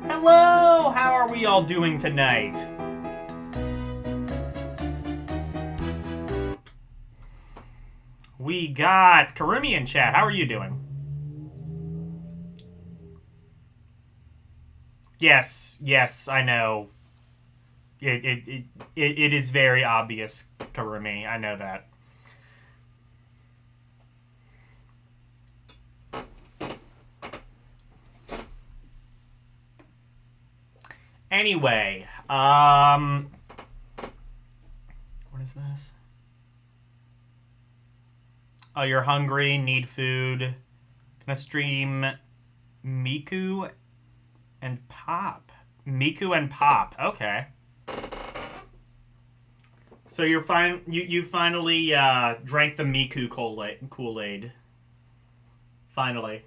Hello! How are we all doing tonight? We got Karumi in chat. How are you doing? Yes, I know. It is very obvious, Karumi. I know that. Anyway, what is this? Oh, you're hungry, need food. Gonna stream Miku and Pop. Miku and Pop. Okay. So you're you finally drank the Miku Kool-Aid. Finally.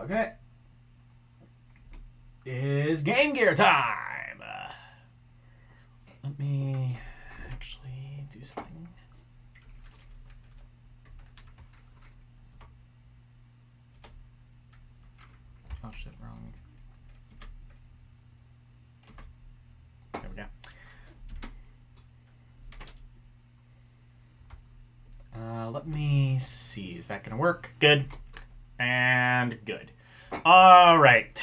Okay. Is Game Gear time. Let me actually do something. Oh shit, wrong. There we go. Let me see. Is that gonna work? Good. And good. Alright.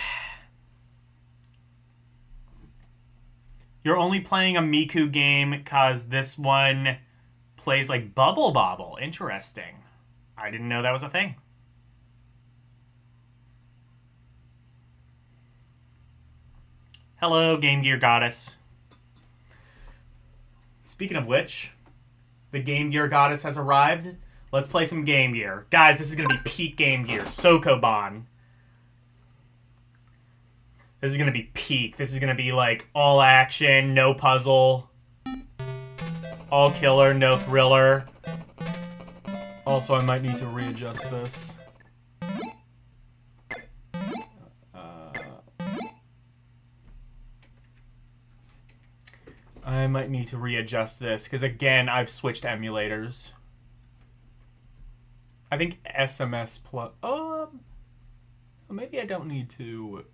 You're only playing a Miku game because this one plays like Bubble Bobble. Interesting. I didn't know that was a thing. Hello, Game Gear Goddess. Speaking of which, the Game Gear Goddess has arrived. Let's play some Game Gear. Guys, this is going to be peak Game Gear. Sokoban. This is going to be peak. This is going to be like all action, no puzzle. All killer, no thriller. Also, I might need to readjust this. I might need to readjust this, because again, I've switched emulators. I think SMS plus... maybe I don't need to...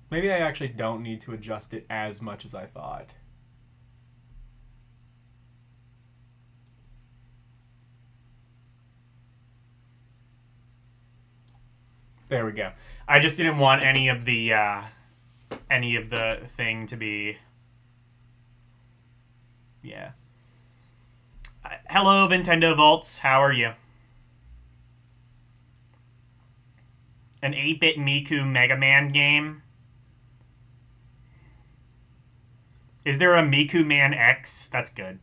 Maybe I actually don't need to adjust it as much as I thought. There we go. I just didn't want any of the thing to be... Yeah. Hello, Nintendo Vaults. How are you? An 8-bit Miku Mega Man game? Is there a Miku Man X? That's good.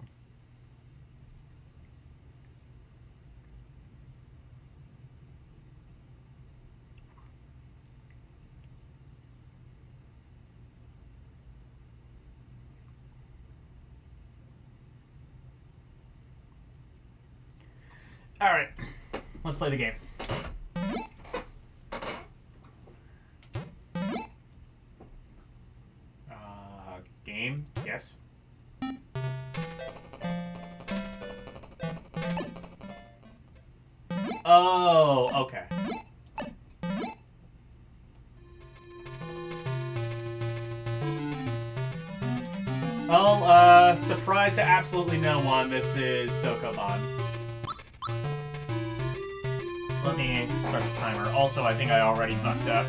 Alright, let's play the game. Game? Yes. Oh, okay. Well, surprise to absolutely no one, this is Sokoban. Let me start the timer. Also, I think I already fucked up.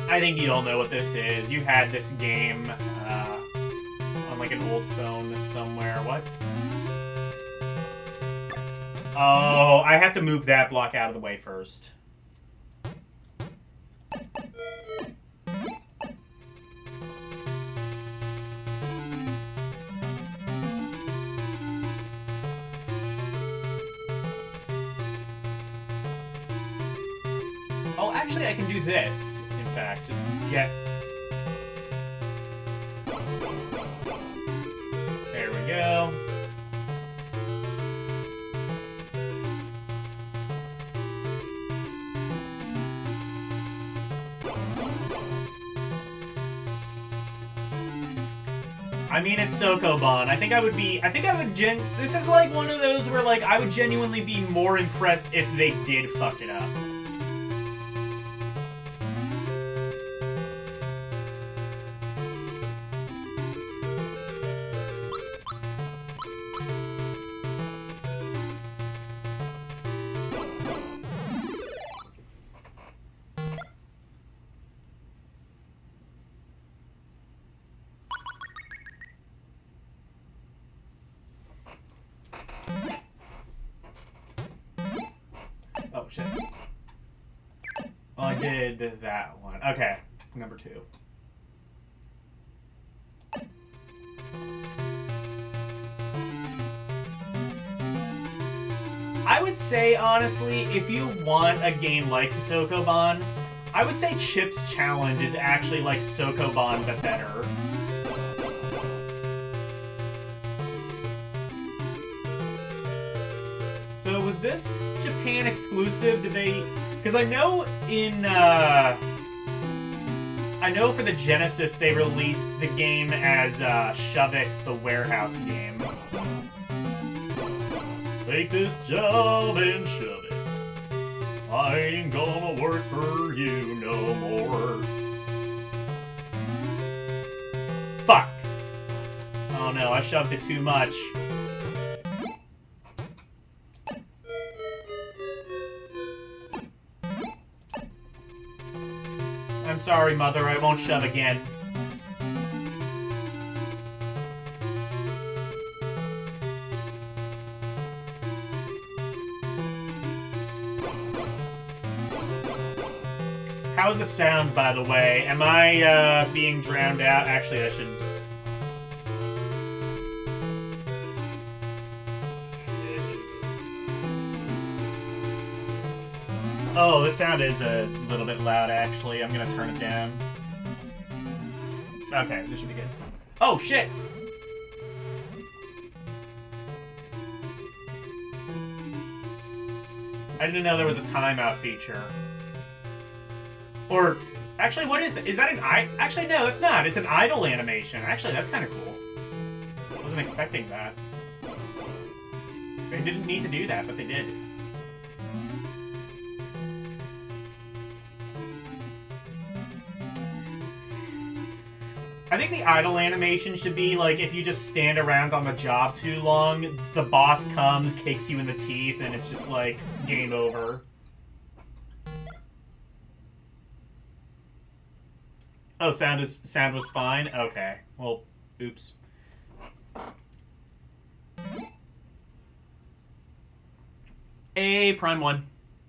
I think you all know what this is. You had this game on like an old phone somewhere. What? Oh, I have to move that block out of the way first. Oh, actually, I can do this. In fact, just get... I mean, it's Sokoban. I think I would this is like one of those where, like, I would genuinely be more impressed if they did fuck it up. Oh, shit. Well, I did that one. Okay, number 2. I would say, honestly, if you want a game like Sokoban, I would say Chip's Challenge is actually like Sokoban, but better. So was this Japan exclusive? Did they... Because I know in... I know for the Genesis they released the game as Shove It, the warehouse game. Take this job and shove it. I ain't gonna work for you no more. Fuck. Oh no, I shoved it too much. I'm sorry, Mother, I won't shove again. How's the sound, by the way? Am I being drowned out? Actually, I should... Oh, that sound is a little bit loud, actually. I'm gonna turn it down. Okay, this should be good. Oh, shit! I didn't know there was a timeout feature. Or, actually, what is that? Is that an Actually, no, it's not. It's an idle animation. Actually, that's kind of cool. I wasn't expecting that. They didn't need to do that, but they did. I think the idle animation should be, like, if you just stand around on the job too long, the boss comes, kicks you in the teeth, and it's just, like, game over. Oh, sound was fine? Okay. Well, oops. Hey, Prime 1.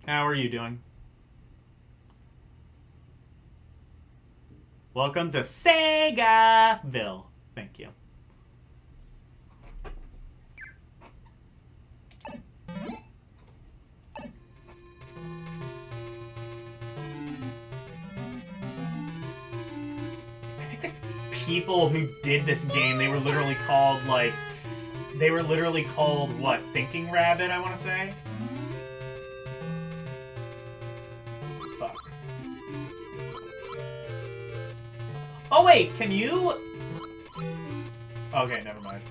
How are you doing? Welcome to Segaville. Thank you. I think the people who did this game, they were literally called, like... They were literally called, what? Thinking Rabbit, I want to say? Oh wait, can you... Okay, never mind.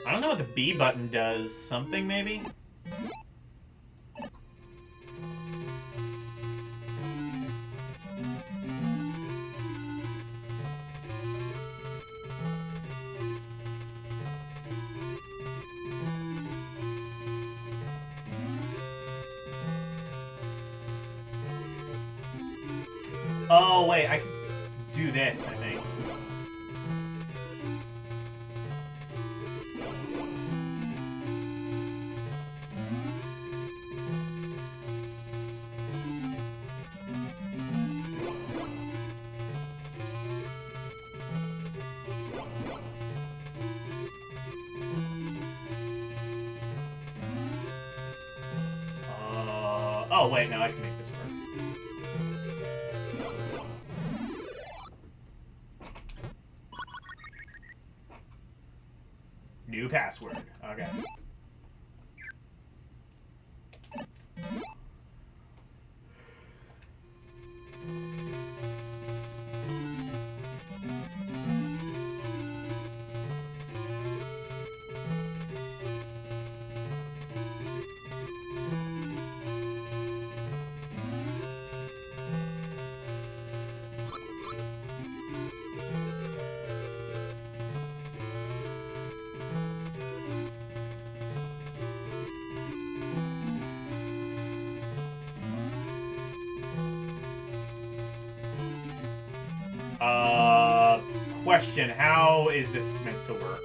I don't know what the B button does. Something, maybe? Oh, wait, I can do this, I think. Oh, wait, no, I can make this work. New password. Okay. Question, how is this meant to work?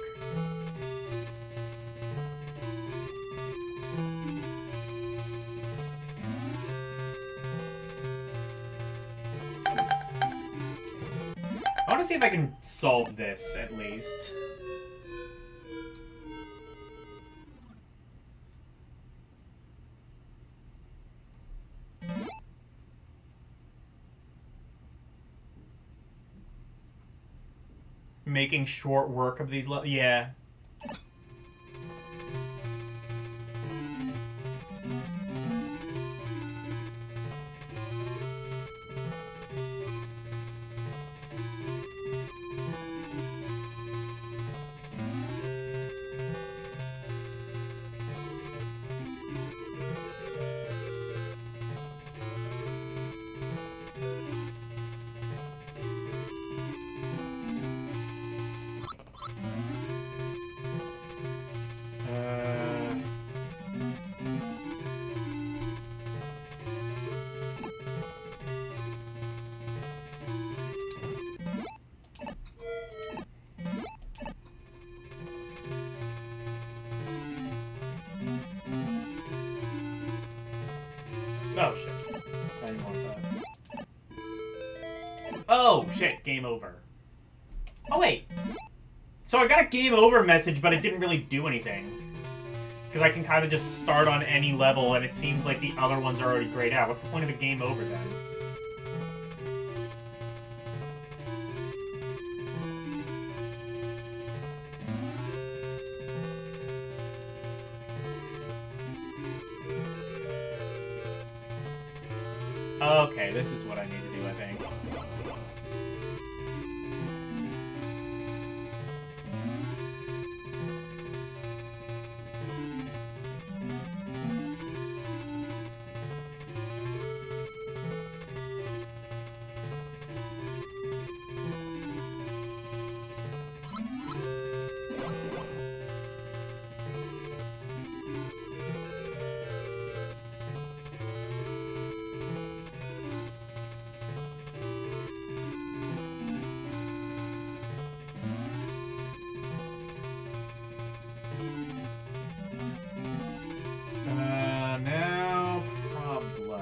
I want to see if I can solve this, at least. Making short work of these yeah. Oh, shit. I didn't want that. Oh, shit. Game over. Oh, wait. So I got a game over message, but it didn't really do anything. Because I can kind of just start on any level, and it seems like the other ones are already grayed out. What's the point of a game over, then? Okay, this is what I need to do, I think. Now problem.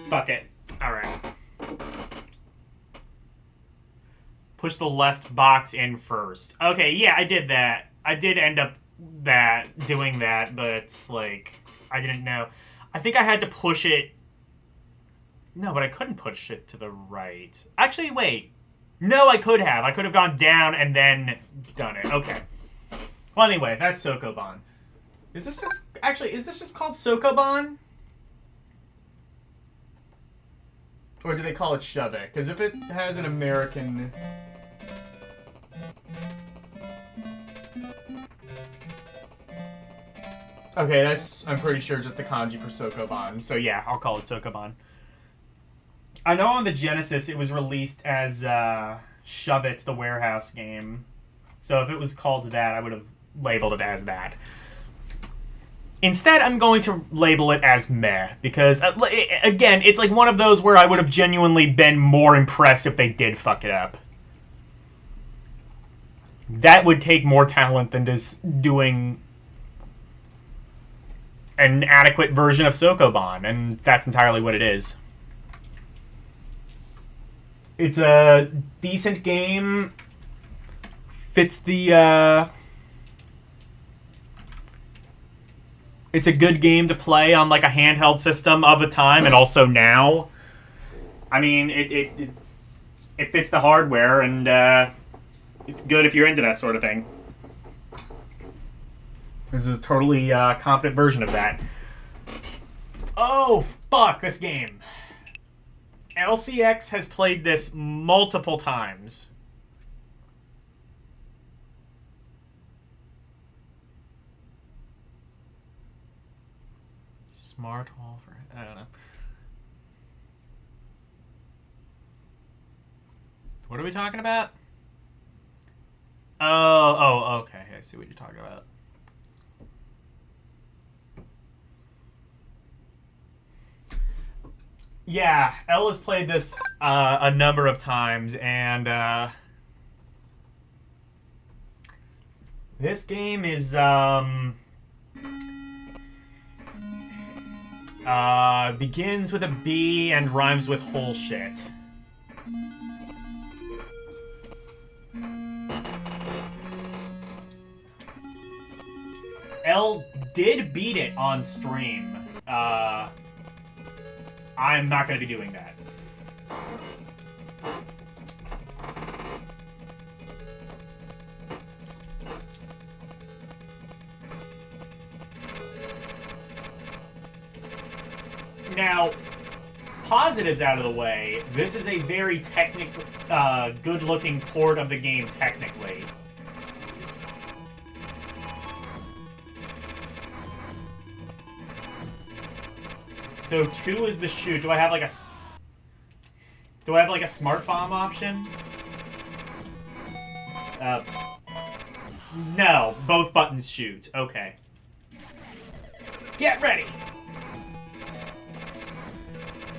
Fuck it. Alright. Push the left box in first. Okay, yeah, I did that. I did end up doing that, but, like, I didn't know. I think I had to push it... No, but I couldn't push it to the right. Actually, wait. No, I could have. I could have gone down and then done it. Okay. Well, anyway, that's Sokoban. Is this just... Actually, is this just called Sokoban? Or do they call it Shove It? Because if it has an American... Okay, that's, I'm pretty sure, just the kanji for Sokoban. So yeah, I'll call it Sokoban. I know on the Genesis it was released as Shove It, the warehouse game. So if it was called that, I would have labeled it as that. Instead, I'm going to label it as meh, because, again, it's like one of those where I would have genuinely been more impressed if they did fuck it up. That would take more talent than just doing an adequate version of Sokoban, and that's entirely what it is. It's a decent game. Fits the, It's a good game to play on, like, a handheld system of the time, and also now. I mean, it fits the hardware, and, It's good if you're into that sort of thing. This is a totally competent version of that. Oh, fuck this game. LCX has played this multiple times. Smart Hall for... I don't know. What are we talking about? Oh, okay. I see what you're talking about. Yeah, Elle has played this a number of times, and this game is begins with a B and rhymes with whole shit. Elle did beat it on stream. I'm not going to be doing that. Now, positives out of the way, this is a very technical, good-looking port of the game, technically. So 2 is the shoot. Do I have like a smart bomb option? No, both buttons shoot. Okay. Get ready.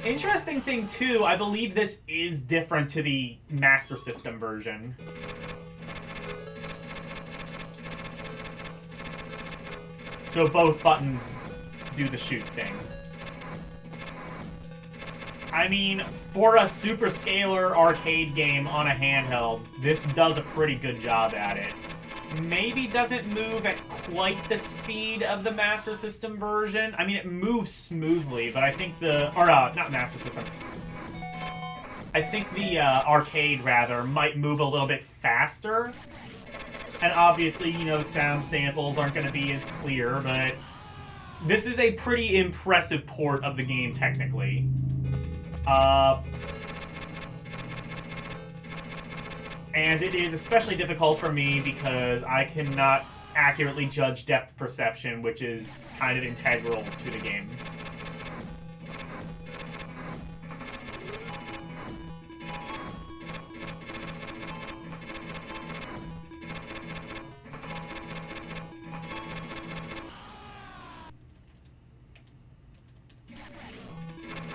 Interesting thing too, I believe this is different to the Master System version. So both buttons do the shoot thing. I mean, for a super scalar arcade game on a handheld, this does a pretty good job at it. Maybe doesn't move at quite the speed of the Master System version. I mean, it moves smoothly, but I think not Master System. I think the arcade, rather, might move a little bit faster. And obviously, you know, sound samples aren't going to be as clear, but this is a pretty impressive port of the game, technically. And it is especially difficult for me because I cannot accurately judge depth perception, which is kind of integral to the game.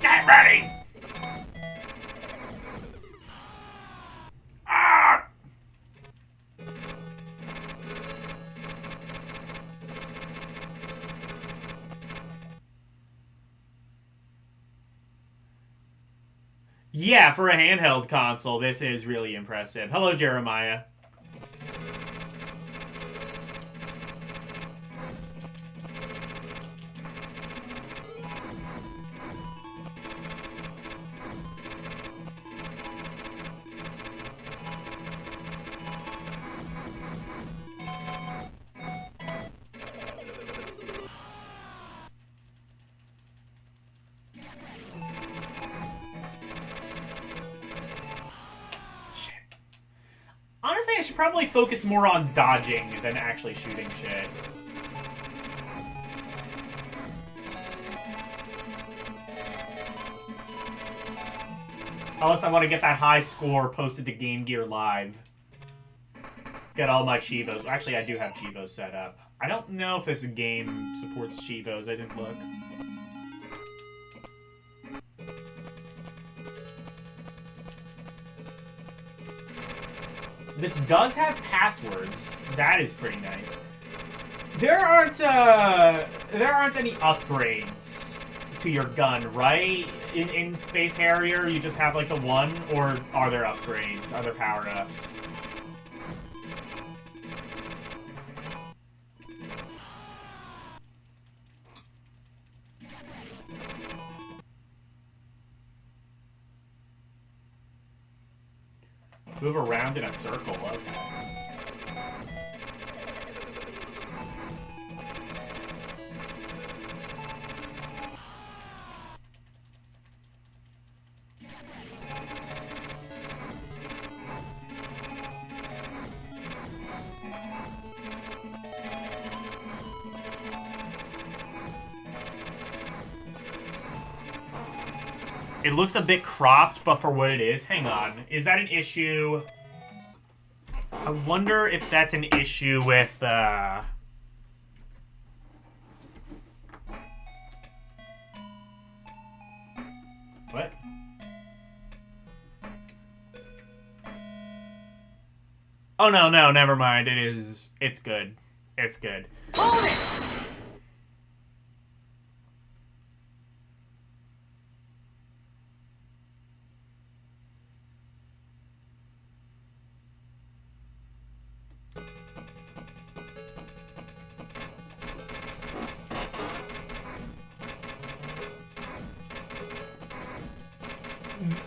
Get ready! Yeah, for a handheld console, this is really impressive. Hello, Jeremiah. Honestly, I should probably focus more on dodging than actually shooting shit. Unless I want to get that high score posted to Game Gear Live. Get all my Chivos. Actually, I do have Chivos set up. I don't know if this game supports Chivos. I didn't look. This does have passwords. That is pretty nice. There aren't any upgrades to your gun, right? In Space Harrier, you just have like the one, or are there upgrades? Are there power-ups? Move around in a circle, okay. It looks a bit cropped, but for what it is, hang on. Is that an issue? I wonder if that's an issue with, What? Oh, no, never mind. It's good. It's good. Hold it!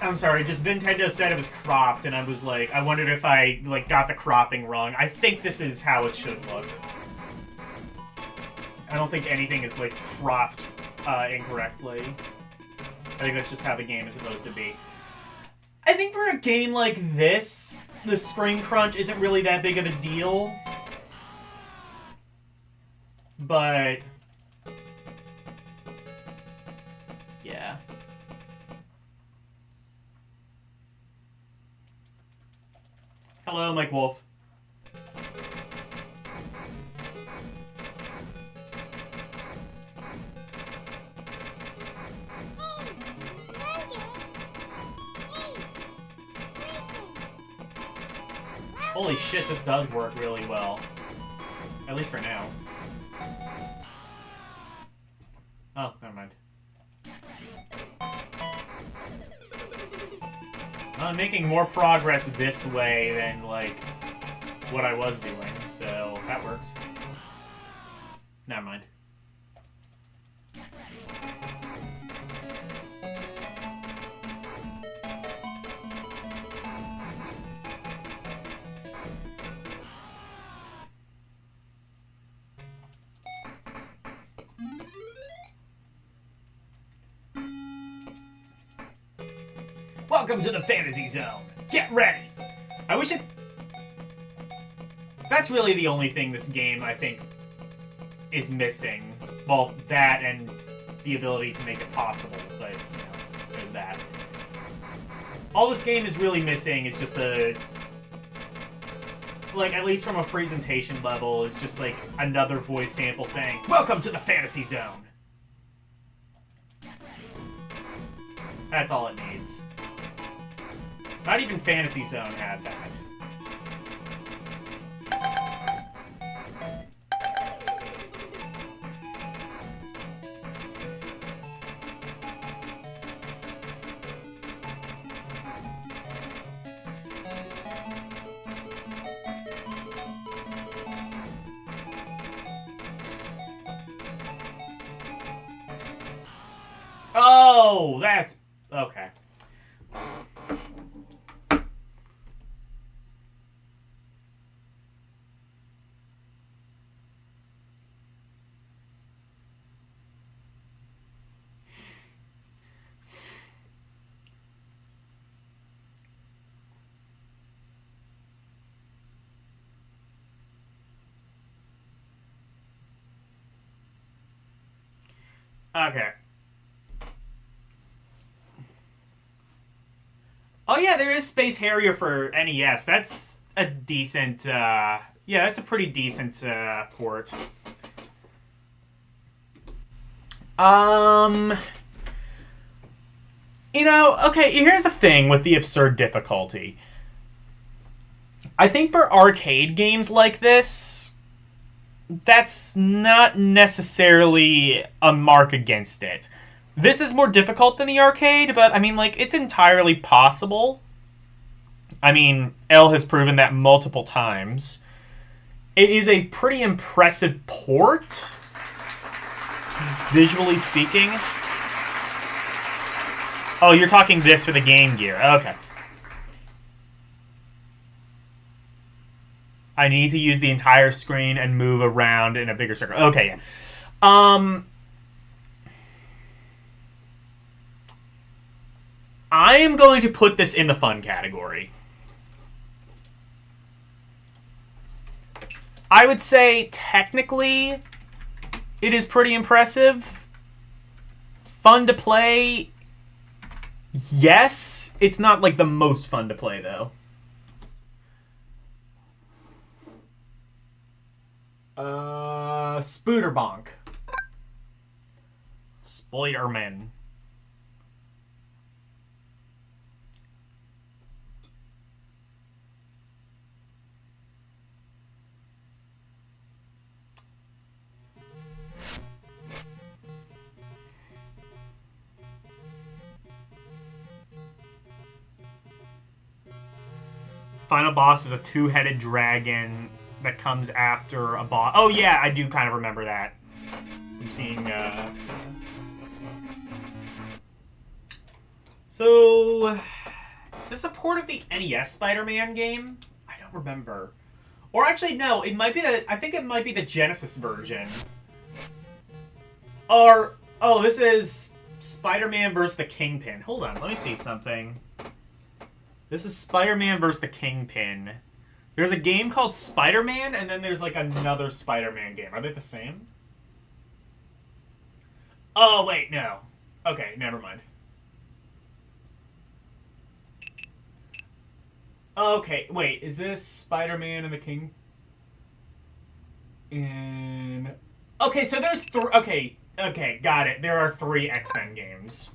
I'm sorry, just Nintendo said it was cropped, and I was like, I wondered if I, like, got the cropping wrong. I think this is how it should look. I don't think anything is, like, cropped incorrectly. I think that's just how the game is supposed to be. I think for a game like this, the screen crunch isn't really that big of a deal. But... yeah. Hello, Mike Wolf. Holy shit, this does work really well. At least for now. Oh, never mind. I'm making more progress this way than, like, what I was doing, so that works. Never mind. Welcome to the Fantasy Zone. Get ready. I wish it... That's really the only thing this game, I think, is missing. Well, that and the ability to make it possible, but, you know, there's that. All this game is really missing is just a... like, at least from a presentation level, is just, like, another voice sample saying, "Welcome to the Fantasy Zone." That's all it needs. Not even Fantasy Zone had that. Oh, that's... okay. Okay. Oh yeah, there is Space Harrier for NES. That's a decent, yeah, that's a pretty decent, port. You know, okay, here's the thing with the absurd difficulty. I think for arcade games like this, that's not necessarily a mark against it. This is more difficult than the arcade, but, I mean, like, it's entirely possible. I mean, L has proven that multiple times. It is a pretty impressive port, visually speaking. Oh, you're talking this for the Game Gear. Okay. I need to use the entire screen and move around in a bigger circle. Okay, yeah. I am going to put this in the fun category. I would say, technically, it is pretty impressive. Fun to play. Yes. It's not, like, the most fun to play, though. Spooterbonk. Spider-Man. Final boss is a two-headed dragon that comes after a boss. Oh, yeah, I do kind of remember that. I'm seeing, So, is this a port of the NES Spider-Man game? I don't remember. Or actually, no, it might be I think it might be the Genesis version. Or, oh, this is Spider-Man vs. the Kingpin. Hold on, let me see something. This is Spider-Man vs. the Kingpin. There's a game called Spider-Man, and then there's, like, another Spider-Man game. Are they the same? Oh, wait, no. Okay, never mind. Okay, wait, is this Spider-Man and the King? And... Okay, so there's okay, got it. There are 3 X-Men games.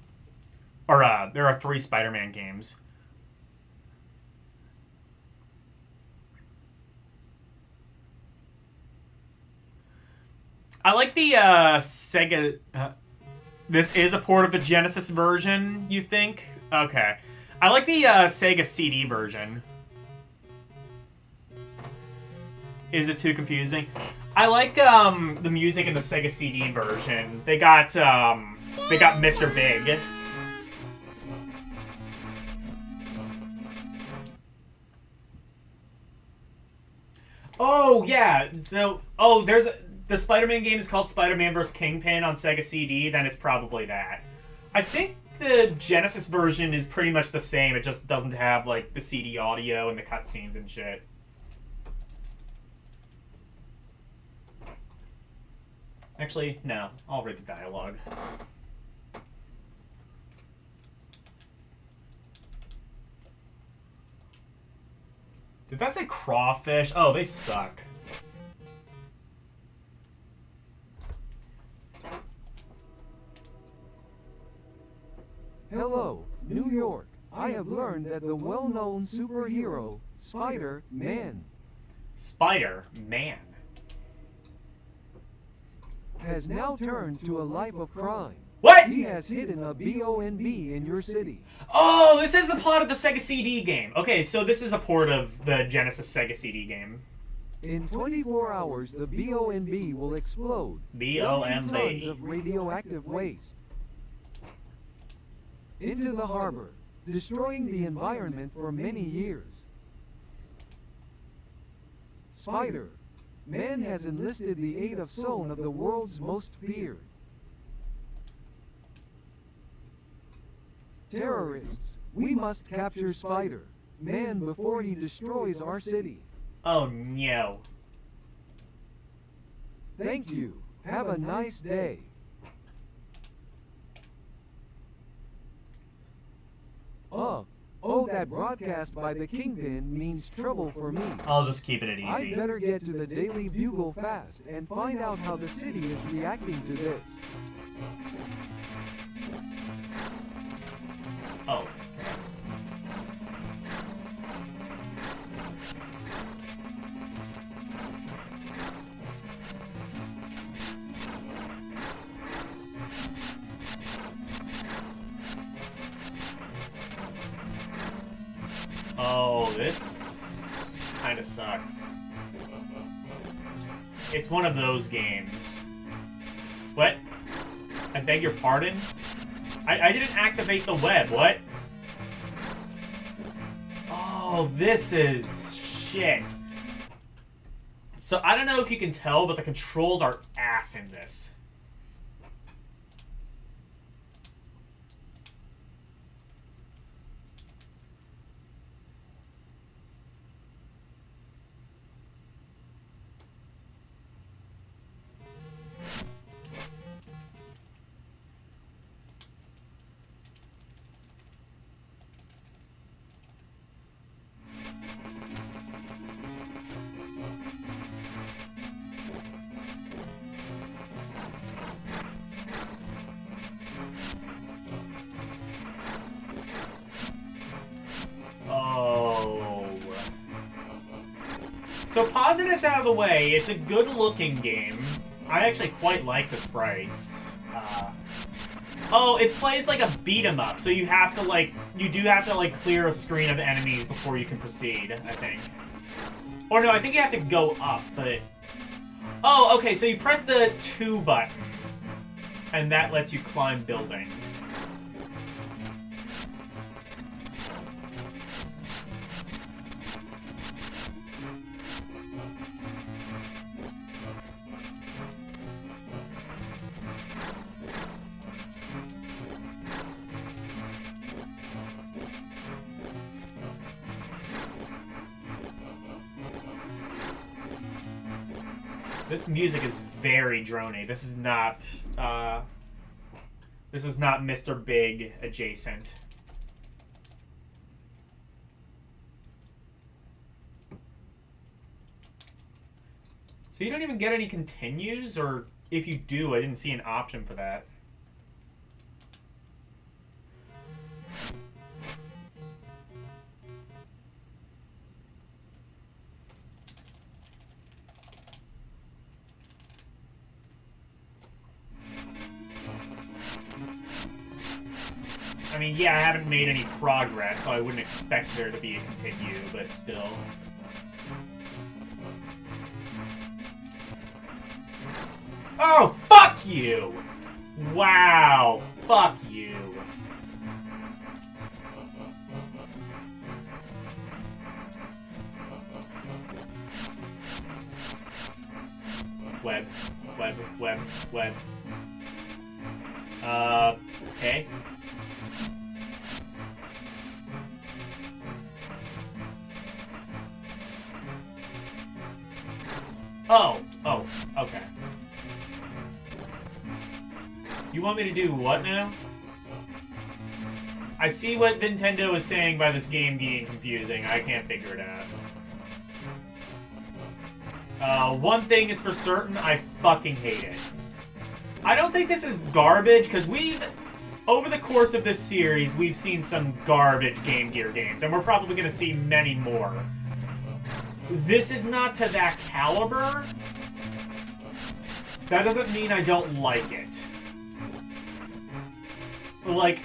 Or, there are 3 Spider-Man games. I like the Sega... this is a port of the Genesis version, you think? Okay. I like the Sega CD version. Is it too confusing? I like the music in the Sega CD version. They got Mr. Big. Oh, yeah. So, there's the Spider-Man game is called Spider-Man vs. Kingpin on Sega CD, then it's probably that. I think the Genesis version is pretty much the same. It just doesn't have, like, the CD audio and the cutscenes and shit. Actually, no. I'll read the dialogue. Did that say crawfish? Oh, they suck. Hello, New York. I have learned that the well-known superhero, Spider-Man, has now turned to a life of crime. What? He has hidden a B.O.N.B. in your city. Oh, this is the plot of the Sega CD game. Okay, so this is a port of the Genesis Sega CD game. In 24 hours, the B.O.N.B. will explode. B.O.M.B. Tons of radioactive waste into the harbor, destroying the environment for many years. Spider-Man has enlisted the aid of some of the world's most feared terrorists. We must capture Spider-Man before he destroys our city. Oh, no. Thank you. Have a nice day. Oh, that broadcast by the Kingpin means trouble for me. I'll just keep it at easy. I'd better get to the Daily Bugle fast and find out how the city is reacting to this. Oh. Oh, this kind of sucks. It's one of those games. What? I beg your pardon? I didn't activate the web, what? Oh, this is shit. So I don't know if you can tell, but the controls are ass in this. So positives out of the way, it's a good-looking game. I actually quite like the sprites. Oh, it plays like a beat-em-up, so you have to, like, you do have to, like, clear a screen of enemies before you can proceed, I think. Or no, I think you have to go up, but... Oh, okay, so you press the 2 button, and that lets you climb buildings. This music is very drony. This is not Mr. Big adjacent. So you don't even get any continues, or if you do, I didn't see an option for that. I mean, yeah, I haven't made any progress, so I wouldn't expect there to be a continue, but still. Oh, fuck you! Wow, fuck you. Web, web, web, web. Okay. Oh, okay. You want me to do what now? I see what Nintendo is saying by this game being confusing. I can't figure it out. One thing is for certain, I fucking hate it. I don't think this is garbage, because over the course of this series, we've seen some garbage Game Gear games, and we're probably going to see many more. This is not to that caliber. That doesn't mean I don't like it. Like,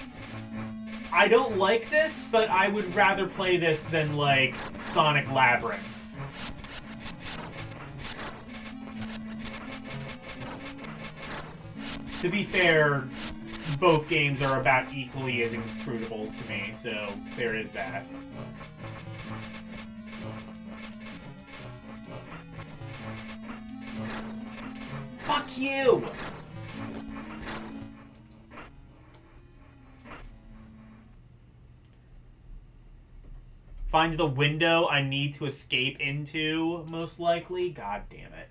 I don't like this, but I would rather play this than, like, Sonic Labyrinth. To be fair, both games are about equally as inscrutable to me, so there is that. Fuck you! Find the window I need to escape into, most likely. God damn it.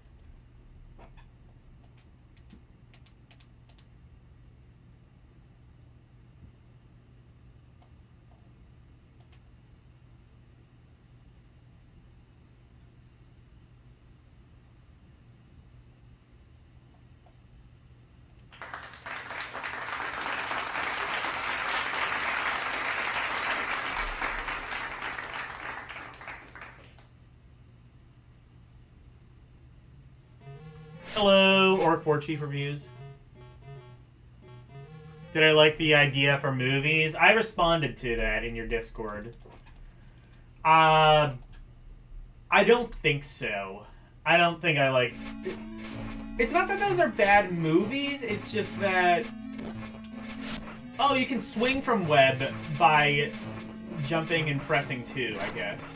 Hello, Orc War Chief Reviews. Did I like the idea for movies? I responded to that in your Discord. I don't think so. I don't think I like... It's not that those are bad movies, it's just that... Oh, you can swing from web by jumping and pressing 2, I guess.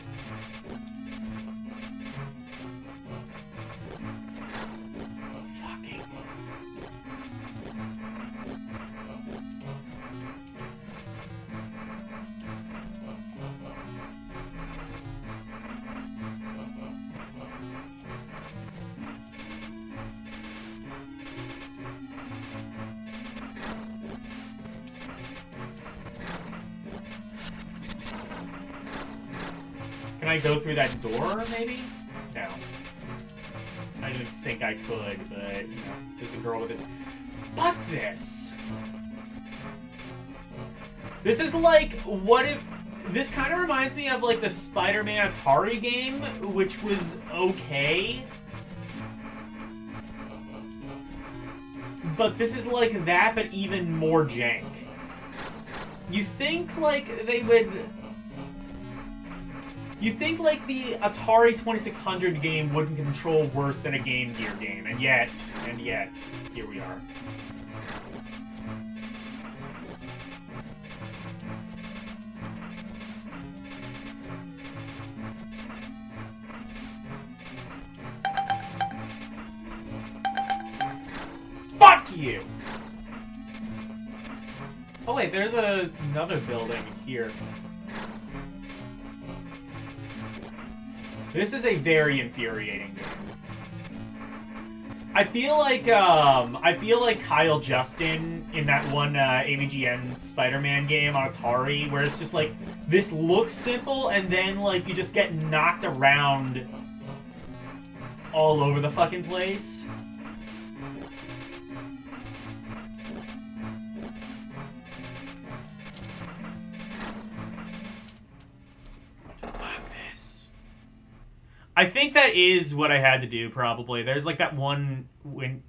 Can I go through that door, maybe? No. I didn't think I could, but, you know, there's a girl with it. Fuck this! This is like, what if... This kind of reminds me of, like, the Spider-Man Atari game, which was okay. But this is like that, but even more jank. You think, like, they would... You think, like, the Atari 2600 game wouldn't control worse than a Game Gear game, and yet, here we are. Fuck you! Oh wait, there's another building here. This is a very infuriating game. I feel like Kyle Justin in that one AVGN Spider-Man game on Atari, where it's just like, this looks simple, and then like you just get knocked around all over the fucking place. I think that is what I had to do, probably. There's, like, that one when...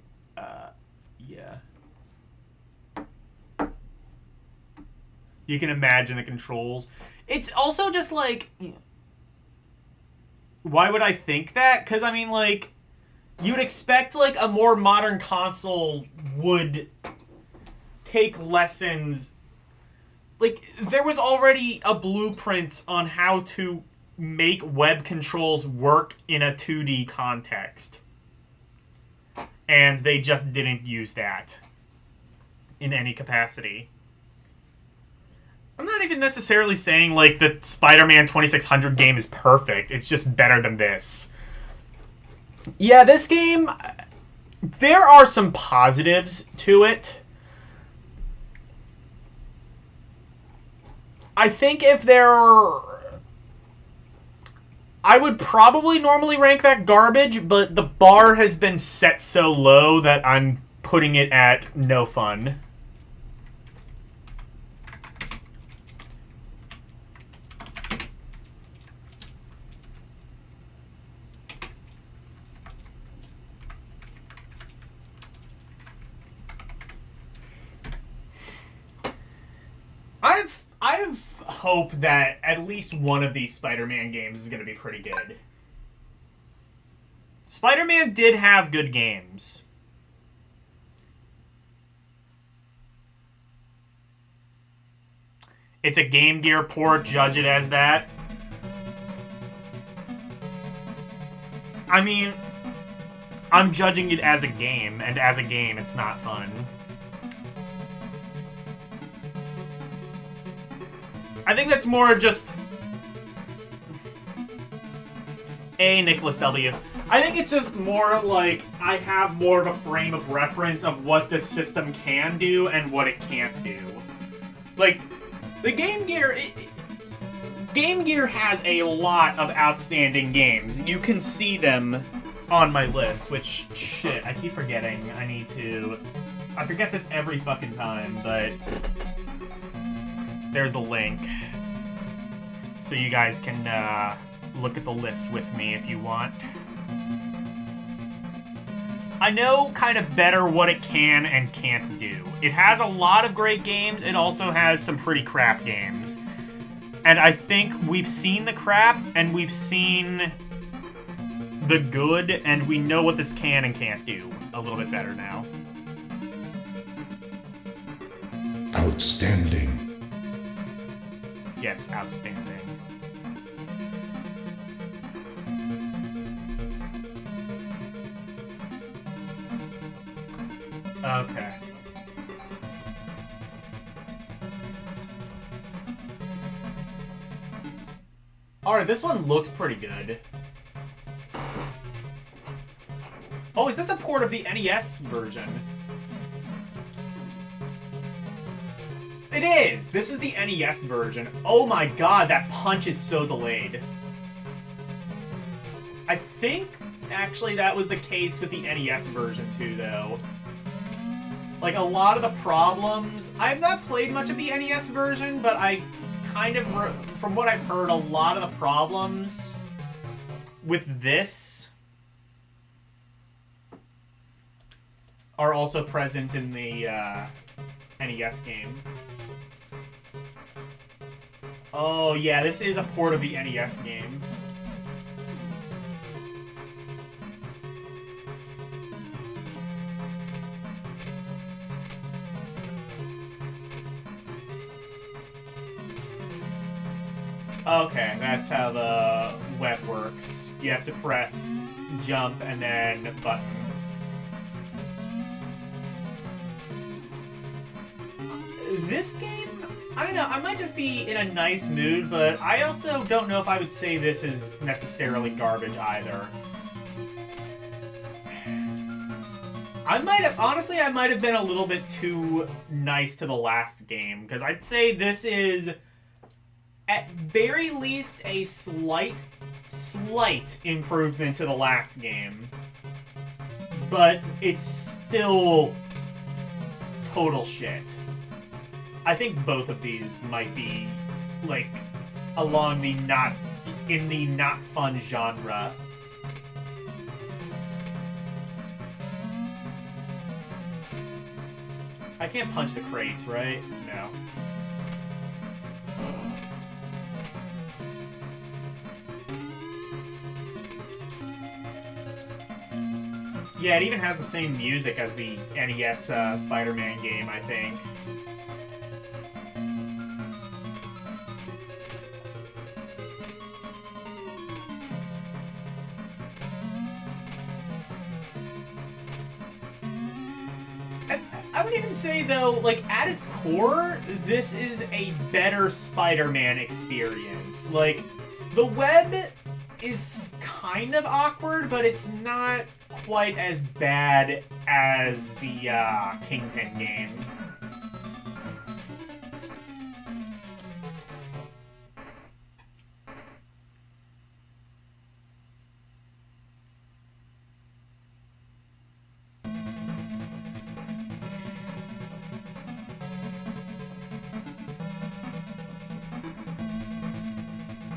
yeah. You can imagine the controls. It's also just, like... Why would I think that? Because, I mean, like... You'd expect, like, a more modern console would take lessons... Like, there was already a blueprint on how to... make web controls work in a 2D context. And they just didn't use that in any capacity. I'm not even necessarily saying, like, the Spider-Man 2600 game is perfect. It's just better than this. Yeah, this game... There are some positives to it. I think if there are... I would probably normally rank that garbage, but the bar has been set so low that I'm putting it at no fun. I have hope that at least one of these Spider-Man games is going to be pretty good. Spider-Man did have good games. It's a Game Gear port, judge it as that. I mean, I'm judging it as a game, and as a game, it's not fun. I think that's more just... Nicholas W. I think it's just more like I have more of a frame of reference of what the system can do and what it can't do. Like, the Game Gear... Game Gear has a lot of outstanding games. You can see them on my list, which, shit, I keep forgetting. I need to... I forget this every fucking time, but... There's the link. So you guys can look at the list with me if you want. I know kind of better what it can and can't do. It has a lot of great games. It also has some pretty crap games. And I think we've seen the crap and we've seen the good, and we know what this can and can't do a little bit better now. Outstanding. Yes, outstanding. Okay. Alright, this one looks pretty good. Oh, is this a port of the NES version? It is! This is the NES version. Oh my god, that punch is so delayed. I think, actually, that was the case with the NES version, too, though. Like, a lot of the problems... I've not played much of the NES version, but I kind of... From what I've heard, a lot of the problems with this are also present in the NES game. Oh, yeah, this is a port of the NES game. Okay, that's how the web works. You have to press jump and then button. This game, I don't know, I might just be in a nice mood, but I also don't know if I would say this is necessarily garbage either. I might have, honestly, I might have been a little bit too nice to the last game, because I'd say this is, at very least, a slight improvement to the last game. But it's still total shit. I think both of these might be, like, along the in the not fun genre. I can't punch the crates, right? No. Yeah, it even has the same music as the NES Spider-Man game, I think. I would even say, though, like, at its core, this is a better Spider-Man experience. Like, the web is kind of awkward, but it's not quite as bad as the Kingpin game.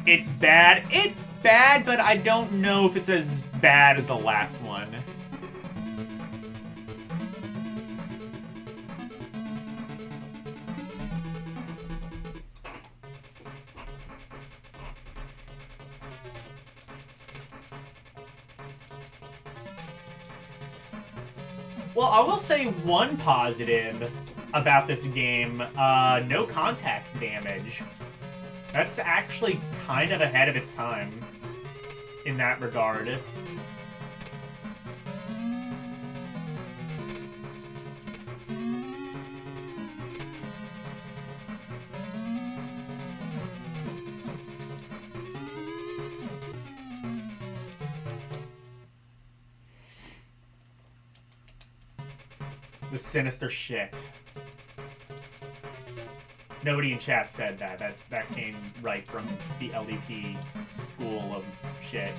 It's bad. It's bad, but I don't know if it's as bad as the last one. Well, I will say one positive about this game, no contact damage. That's actually kind of ahead of its time in that regard. The sinister shit. Nobody in chat said that. That came right from the LDP school of shit.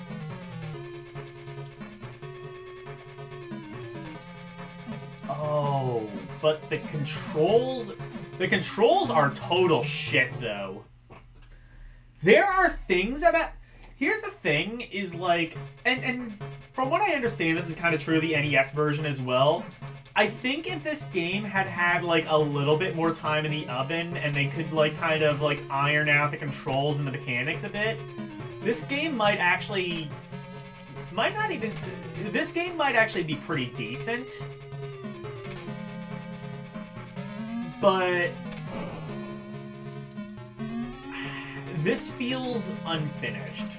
Oh, but the controls are total shit, though. There are things about... Here's the thing, is like... And from what I understand, this is kind of true of the NES version as well. I think if this game had had, like, a little bit more time in the oven and they could, like, kind of, like, iron out the controls and the mechanics a bit, this game might actually... This game might actually be pretty decent. But... this feels unfinished.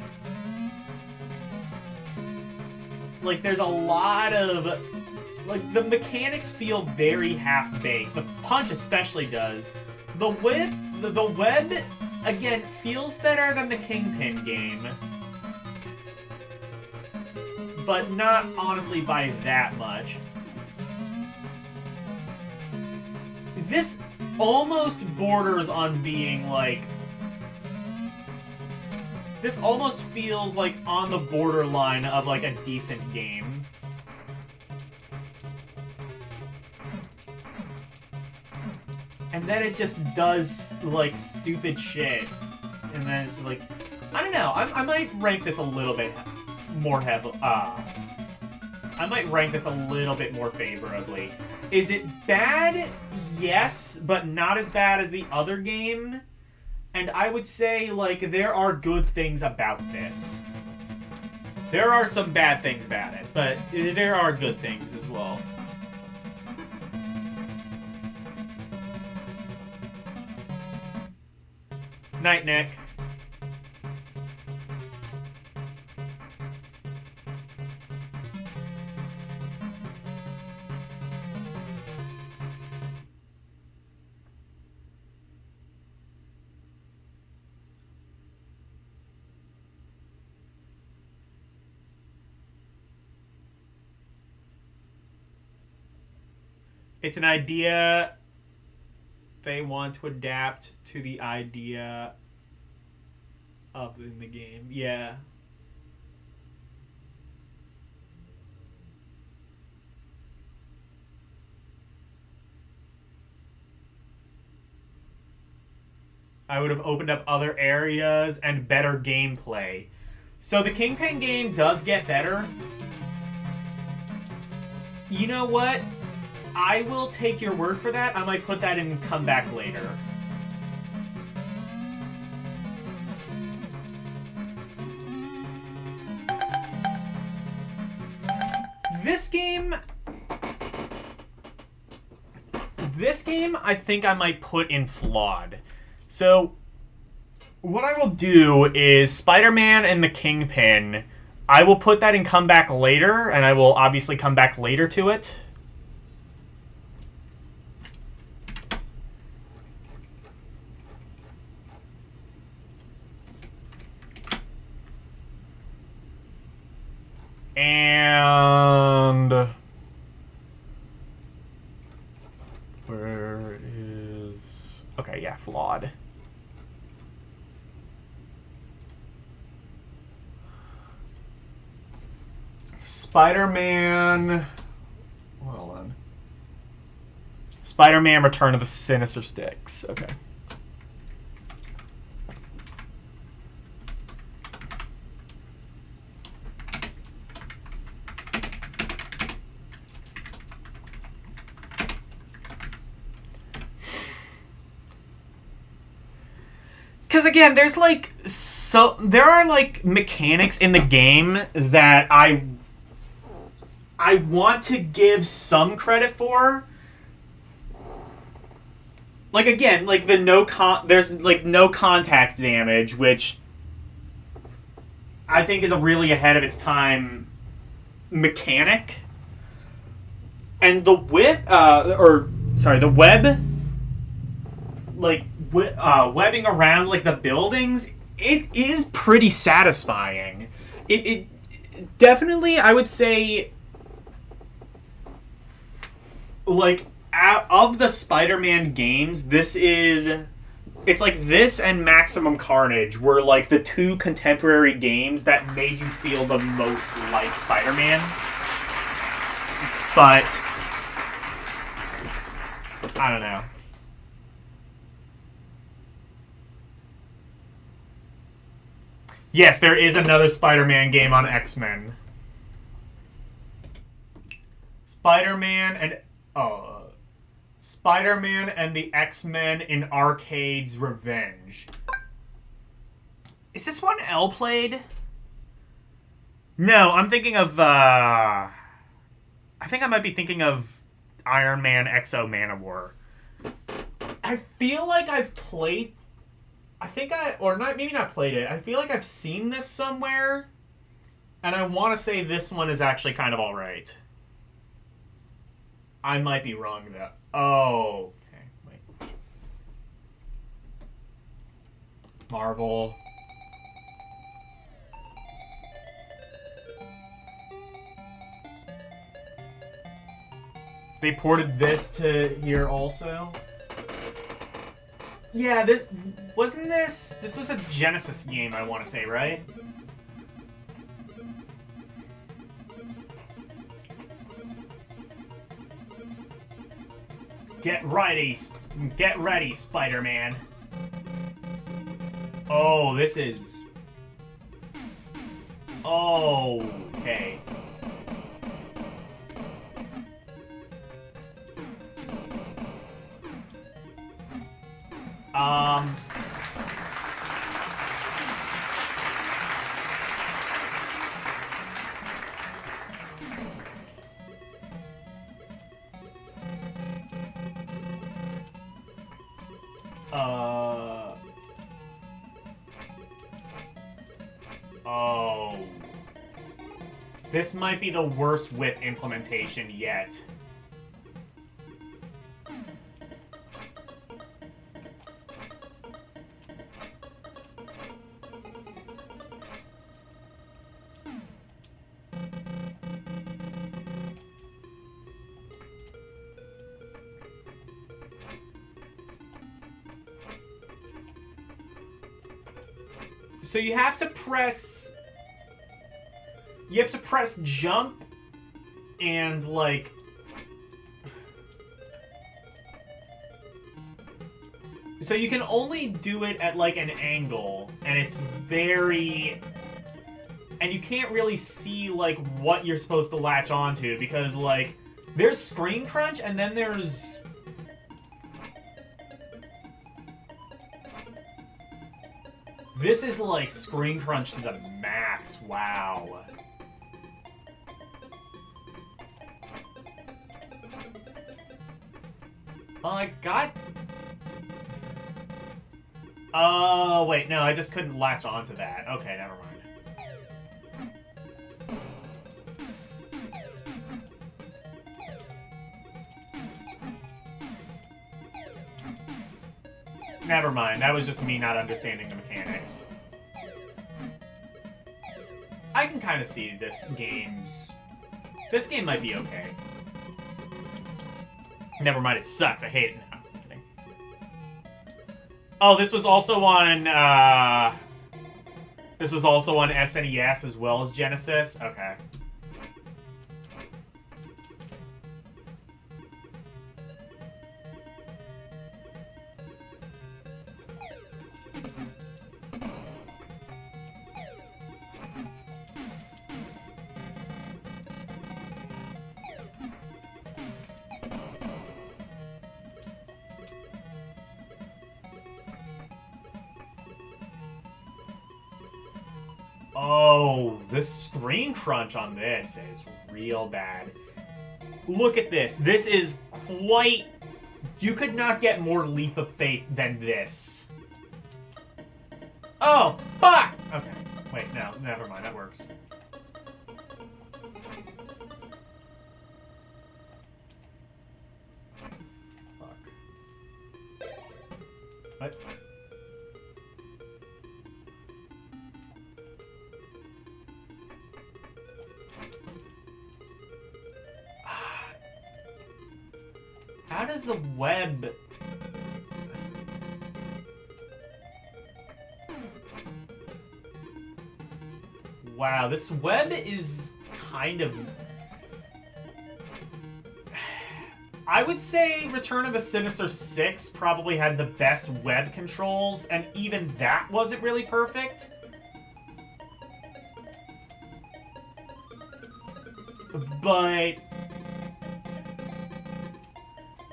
Like, there's a lot of... Like, the mechanics feel very half-baked. The punch especially does. The web, again, feels better than the Kingpin game. But not, honestly, by that much. This almost borders on being, like... This almost feels like on the borderline of like a decent game. And then it just does like stupid shit. And then it's like, I don't know. I might rank this a little bit more heavily. I might rank this a little bit more favorably. Is it bad? Yes, but not as bad as the other game. And I would say, like, there are good things about this. There are some bad things about it, but there are good things as well. Night, Nick. It's an idea they want to adapt to the idea of in the game. Yeah. I would have opened up other areas and better gameplay. So the Kingpin game does get better. You know what? I will take your word for that. I might put that in come back later. This game, I think I might put in flawed. So, what I will do is Spider-Man and the Kingpin, I will put that in come back later, and I will obviously come back later to it. And where is... Okay, yeah, flawed. Spider-Man... Hold on. Spider-Man Return of the Sinister Six. Okay. Because again, there's like there are like mechanics in the game that I want to give some credit for. Like again, like the there's like no contact damage, which I think is a really ahead of its time mechanic. And the the web, like webbing around like the buildings, it is pretty satisfying. It definitely, I would say, like out of the Spider-Man games, it's like this and Maximum Carnage were like the two contemporary games that made you feel the most like Spider-Man. But I don't know. Yes, there is another Spider-Man game on X-Men. Spider-Man and the X-Men in Arcade's Revenge. Is this one L played? No, I'm thinking of I think I might be thinking of Iron Man Exo Manowar. I feel like I've played... maybe not played it. I feel like I've seen this somewhere, and I want to say this one is actually kind of alright. I might be wrong, though. Oh, okay, wait. Marvel. They ported this to here also. Yeah, this wasn't this. This was a Genesis game, I want to say, right? Get ready, Spider-Man. Oh, this is. Oh, okay. Um. Oh. This might be the worst whip implementation yet. So you have to press... You have to press jump and, like... So you can only do it at, like, an angle, and it's very... And you can't really see, like, what you're supposed to latch onto, because, like, there's screen crunch, and then there's... This is, like, screen crunch to the max. Wow. God. Oh, wait, no, I just couldn't latch onto that. Okay, never mind. Never mind, that was just me not understanding the mechanics. I can kind of see this game's... This game might be okay. Never mind, it sucks. I hate it now. I'm kidding. Oh, this was also on, This was also on SNES as well as Genesis? Okay. Oh, the screen crunch on this is real bad. Look at this. This is quite... You could not get more leap of faith than this. Oh, fuck! Okay. Wait, no, never mind. That works. Fuck. What? How does the web... Wow, this web is kind of... I would say Return of the Sinister 6 probably had the best web controls, and even that wasn't really perfect. But...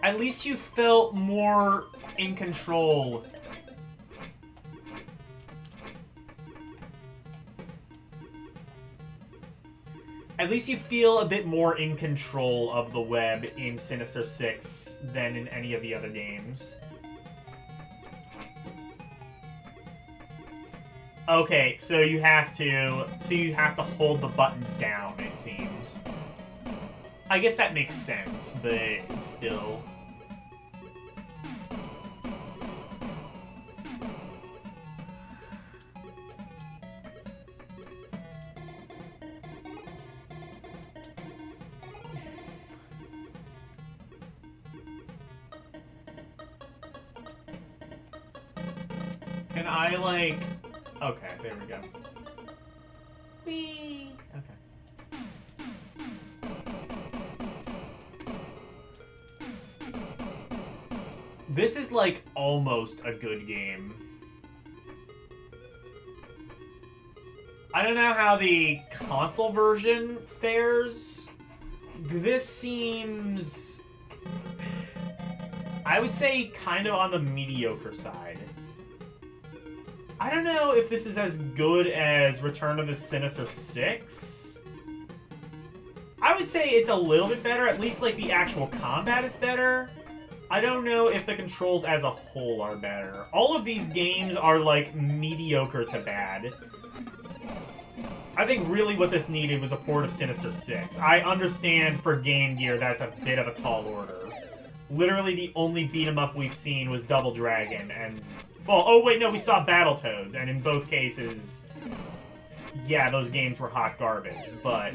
At least you felt more in control. At least you feel a bit more in control of the web in Sinister 6 than in any of the other games. Okay, so you have to hold the button down, it seems. I guess that makes sense, but still. I, like... Okay, there we go. Whee! Okay. This is, like, almost a good game. I don't know how the console version fares. This seems... I would say kind of on the mediocre side. I don't know if this is as good as Return of the Sinister Six. I would say it's a little bit better. At least, like, the actual combat is better. I don't know if the controls as a whole are better. All of these games are, like, mediocre to bad. I think really what this needed was a port of Sinister Six. I understand for Game Gear that's a bit of a tall order. Literally the only beat-em-up we've seen was Double Dragon, and... Well, oh wait, no, we saw Battletoads, and in both cases... Yeah, those games were hot garbage, but...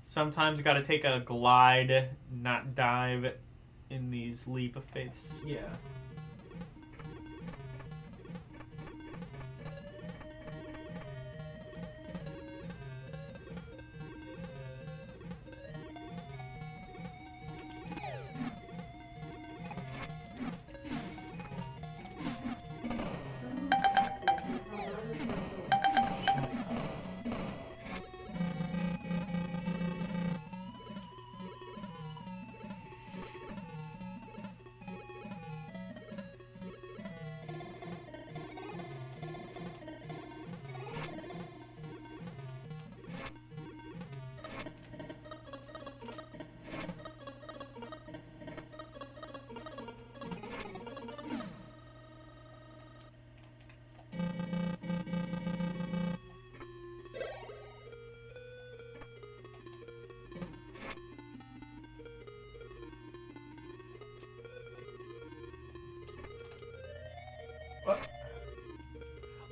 Sometimes gotta take a glide, not dive in these leap of faiths. Yeah.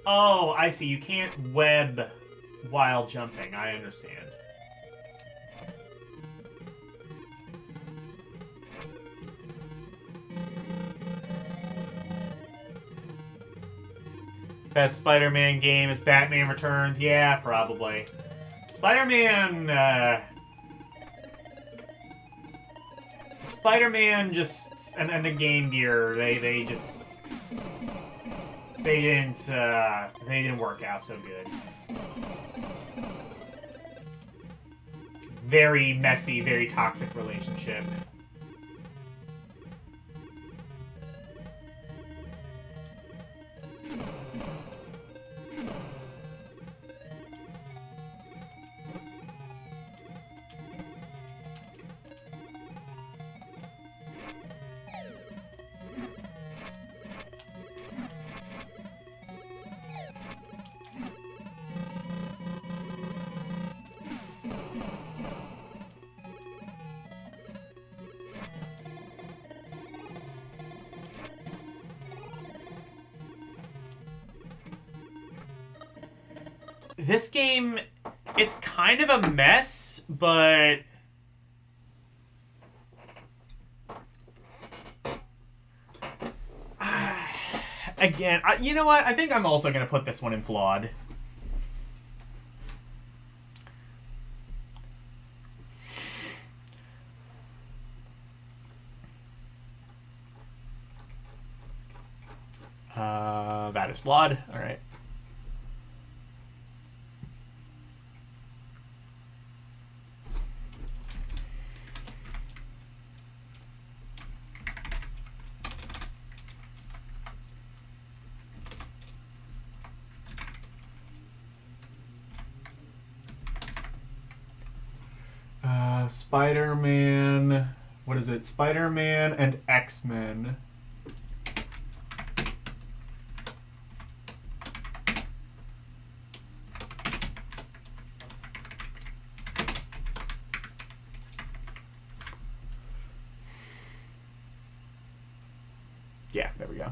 Oh, I see. You can't web while jumping. I understand. Best Spider-Man game is Batman Returns. Yeah, probably. Spider-Man just... And the Game Gear, they just... They didn't work out so good. Very messy, very toxic relationship. This game, it's kind of a mess, but... Again, you know what? I think I'm also going to put this one in flawed. That is flawed. All right. Spider-Man... What is it? Spider-Man and X-Men. Yeah, there we go.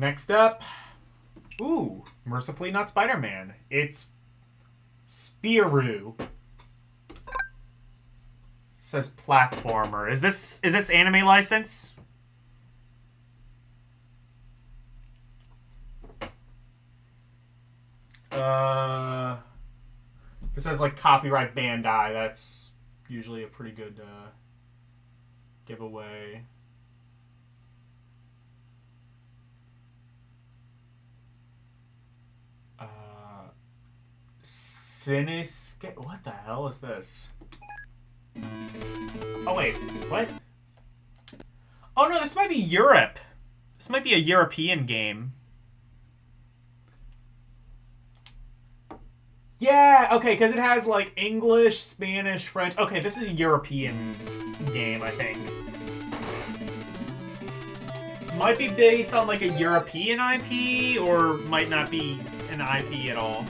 Next up, ooh, mercifully not Spider-Man. It's Spirou. Says platformer. Is this anime license? This says like copyright Bandai. That's usually a pretty good giveaway. Sinisca. What the hell is this? Oh wait, what? Oh no, this might be Europe. This might be a European game. Yeah, okay, because it has like English, Spanish, French. Okay, this is a European game, I think. Might be based on like a European IP, or might not be an IP at all.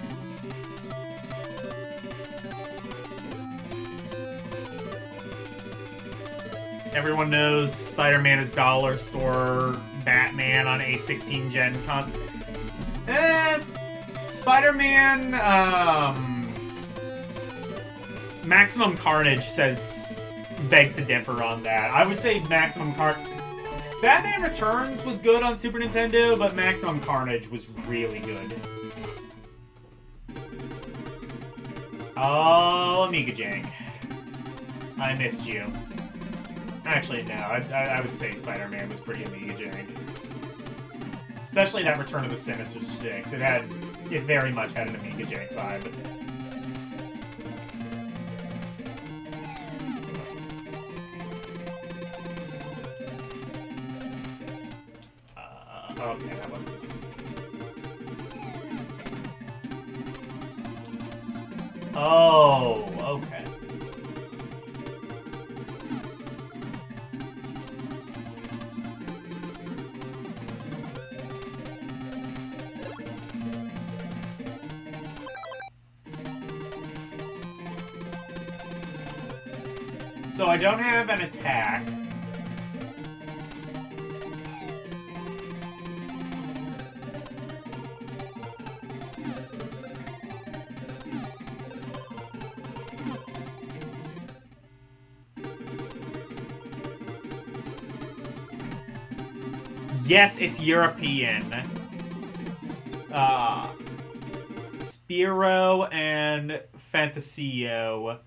Everyone knows Spider-Man is dollar store Batman on 816 Gen con. Spider-Man, Maximum Carnage begs to differ on that. I would say Batman Returns was good on Super Nintendo, but Maximum Carnage was really good. Oh, Amiga Jank. I missed you. Actually, no. I would say Spider-Man was pretty Amiga Jank. Especially that Return of the Sinister Six. It very much had an Amiga Jank vibe. Okay, that wasn't. Oh, okay. So I don't have an attack. Yes, it's European. Spiro and Fantasio,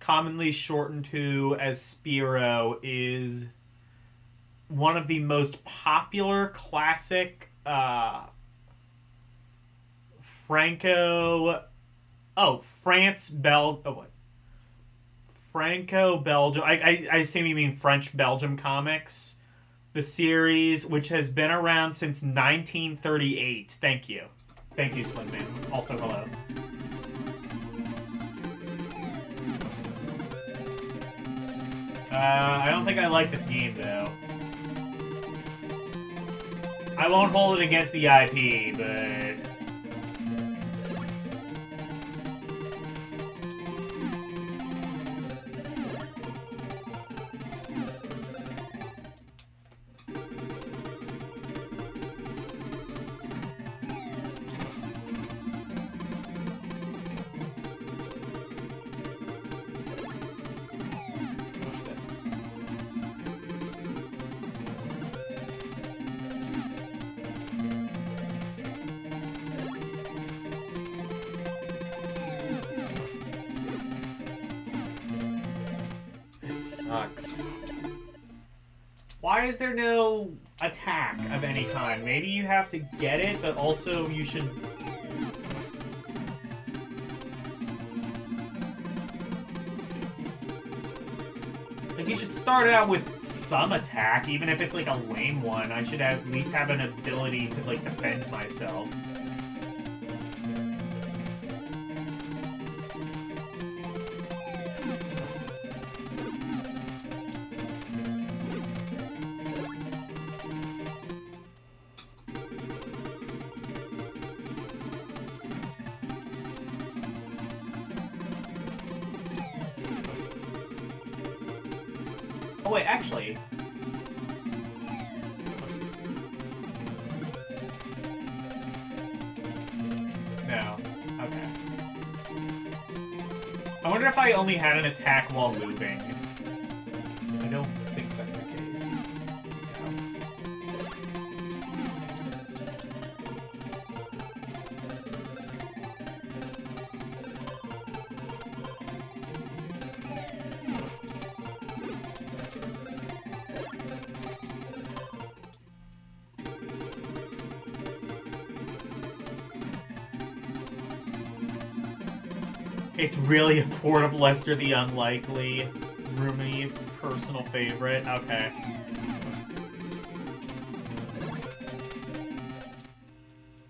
commonly shortened to as Spiro, is one of the most popular classic Franco-Belgium. I assume you mean French-Belgium comics. The series, which has been around since 1938. Thank you. Thank you, Slim Man. Also, hello. I don't think I like this game, though. I won't hold it against the IP, but... Sucks. Why is there no attack of any kind? Maybe you have to get it, but also you should... Like, you should start out with some attack, even if it's like a lame one. I should at least have an ability to, like, defend myself. Oh wait, actually... I wonder if I only had an attack while moving. I don't think that's the case. It's really a port of Lester the Unlikely. Roomy personal favorite. Okay.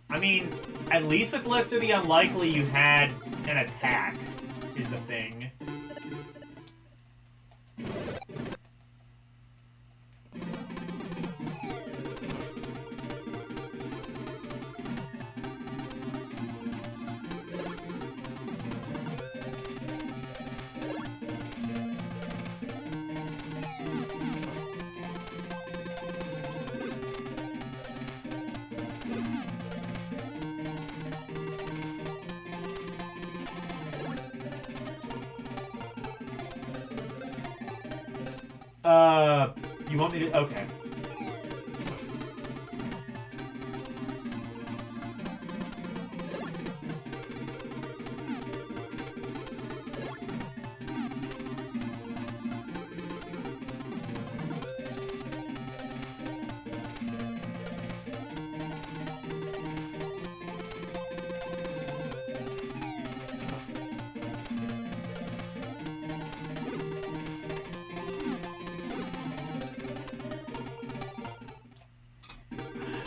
I mean, at least with Lester the Unlikely, you had an attack, is the thing. You want me to... Okay.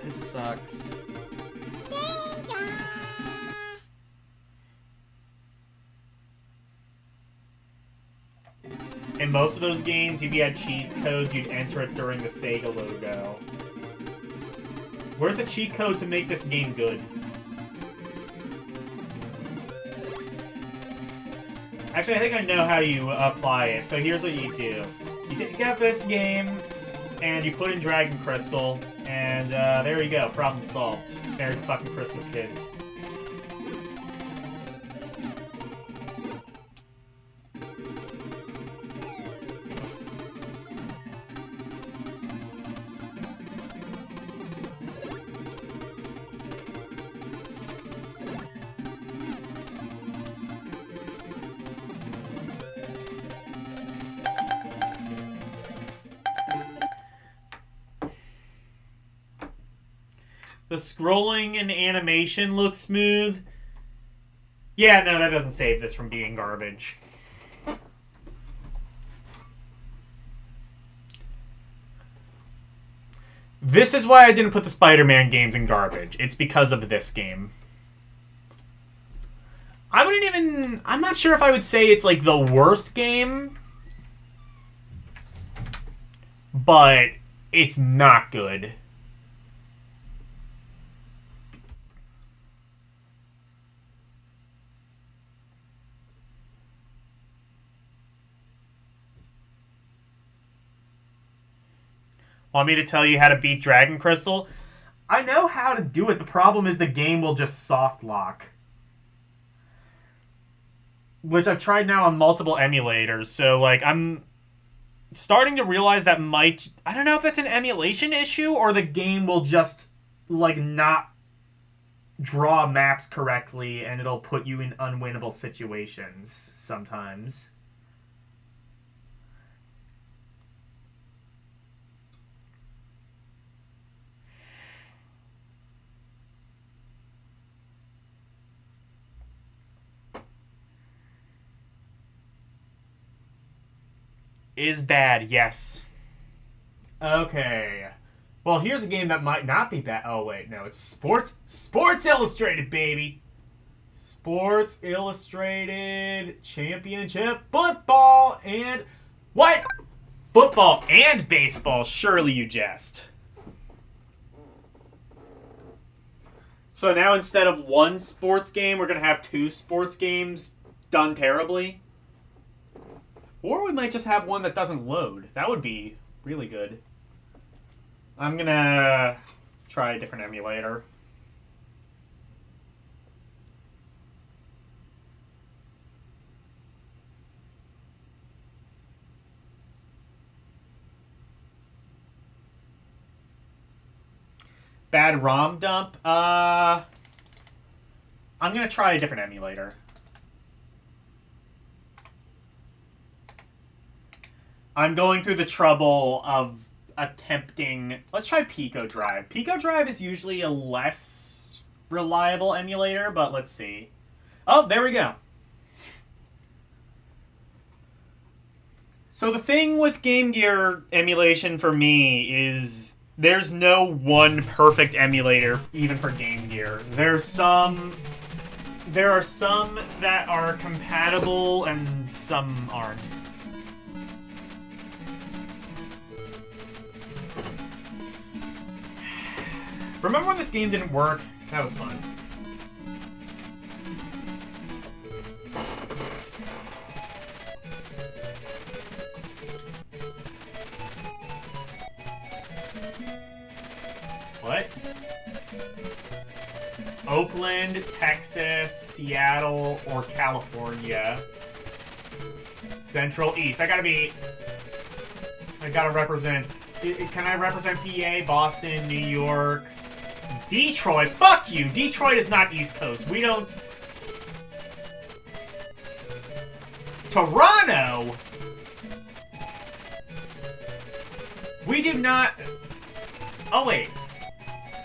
This sucks. In most of those games, if you had cheat codes, you'd enter it during the Sega logo. Where's the cheat code to make this game good? Actually, I think I know how you apply it. So here's what you do. You take out this game, and you put in Dragon Crystal, and there you go. Problem solved. Merry fucking Christmas, kids. The scrolling and animation looks smooth. Yeah, no, that doesn't save this from being garbage. This is why I didn't put the Spider-Man games in garbage. It's because of this game. I wouldn't even... I'm not sure if I would say it's like the worst game. But it's not good. Want me to tell you how to beat Dragon Crystal? I know how to do it. The problem is the game will just soft lock. Which I've tried now on multiple emulators. So, like, I'm starting to realize that might... I don't know if that's an emulation issue or the game will just, like, not draw maps correctly and it'll put you in unwinnable situations sometimes. Is bad, yes. Okay. Well, here's a game that might not be bad. Oh, wait, no. It's Sports Illustrated, baby. Sports Illustrated Championship Football and... What? Football and baseball. Surely you jest. So now instead of one sports game, we're going to have two sports games done terribly? Or we might just have one that doesn't load. That would be really good. I'm gonna try a different emulator. Bad ROM dump? I'm gonna try a different emulator. I'm going through the trouble of attempting... Let's try Pico Drive. Pico Drive is usually a less reliable emulator, but let's see. Oh, there we go. So the thing with Game Gear emulation for me is there's no one perfect emulator, even for Game Gear. There are some that are compatible and some aren't. Remember when this game didn't work? That was fun. What? Oakland, Texas, Seattle, or California. Central, East. I gotta represent... Can I represent PA, Boston, New York... Detroit? Fuck you! Detroit is not East Coast. We don't... Toronto? We do not... Oh, wait.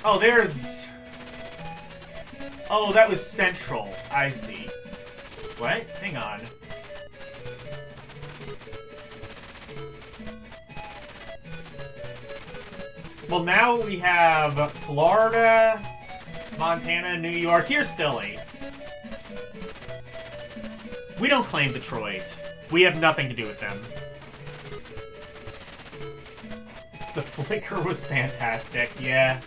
Oh, there's... Oh, that was Central. I see. What? Hang on. Well, now we have Florida, Montana, New York. Here's Philly. We don't claim Detroit. We have nothing to do with them. The flicker was fantastic, yeah.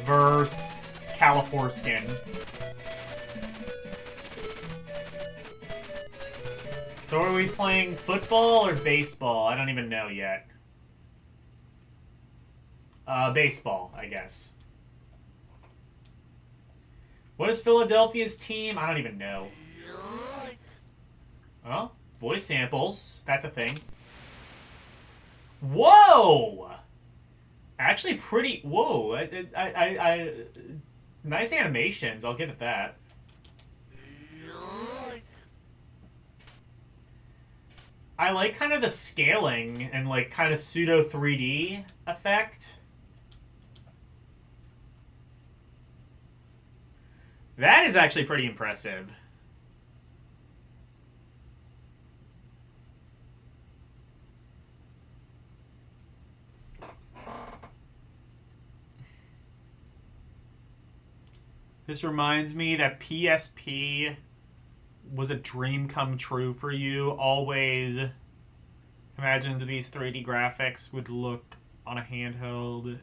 Verse Califorskin. So are we playing football or baseball? I don't even know yet. Baseball, I guess. What is Philadelphia's team? I don't even know. Oh, voice samples. That's a thing. Whoa! Actually pretty... Whoa. Nice animations. I'll give it that. I like kind of the scaling and like kind of pseudo 3D effect. That is actually pretty impressive. This reminds me that PSP was a dream come true for you. Always imagined these 3D graphics would look on a handheld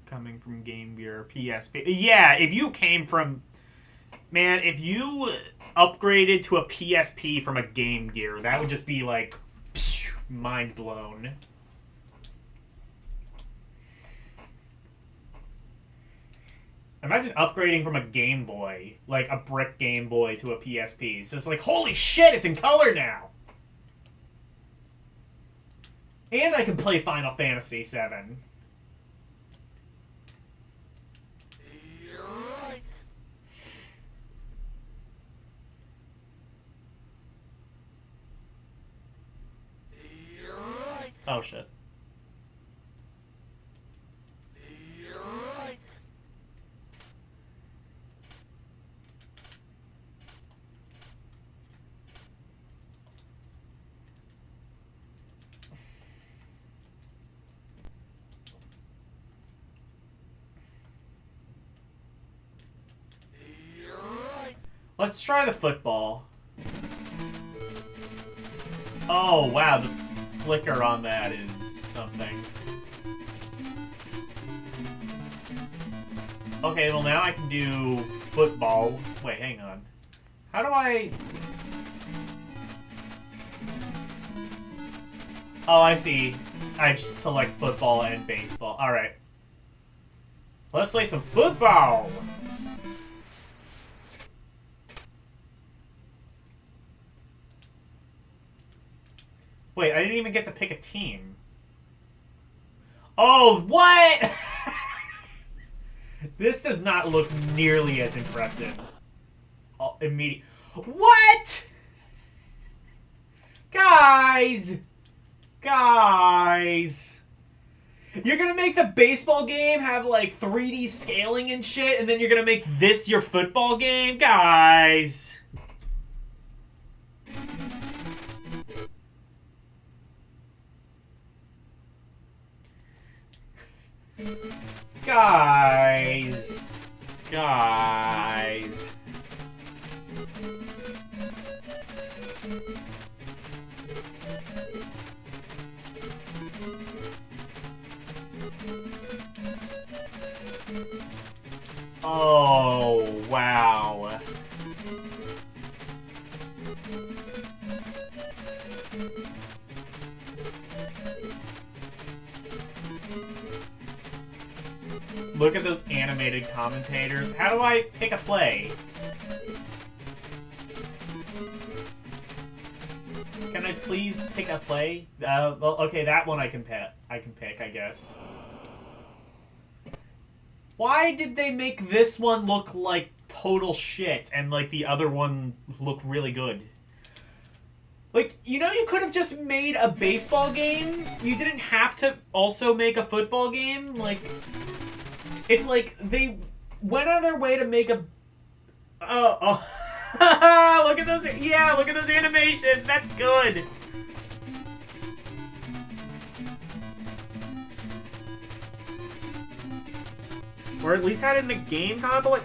coming from Game Gear, PSP. Yeah, if you came from... Man, if you upgraded to a PSP from a Game Gear, that would just be like... Phew, mind blown. Imagine upgrading from a Game Boy, like a brick Game Boy, to a PSP. It's just like, holy shit, it's in color now! And I can play Final Fantasy VII. Oh shit. Let's try the football. Oh, wow, the flicker on that is something. Okay, well now I can do football. Wait, hang on. How do I... Oh, I see. I just select football and baseball. Alright. Let's play some football! Wait, I didn't even get to pick a team. Oh, what? This does not look nearly as impressive. Oh, immediate. What? Guys! Guys! You're gonna make the baseball game have, like, 3D scaling and shit, and then you're gonna make this your football game? Guys! Guys. Guys. Oh, wow. Look at those animated commentators. How do I pick a play? Can I please pick a play? Well, okay, that one I can pick, I guess. Why did they make this one look like total shit and, like, the other one look really good? Like, you know, you could have just made a baseball game? You didn't have to also make a football game? Like, it's like they went on their way to make a... Oh. Look at those... Yeah, look at those animations. That's good. Or at least had it in a game console.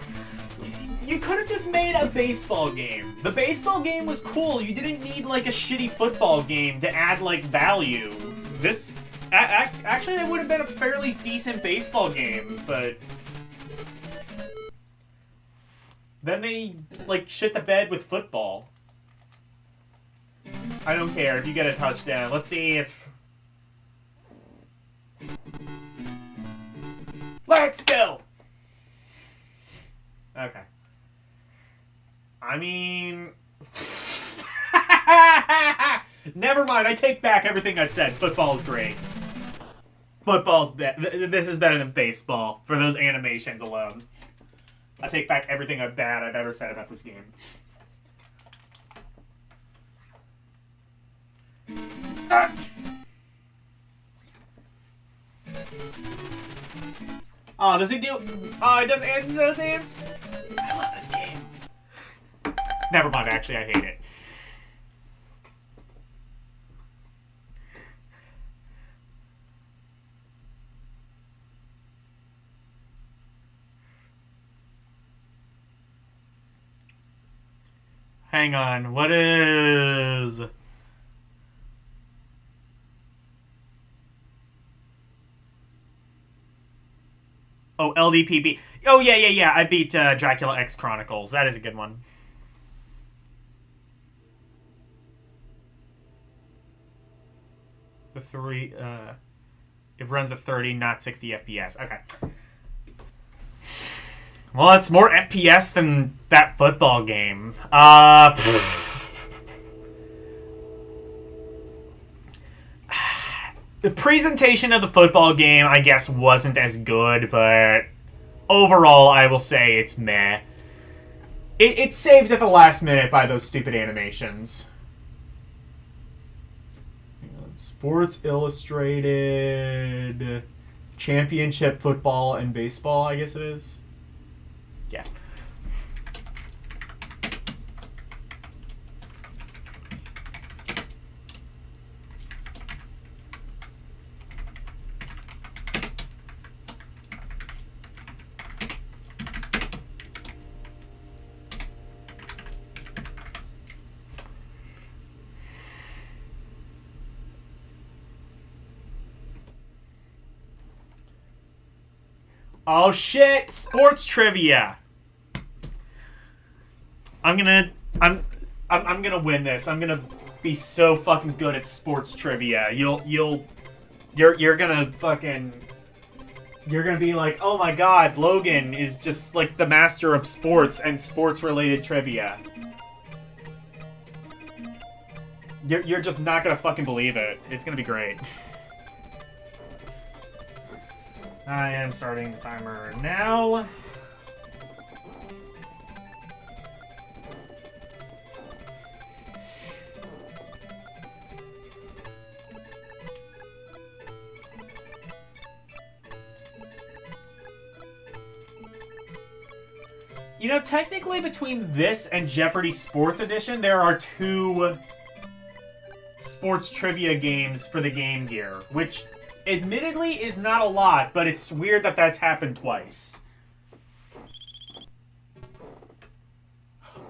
You could have just made a baseball game. The baseball game was cool. You didn't need, like, a shitty football game to add, like, value. This... Actually, that would have been a fairly decent baseball game, but... Then they, like, shit the bed with football. I don't care if you get a touchdown. Let's see if... Let's go! Okay. I mean... Never mind, I take back everything I said. Football is great. Football's this is better than baseball for those animations alone. I take back everything bad I've ever said about this game. Ah! Oh, does he do... Oh, it does Enzo dance? I love this game. Never mind, actually, I hate it. Hang on, what is... Oh, LDPB. Oh, yeah. I beat Dracula X Chronicles. That is a good one. The 3, it runs at 30, not 60 FPS. Okay. Well, it's more FPS than that football game. The presentation of the football game, I guess, wasn't as good, but overall, I will say it's meh. It's saved at the last minute by those stupid animations. Sports Illustrated, Championship Football and Baseball, I guess it is. Yeah. Oh shit! Sports trivia. I'm gonna win this. I'm gonna be so fucking good at sports trivia. You're gonna fucking... You're gonna be like, oh my god, Logan is just like the master of sports and sports-related trivia. You're just not gonna fucking believe it. It's gonna be great. I am starting the timer now. You know, technically between this and Jeopardy Sports Edition, there are 2 sports trivia games for the Game Gear, which admittedly is not a lot, but it's weird that that's happened twice.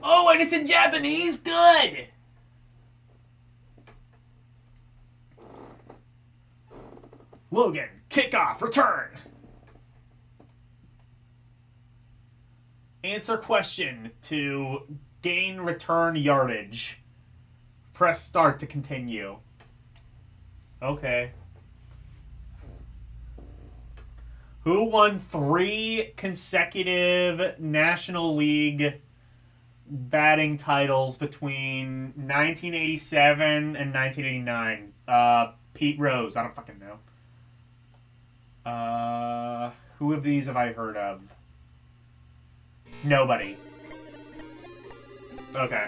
Oh, and it's in Japanese? Good! Logan, kickoff, return! Answer question to gain return yardage. Press start to continue. Okay. Who won 3 consecutive National League batting titles between 1987 and 1989? Pete Rose. I don't fucking know. Who of these have I heard of? Nobody. Okay.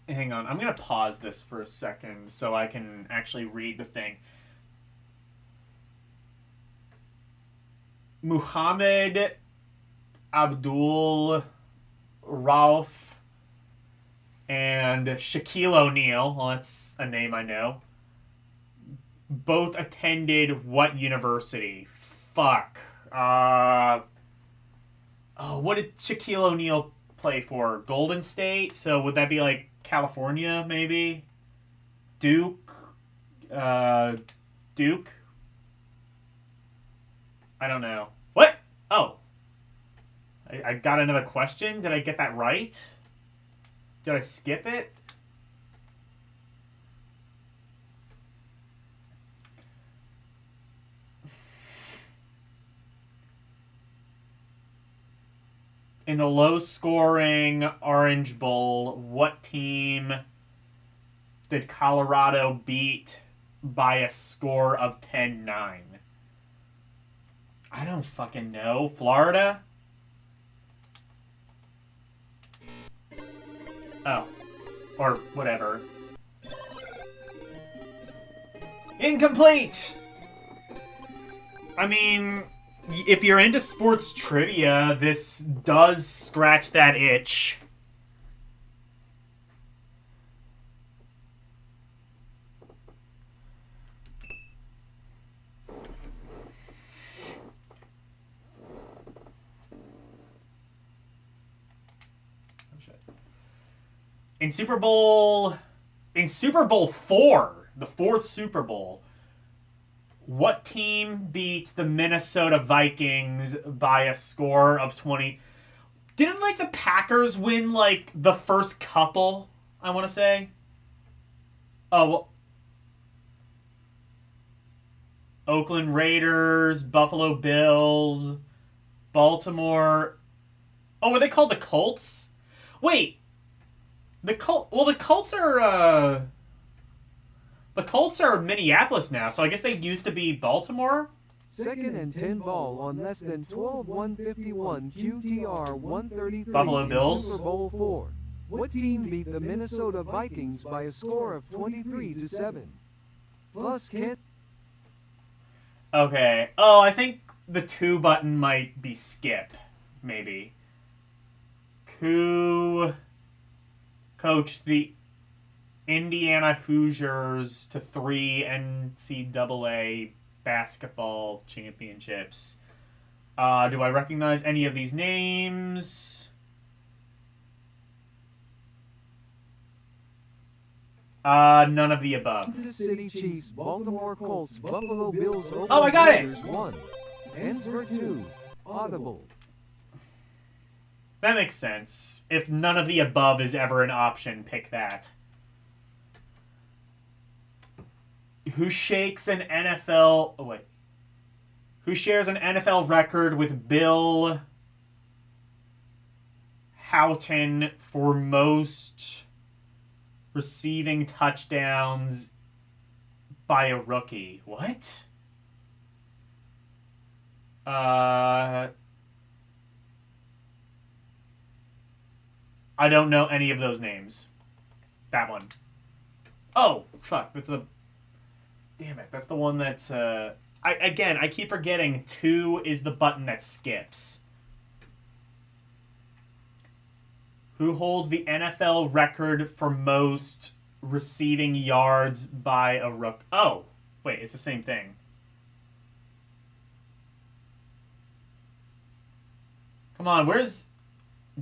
Hang on, I'm gonna pause this for a second so I can actually read the thing. Muhammad Abdul Rauf and Shaquille O'Neal, well, that's a name I know, both attended what university? Fuck. Oh, what did Shaquille O'Neal play for? Golden State? So would that be like California, maybe? Duke? Duke? I don't know. What? Oh. I got another question? Did I get that right? Did I skip it? In the low-scoring Orange Bowl, what team did Colorado beat by a score of 10-9? I don't fucking know. Florida? Oh. Or whatever. Incomplete! I mean, if you're into sports trivia, this does scratch that itch. In Super Bowl 4, the 4th Super Bowl, what team beat the Minnesota Vikings by a score of 20? Didn't, like, the Packers win, like, the first couple, I want to say? Oh, well. Oakland Raiders, Buffalo Bills, Baltimore. Oh, were they called the Colts? Wait. The Colts are Minneapolis now, so I guess they used to be Baltimore. 2nd and 10 ball on less than 12, 151 QTR 133 Buffalo Bills. Super Bowl 4. What team beat the Minnesota Vikings by a score of 23-7? Plus Kent. Okay. Oh, I think the 2 button might be skip, maybe. Who coached the Indiana Hoosiers to 3 NCAA basketball championships? Do I recognize any of these names? None of the above. Kansas City Chiefs, Baltimore Colts, Buffalo Bills, Oakland Oh, I got it! Raiders 1. Answer 2. Audible. That makes sense. If none of the above is ever an option, pick that. Who shakes an NFL... Oh, wait. Who shares an NFL record with Bill Houghton for most receiving touchdowns by a rookie? What? I don't know any of those names. That one. Oh, fuck. That's a... Damn it. That's the one that's... I keep forgetting 2 is the button that skips. Who holds the NFL record for most receiving yards by a rook? Oh, wait. It's the same thing. Come on. Where's...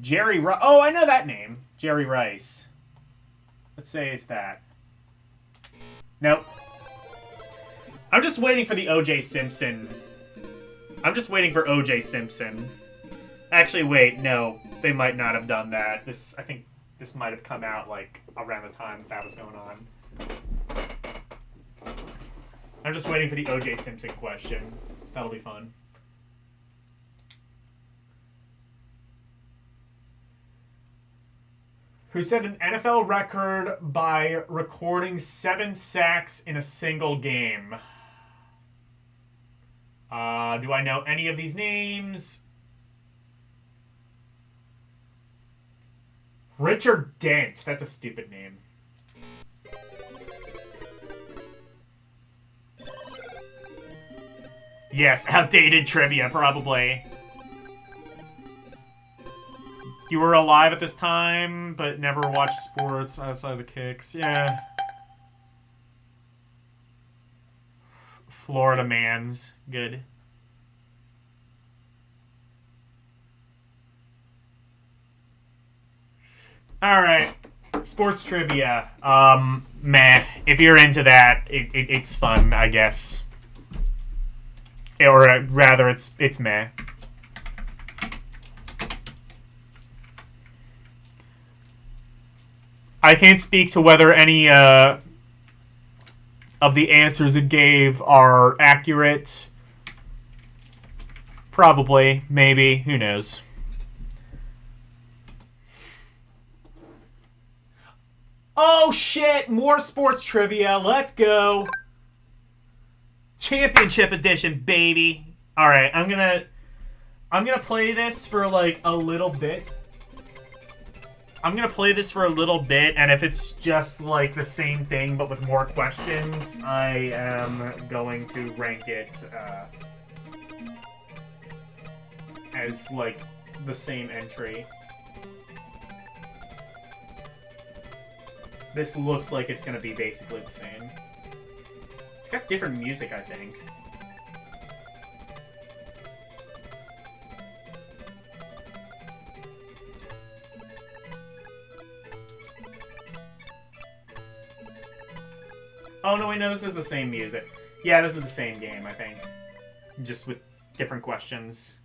Jerry Rice. Oh, I know that name. Jerry Rice. Let's say it's that. Nope. I'm just waiting for the O.J. Simpson. I'm just waiting for O.J. Simpson. Actually, wait. No. They might not have done that. I think this might have come out, like, around the time that was going on. I'm just waiting for the O.J. Simpson question. That'll be fun. Who set an NFL record by recording 7 sacks in a single game? Do I know any of these names? Richard Dent. That's a stupid name. Yes, outdated trivia, probably. You were alive at this time, but never watched sports outside the kicks. Yeah. Florida Mans. Good. Alright. Sports trivia. Meh. If you're into that, it's fun, I guess. Or rather, it's meh. I can't speak to whether any of the answers it gave are accurate. Probably. Maybe. Who knows? Oh, shit! More sports trivia. Let's go. Championship edition, baby. Alright, I'm gonna play this for, like, a little bit. I'm gonna play this for a little bit, and if it's just, like, the same thing but with more questions, I am going to rank it as, like, the same entry. This looks like it's gonna be basically the same. It's got different music, I think. Oh, no, wait, no, this is the same music. Yeah, this is the same game, I think. Just with different questions.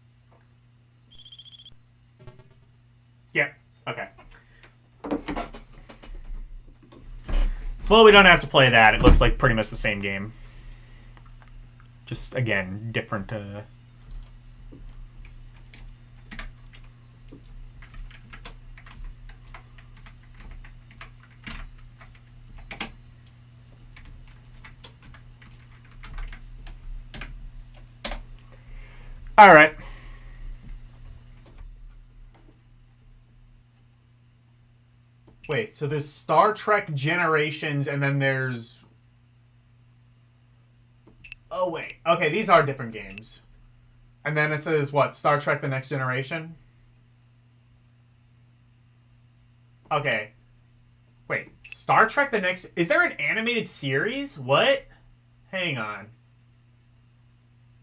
Yep, okay. Well, we don't have to play that. It looks like pretty much the same game. Just, again, different, Alright. Wait, so there's Star Trek Generations, and then there's... Oh, wait. Okay, these are different games. And then it says, what, Star Trek The Next Generation? Okay. Wait, Star Trek The Next... Is there an animated series? What? Hang on.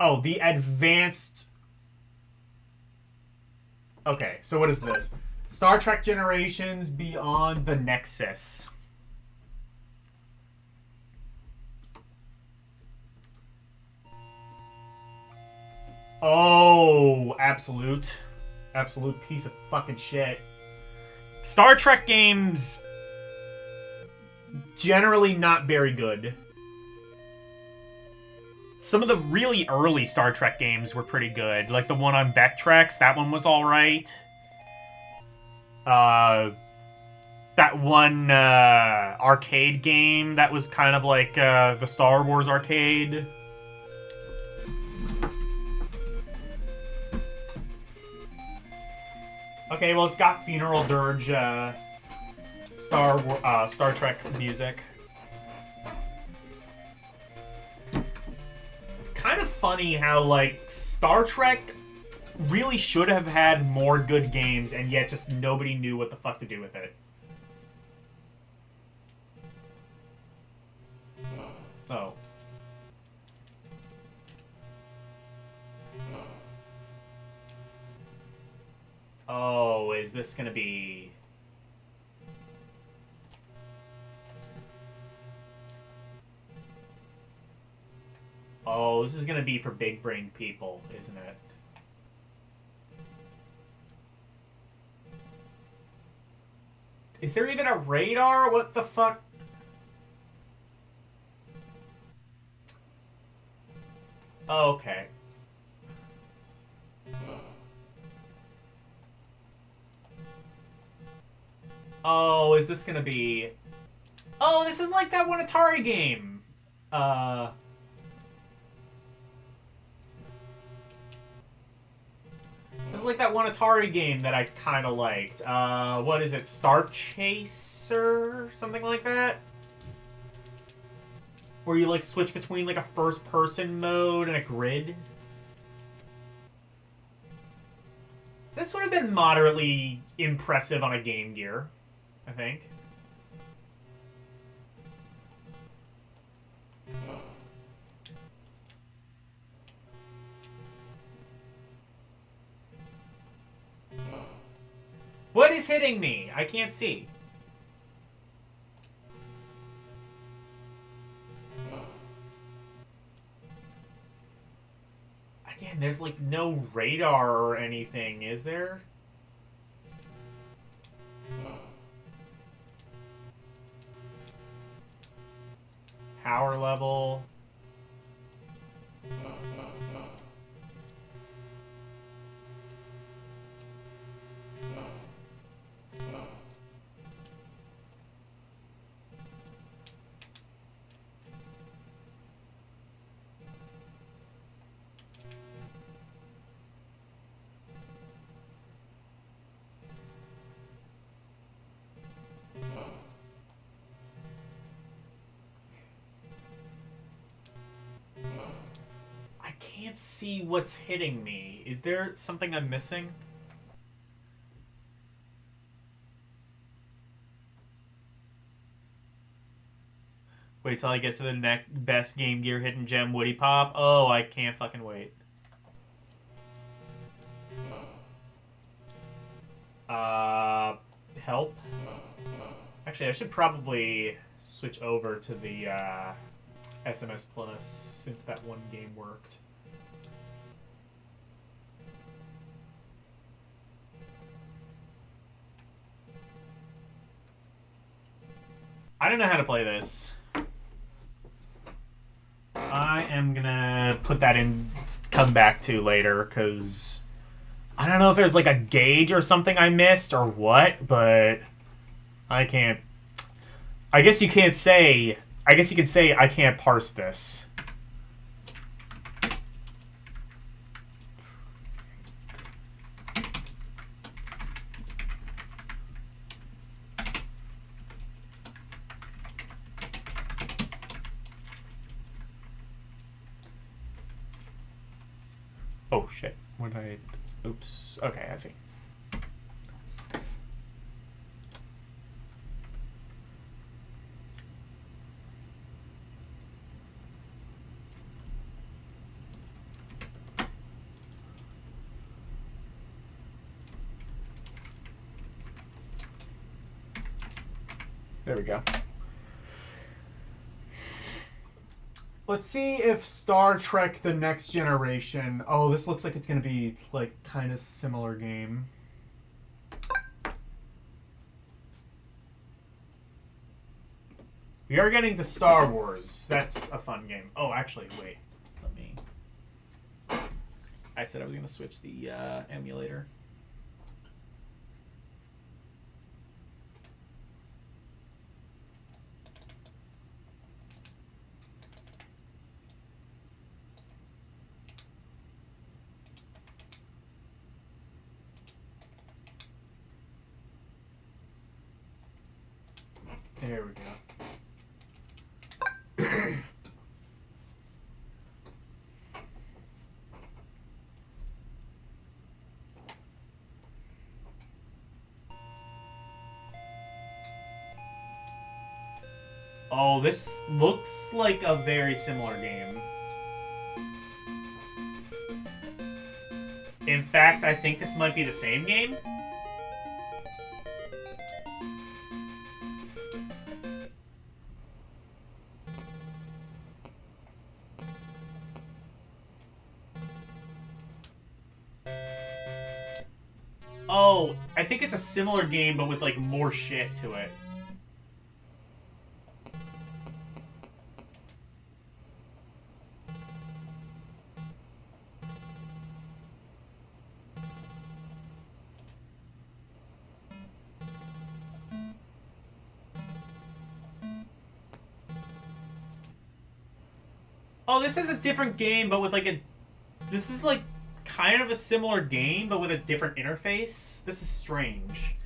Oh, the advanced... Okay, so what is this? Star Trek Generations Beyond the Nexus. Oh, Absolute. Absolute piece of fucking shit. Star Trek games... generally not very good. Some of the really early Star Trek games were pretty good. Like the one on Vectrex, that one was alright. That one arcade game that was kind of like the Star Wars arcade. Okay, well, it's got Funeral Dirge Star Trek music. It's kind of funny how, like, Star Trek really should have had more good games, and yet just nobody knew what the fuck to do with it. Oh. Oh, is this gonna be... Oh, this is gonna be for big brain people, isn't it? Is there even a radar? What the fuck? Oh, okay. Oh, is this gonna be... Oh, this is like that one Atari game. This is like that one Atari game that I kind of liked. What is it? Star Chaser? Something like that? Where you, like, switch between, like, a first-person mode and a grid. This would have been moderately impressive on a Game Gear, I think. What is hitting me? I can't see. Again, there's like no radar or anything, is there? Power level. I can't see what's hitting me. Is there something I'm missing? Wait till I get to the best Game Gear hidden gem, Woody Pop. Oh, I can't fucking wait. Help? Actually, I should probably switch over to the SMS Plus since that one game worked. I don't know how to play this. I am gonna put that in, come back to later, because I don't know if there's like a gauge or something I missed or what, but I can't. I guess you can't say. I guess you could say I can't parse this. Oh shit. What did I... Oops. Okay, I see. There we go. Let's see if Star Trek The Next Generation... Oh, this looks like it's going to be, like, kind of similar game. We are getting to Star Wars. That's a fun game. Oh, actually, wait. Let me... I said I was going to switch the emulator. There we go. Oh, this looks like a very similar game. In fact, I think this might be the same game. Oh, I think it's a similar game, but with, like, more shit to it. Oh, this is a different game, but with, like, a... This is, like, kind of a similar game, but with a different interface. This is strange.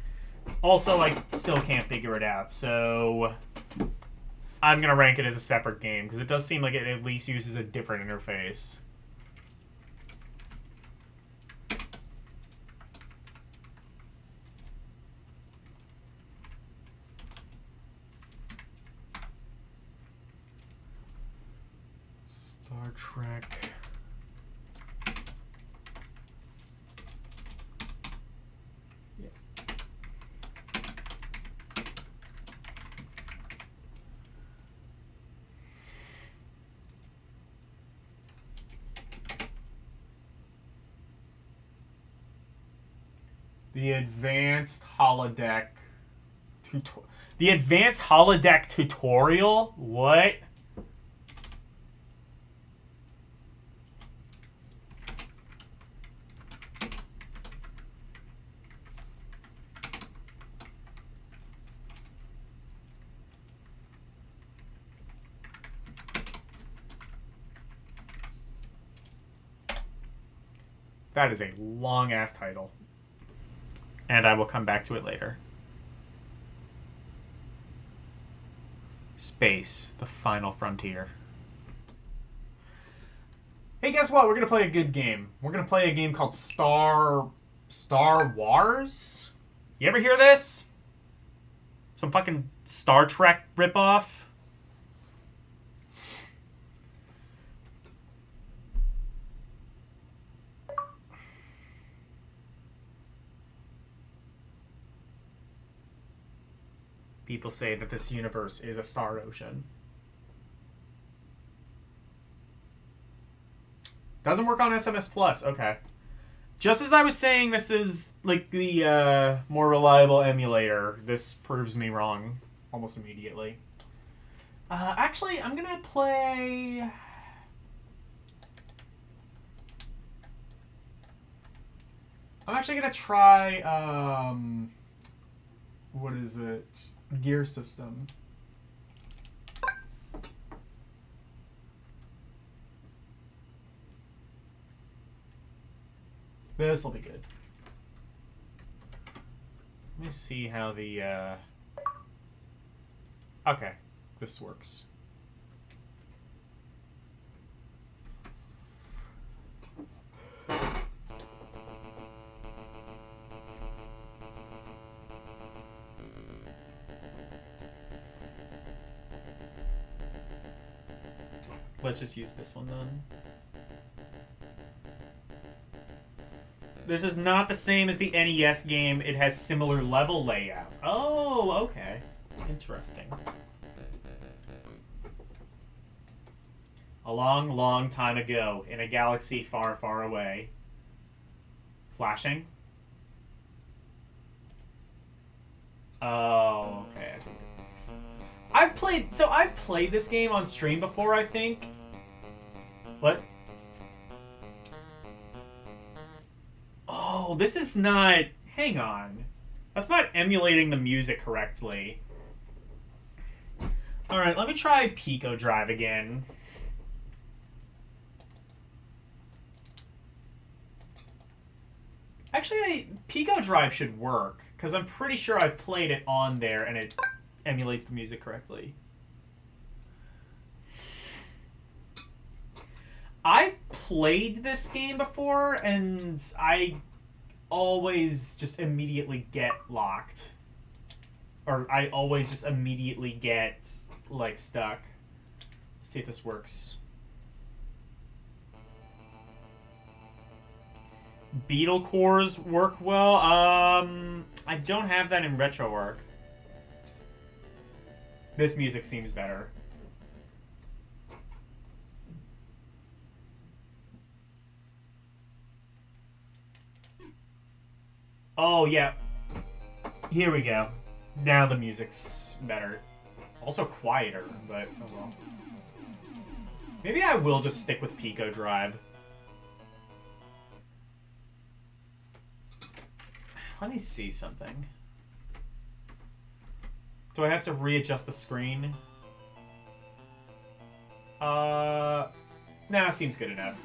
Also, I still can't figure it out, so... I'm gonna rank it as a separate game, because it does seem like it at least uses a different interface. Star Trek... The advanced holodeck The advanced holodeck tutorial? What? That is a long-ass title. And I will come back to it later. Space, the final frontier. Hey, guess what? We're going to play a good game. We're going to play a game called Star Wars? You ever hear this? Some fucking Star Trek ripoff? People say that this universe is a star ocean. Doesn't work on SMS Plus. Okay. Just as I was saying this is like the more reliable emulator, this proves me wrong almost immediately. Actually, I'm gonna play... I'm actually gonna try, what is it? Gear System. This will be good. Let me see how the, okay, this works. Let's just use this one then. This is not the same as the NES game. It has similar level layouts. Oh, okay. Interesting. A long, long time ago, in a galaxy far, far away. Flashing? Oh, okay, I see. I've played this game on stream before, I think. What? Oh, this is not... Hang on. That's not emulating the music correctly. Alright, let me try Pico Drive again. Actually, Pico Drive should work, because I'm pretty sure I've played it on there and it emulates the music correctly. I've played this game before, and I always just immediately get locked. Or I always just immediately get, like, stuck. Let's see if this works. Beetle cores work well. I don't have that in RetroArch. This music seems better. Oh, yeah. Here we go. Now the music's better. Also quieter, but oh well. Maybe I will just stick with Pico Drive. Let me see something. Do I have to readjust the screen? Nah, seems good enough.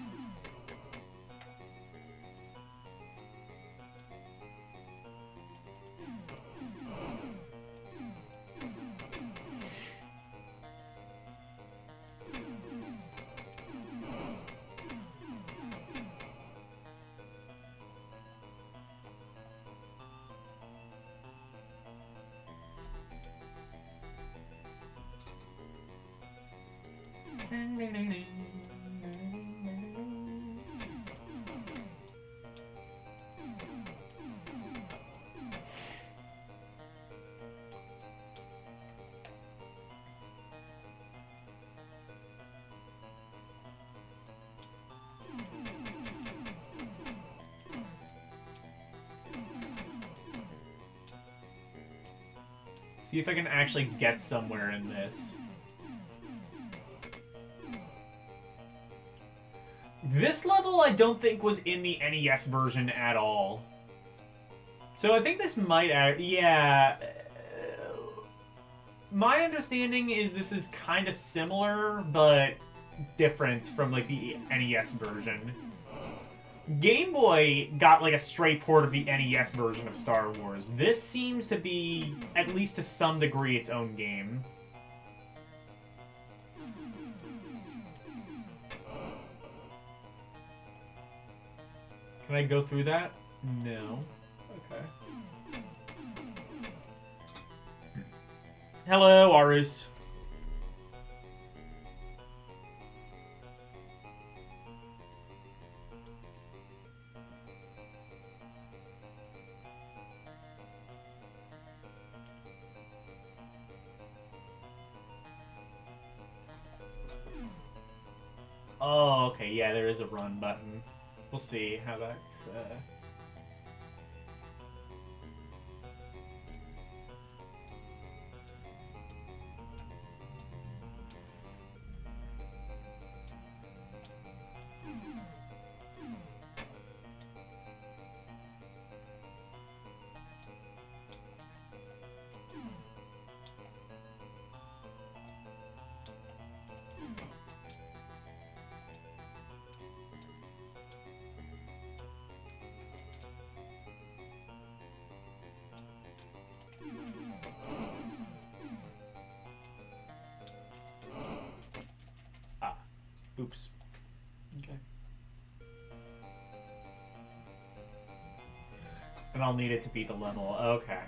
See if I can actually get somewhere in this. This level I don't think was in the NES version at all. So I think this might... yeah. My understanding is this is kind of similar, but different from, like, the NES version. Game Boy got, like, a straight port of the NES version of Star Wars. This seems to be, at least to some degree, its own game. Can I go through that? No. Okay. Hello, Arus. Oh, okay, yeah, there is a run button. We'll see how that... Oops. Okay. And I'll need it to beat the level. Okay.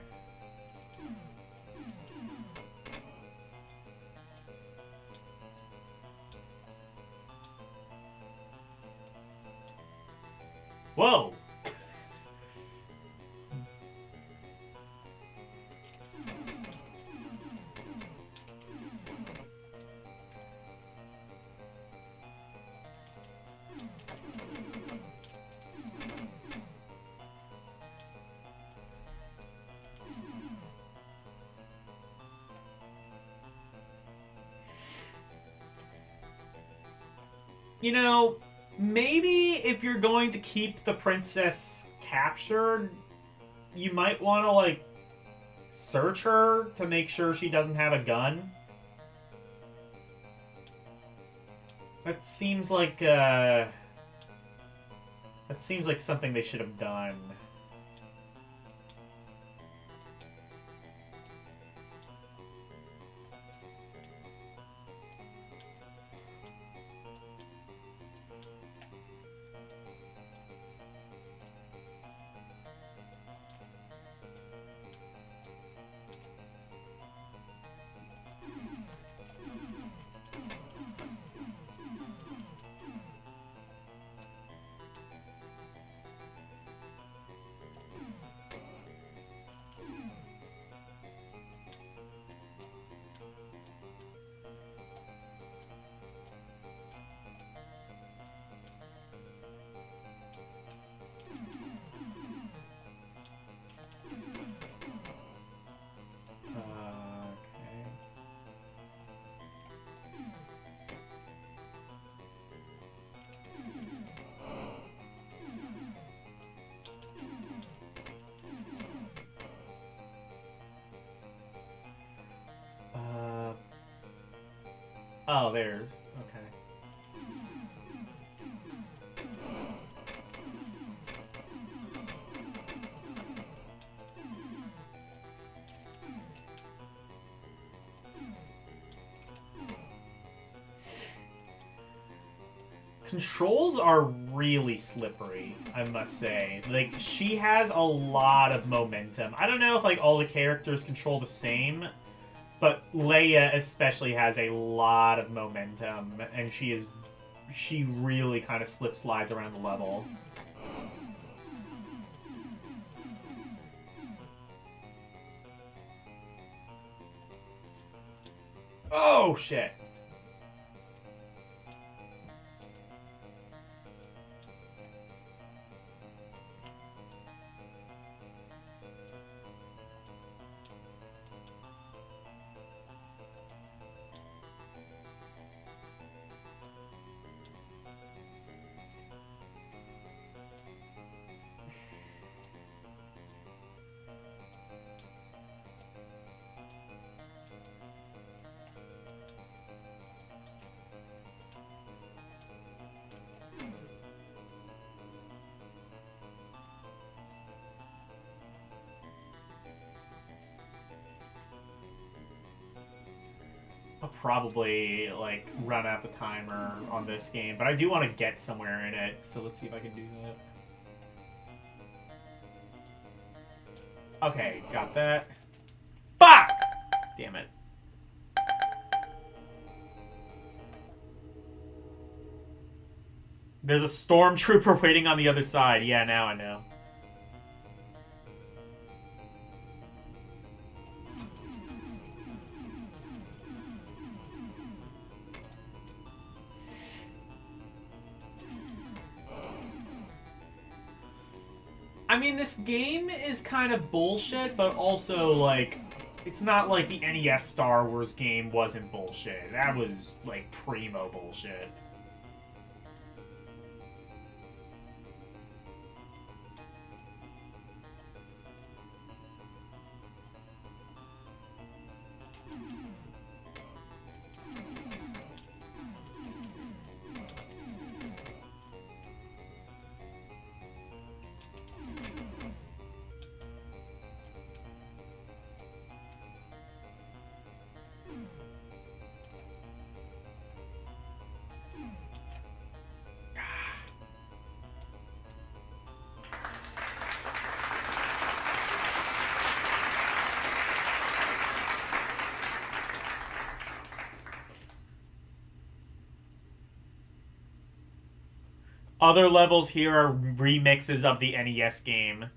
Whoa! You know, maybe if you're going to keep the princess captured, you might want to, like, search her to make sure she doesn't have a gun. That seems like something they should have done. Oh, there. Okay. Controls are really slippery, I must say. Like, she has a lot of momentum. I don't know if, like, all the characters control the same, but Leia especially has a lot of momentum, and she really kind of slip slides around the level. Oh, shit. I'll probably, like, run out the timer on this game, but I do want to get somewhere in it, so let's see if I can do that. Okay, got that. Fuck! Damn it. There's a stormtrooper waiting on the other side. Yeah, now I know. I mean, this game is kind of bullshit, but also, like, it's not like the NES Star Wars game wasn't bullshit. That was, like, primo bullshit. Other levels here are remixes of the NES game.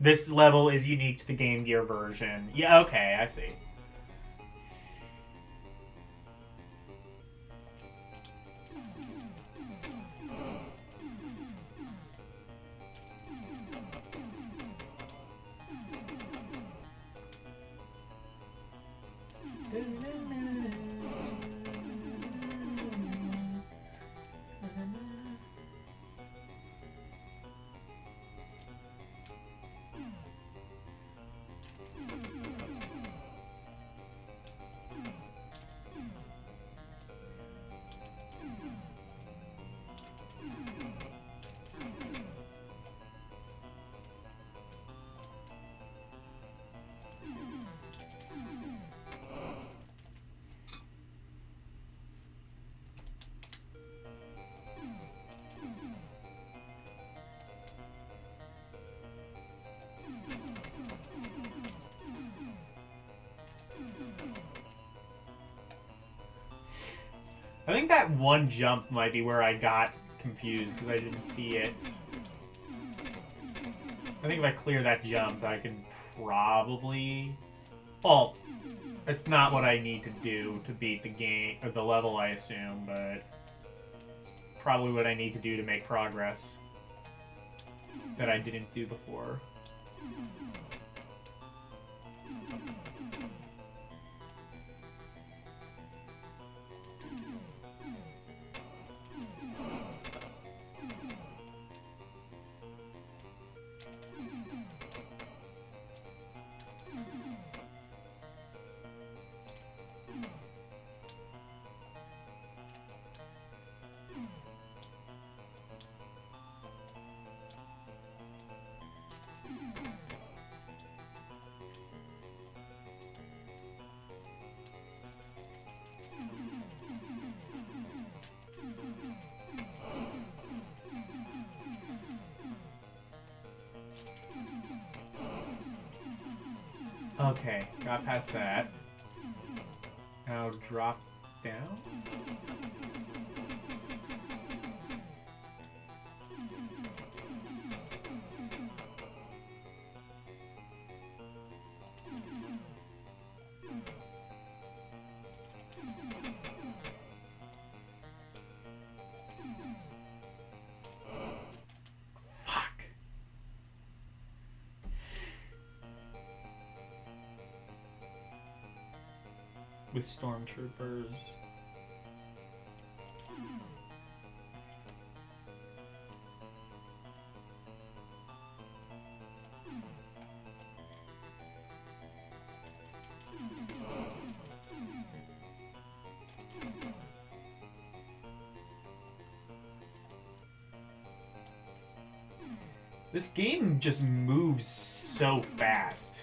This level is unique to the Game Gear version. Yeah, okay, I see. I think that one jump might be where I got confused because I didn't see it. I think if I clear that jump, I can probably... Well, it's not what I need to do to beat the game, or the level, I assume, but it's probably what I need to do to make progress that I didn't do before. Okay, got past that. Now drop down? Fuck. With stormtroopers. This game just moves so fast.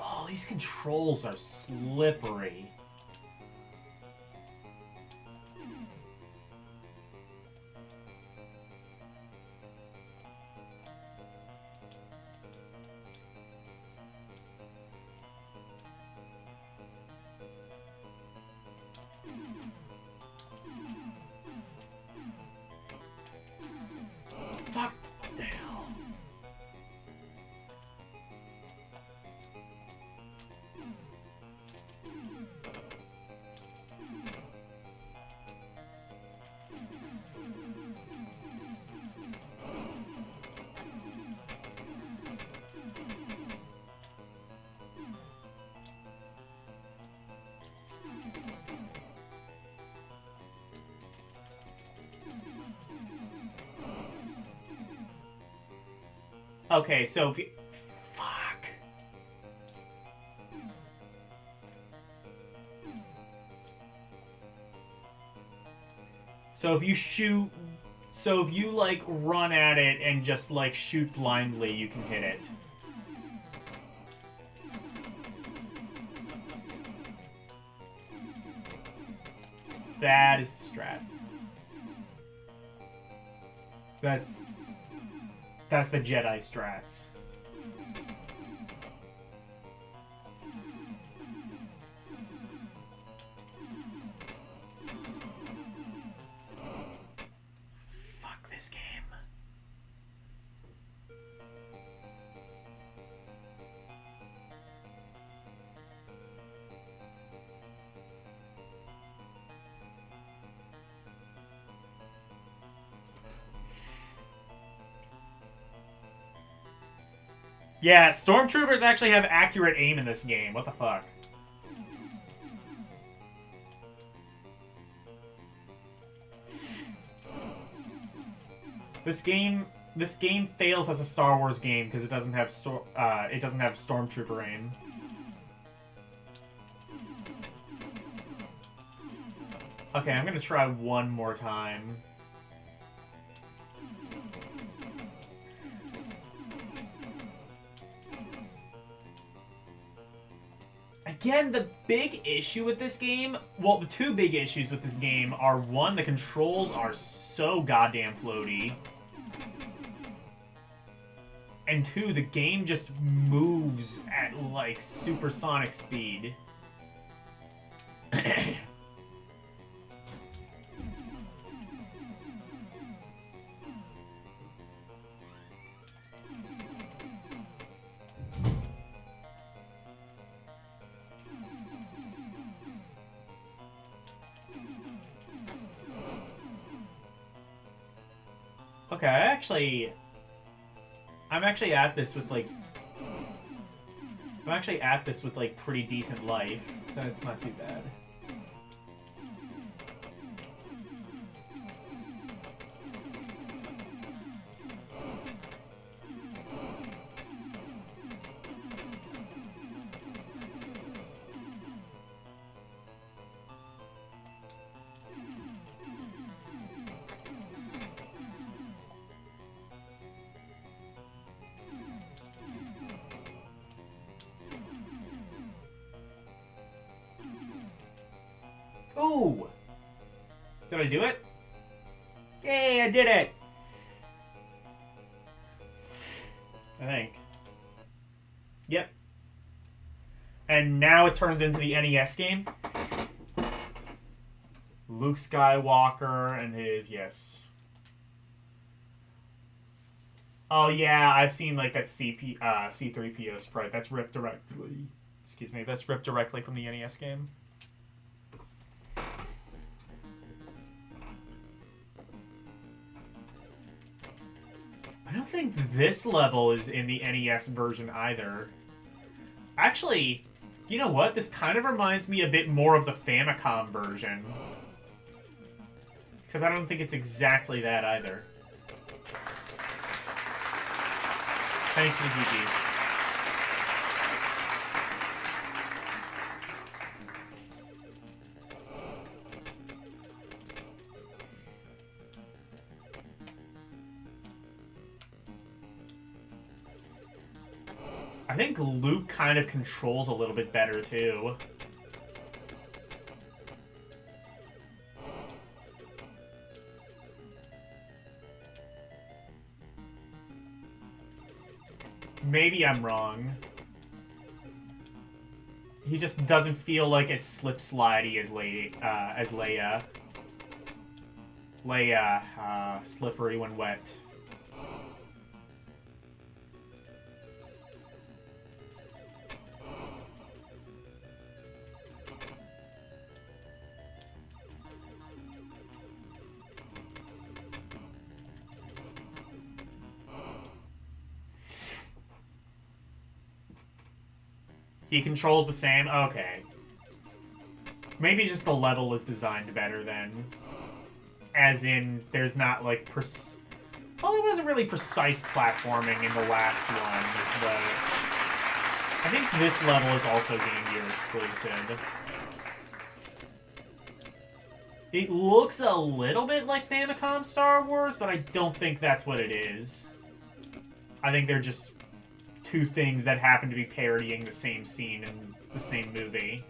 Oh, these controls are slippery. Fuck. Okay, so if you... Fuck. So if you shoot... So if you, like, run at it and just, like, shoot blindly, you can hit it. That is the strat. That's the Jedi strats. Fuck this game. Yeah, stormtroopers actually have accurate aim in this game. What the fuck? This game fails as a Star Wars game because it doesn't have stormtrooper aim. Okay, I'm gonna try one more time. Again, the big issue with this game, well, the two big issues with this game are, one, the controls are so goddamn floaty. And 2, the game just moves at, like, supersonic speed. Okay, I'm actually at this with like pretty decent life. That's not too bad. Ooh! Did I do it? Yay, I did it! I think. Yep. And now it turns into the NES game. Luke Skywalker and his, yes. Oh yeah, I've seen like that C3PO sprite. That's ripped directly. Excuse me, that's ripped directly from the NES game. I don't think this level is in the NES version either. Actually, you know what? This kind of reminds me a bit more of the Famicom version. Except I don't think it's exactly that either. Thanks to the GGs. I think Luke kind of controls a little bit better, too. Maybe I'm wrong. He just doesn't feel like as slip-slidey as Leia. Leia, slippery when wet. He controls the same? Okay. Maybe just the level is designed better then. As in, there's not, like, well, it wasn't really precise platforming in the last one, but I think this level is also Game Gear exclusive. It looks a little bit like Famicom Star Wars, but I don't think that's what it is. I think they're just two things that happen to be parodying the same scene in the same movie.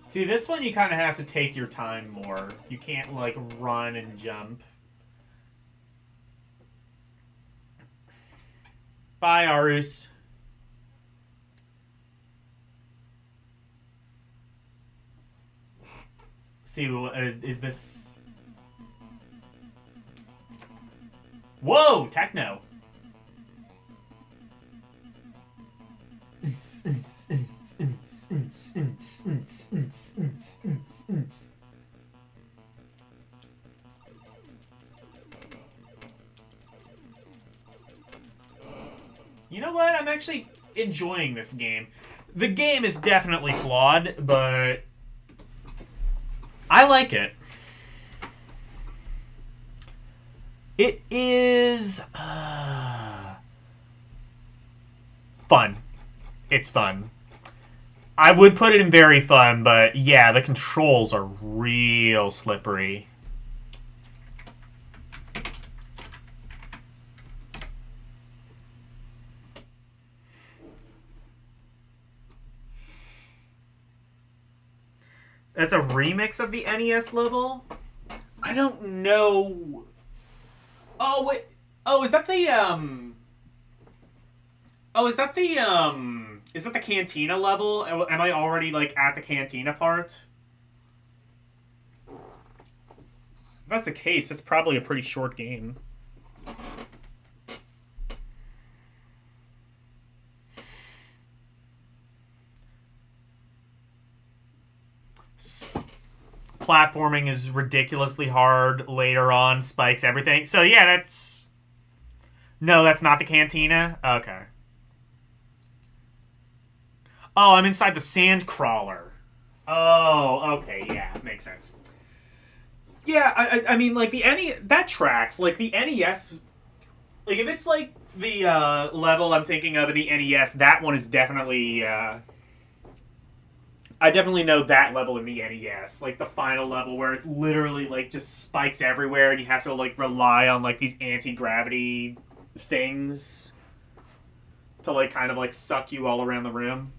See, this one you kind of have to take your time more. You can't, like, run and jump. Bye, Arus. See, is this... Whoa! Techno! You know what? I'm actually enjoying this game. The game is definitely flawed, but I like it. It is fun. It's fun. I would put it in very fun, but yeah, the controls are real slippery. That's a remix of the NES level? I don't know. Oh, wait. Oh, is that the, Oh, is that the, Is that the Cantina level? Am I already, like, at the Cantina part? If that's the case, that's probably a pretty short game. Platforming is ridiculously hard later on, spikes everything. So yeah, that's... No, that's not the Cantina? Okay. Oh, I'm inside the sand crawler. Oh, okay, yeah, makes sense. Yeah, I mean, like, that tracks. Like, the NES... Like, if it's, like, the level I'm thinking of in the NES, that one is definitely... I definitely know that level in the NES, like the final level where it's literally like just spikes everywhere and you have to like rely on like these anti-gravity things to like kind of like suck you all around the room.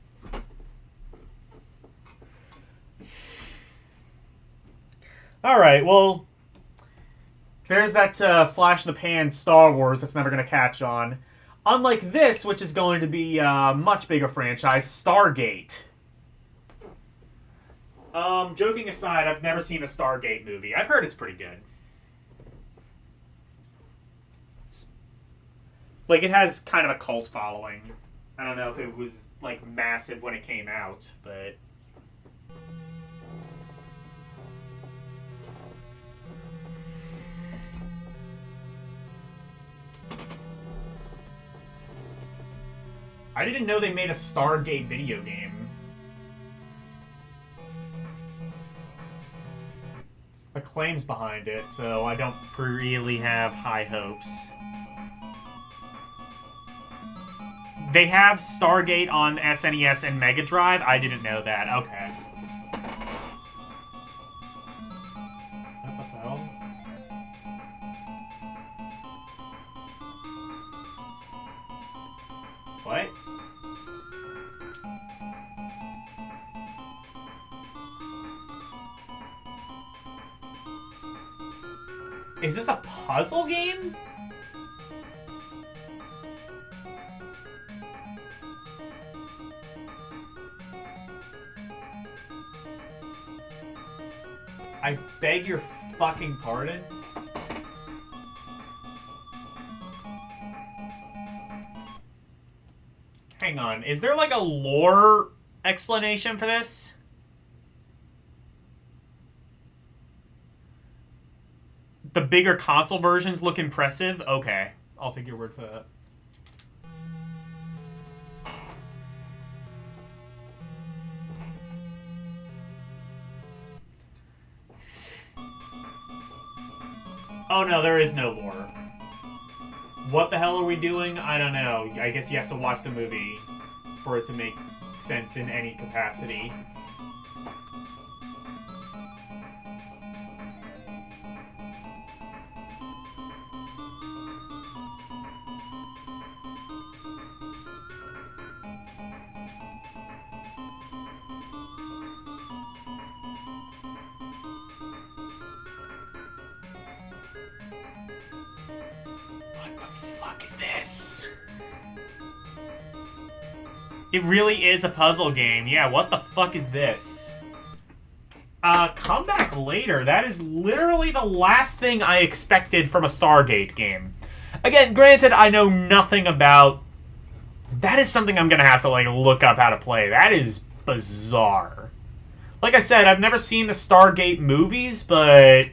Alright, well, there's that flash in the pan Star Wars that's never going to catch on. Unlike this, which is going to be a much bigger franchise, Stargate. Joking aside, I've never seen a Stargate movie. I've heard it's pretty good. Like, it has kind of a cult following. I don't know if it was, like, massive when it came out, but... I didn't know they made a Stargate video game. Acclaim's behind it, so I don't really have high hopes. They have Stargate on SNES and Mega Drive? I didn't know that. Okay. What the hell? What? Is this a puzzle game? I beg your fucking pardon? Hang on, is there like a lore explanation for this? The bigger console versions look impressive? Okay, I'll take your word for that. Oh no, there is no lore. What the hell are we doing? I don't know. I guess you have to watch the movie for it to make sense in any capacity. Is this? It really is a puzzle game. Yeah, what the fuck is this? Come back later. That is literally the last thing I expected from a Stargate game. Again, granted, I know nothing about... That is something I'm gonna have to, like, look up how to play. That is bizarre. Like I said, I've never seen the Stargate movies, but...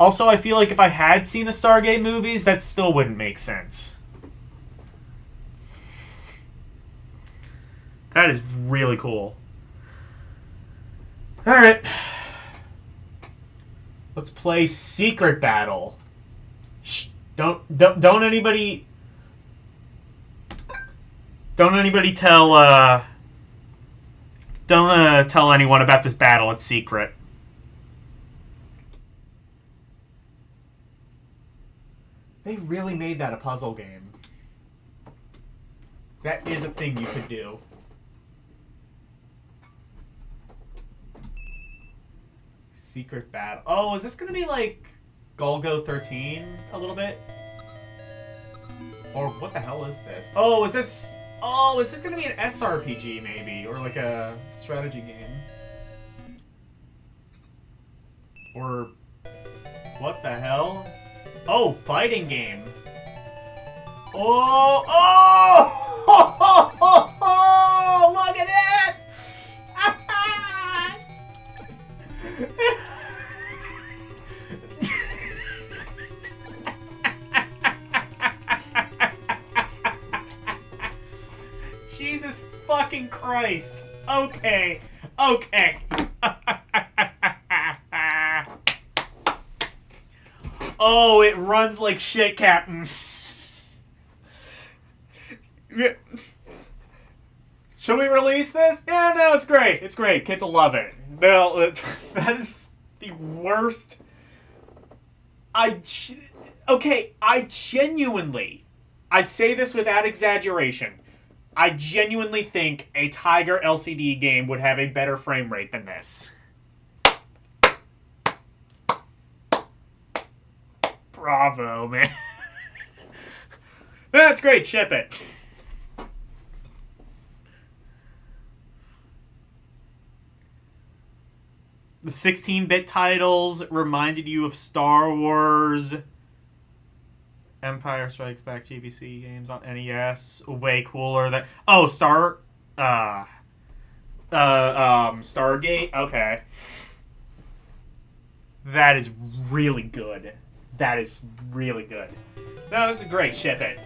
Also, I feel like if I had seen the Stargate movies, that still wouldn't make sense. That is really cool. Alright. Let's play Secret Battle. Shh. Don't anybody... Don't anybody tell, Don't tell anyone about this battle. It's secret. They really made that a puzzle game. That is a thing you could do. Secret battle. Oh, is this gonna be like Golgo 13 a little bit? Or what the hell is this? Oh, is this... Oh, is this gonna be an SRPG maybe? Or like a strategy game? Or... What the hell? Oh, fighting game. Oh! Oh! Oh! Oh! Oh! Oh! Look at that! Jesus fucking Christ. Okay. Okay. Oh, it runs like shit, Captain. Should we release this? Yeah, no, it's great. It's great. Kids will love it. No, that is the worst. Okay, I say this without exaggeration, I genuinely think a Tiger LCD game would have a better frame rate than this. Bravo, man. That's great. Ship it. The 16-bit titles reminded you of Star Wars, Empire Strikes Back GBC games on NES. Way cooler than... Oh, Stargate? Okay. That is really good. That is really good. No, this is great. Ship it.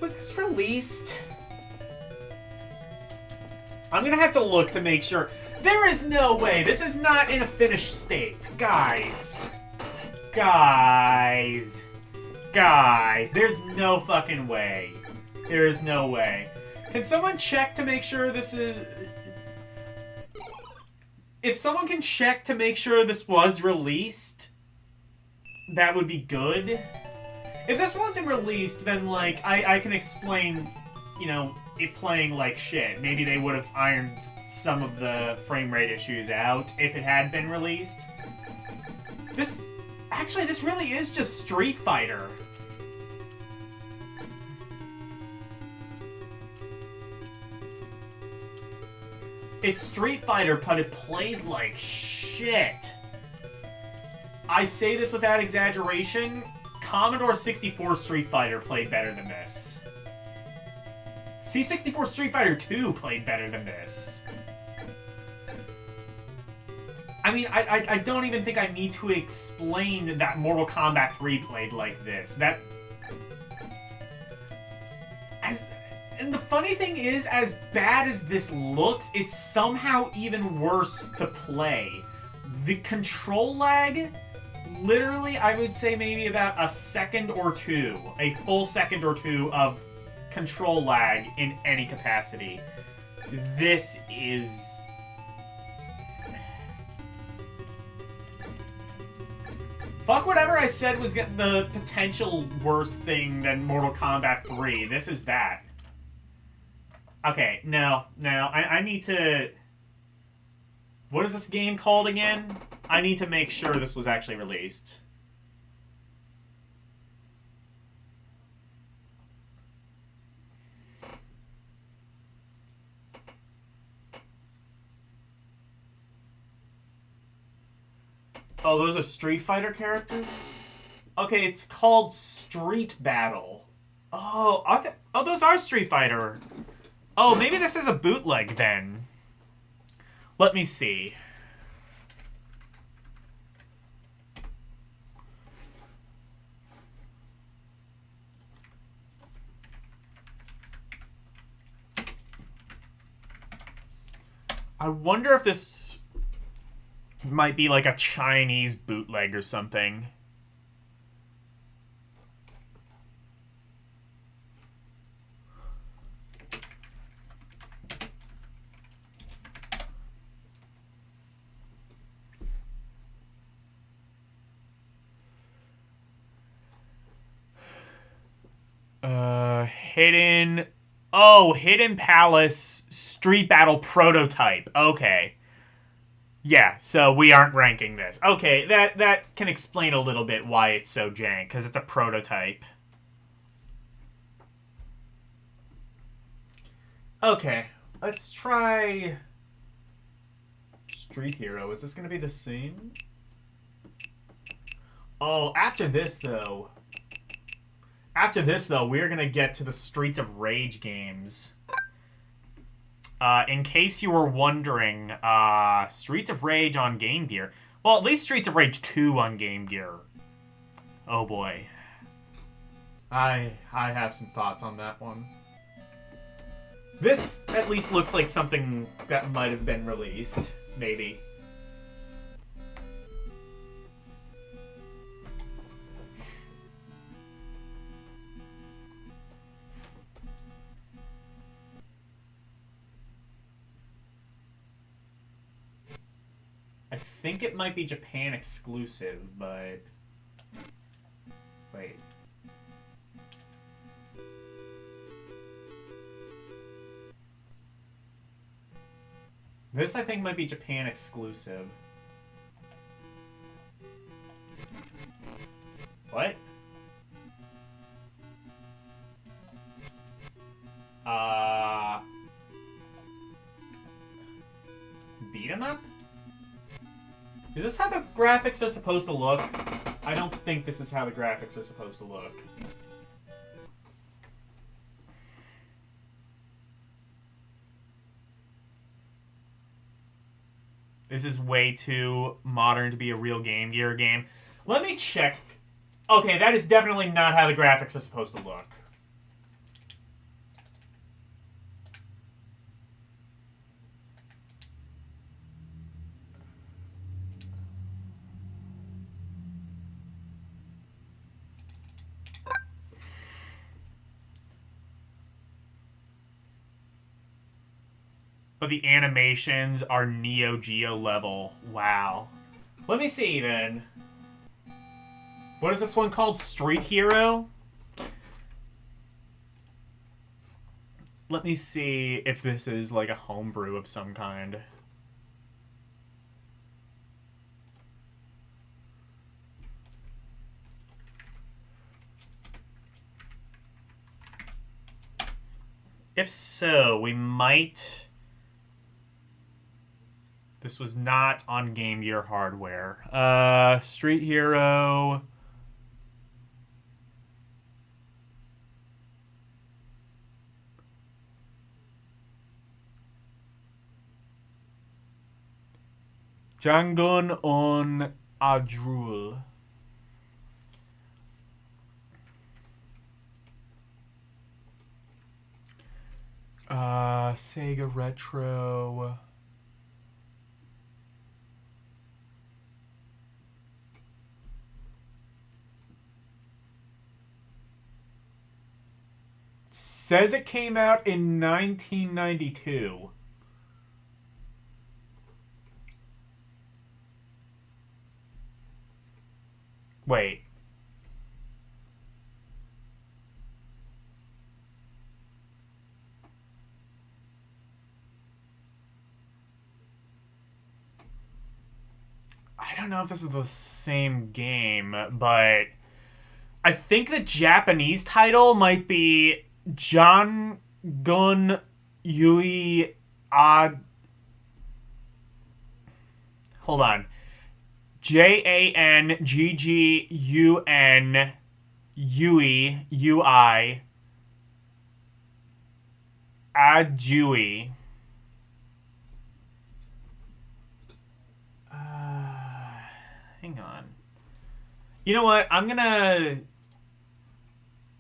Was this released? I'm gonna have to look to make sure. There is no way. This is not in a finished state. Guys. Guys. There's no fucking way. There is no way. Can someone check to make sure this is... If someone can check to make sure this was released, that would be good. If this wasn't released, then, like, I can explain, you know, it playing like shit. Maybe they would have ironed some of the frame rate issues out if it had been released. This really is just Street Fighter. It's Street Fighter, but it plays like shit. I say this without exaggeration. Commodore 64 Street Fighter played better than this. C64 Street Fighter 2 played better than this. I mean, I don't even think I need to explain that Mortal Kombat 3 played like this. And the funny thing is, as bad as this looks, it's somehow even worse to play. The control lag, literally, I would say maybe about a second or two, a full second or two of control lag in any capacity. This is... Fuck whatever I said was the potential worst thing than Mortal Kombat 3. This is that. Okay, no. I need to... What is this game called again? I need to make sure this was actually released. Oh, those are Street Fighter characters? Okay, it's called Street Battle. Oh, those are Street Fighter. Oh, maybe this is a bootleg then. Let me see. I wonder if this might be like a Chinese bootleg or something. Hidden... Oh, Hidden Palace Street Battle Prototype. Okay. Yeah, so we aren't ranking this. Okay, that can explain a little bit why it's so jank, because it's a prototype. Okay, let's try... Street Hero. Is this going to be the same? Oh, after this, though... we're going to get to the Streets of Rage games. In case you were wondering, Streets of Rage on Game Gear. Well, at least Streets of Rage 2 on Game Gear. Oh boy. I have some thoughts on that one. This at least looks like something that might have been released. Maybe. I think it might be Japan exclusive, but... Wait. This, I think, might be Japan exclusive. What? Beat 'em up? Is this how the graphics are supposed to look? I don't think this is how the graphics are supposed to look. This is way too modern to be a real Game Gear game. Let me check. Okay, that is definitely not how the graphics are supposed to look. But the animations are Neo Geo level. Wow. Let me see then. What is this one called? Street Hero? Let me see if this is like a homebrew of some kind. If so, we might... This was not on Game Gear hardware. Street Hero... Jangon on Adrul. Sega Retro. Says it came out in 1992. Wait. I don't know if this is the same game, but I think the Japanese title might be Jangun Yui Ad. Hold on. Janggun Yui Ui Adjui. Hang on. You know what? I'm gonna...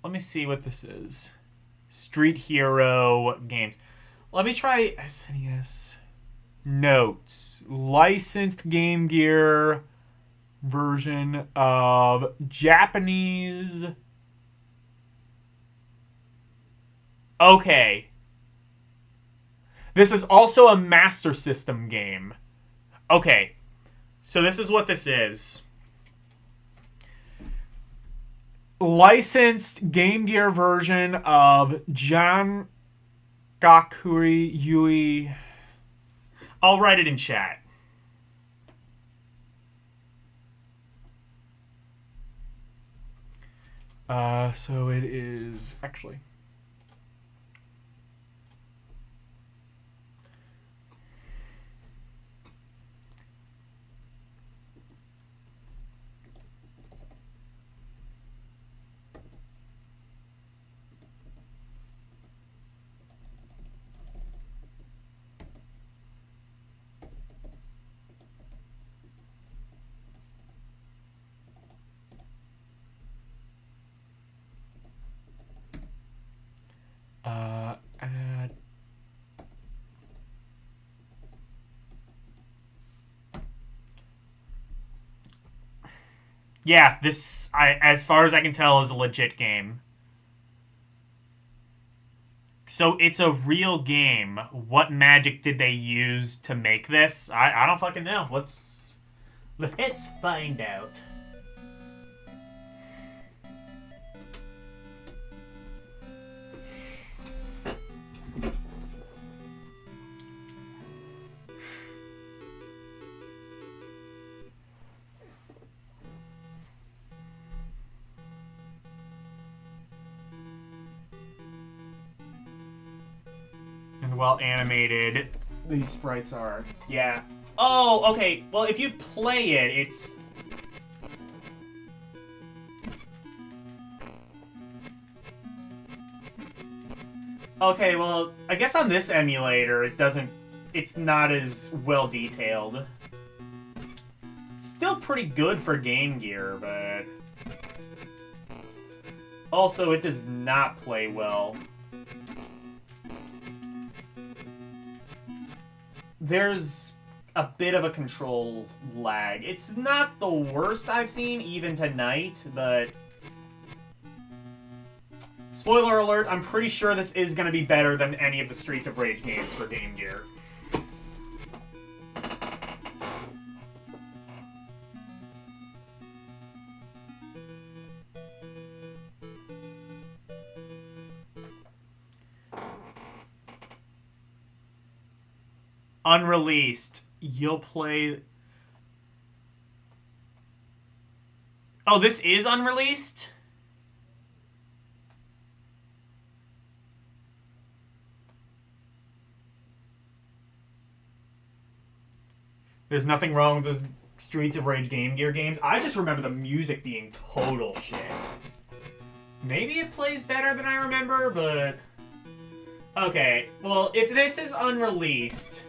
Let me see what this is. Street Hero games. Let me try SNES. Notes. Licensed Game Gear version of Japanese. Okay. This is also a Master System game. Okay. So this is what this is. Licensed Game Gear version of Jan Gakuri Yui. I'll write it in chat. So it is actually. Add. Yeah, this, as far as I can tell, is a legit game. So it's a real game. What magic did they use to make this? I don't fucking know. Let's find out. And well animated these sprites are. Yeah. Oh, okay. Well, if you play it, it's... Okay, well, I guess on this emulator, it doesn't... It's not as well detailed. Still pretty good for Game Gear, but... Also, it does not play well. There's a bit of a control lag. It's not the worst I've seen, even tonight, but... Spoiler alert, I'm pretty sure this is going to be better than any of the Streets of Rage games for Game Gear. Unreleased. You'll play... Oh, this is unreleased? There's nothing wrong with the Streets of Rage Game Gear games. I just remember the music being total shit. Maybe it plays better than I remember, but... Okay, well, if this is unreleased...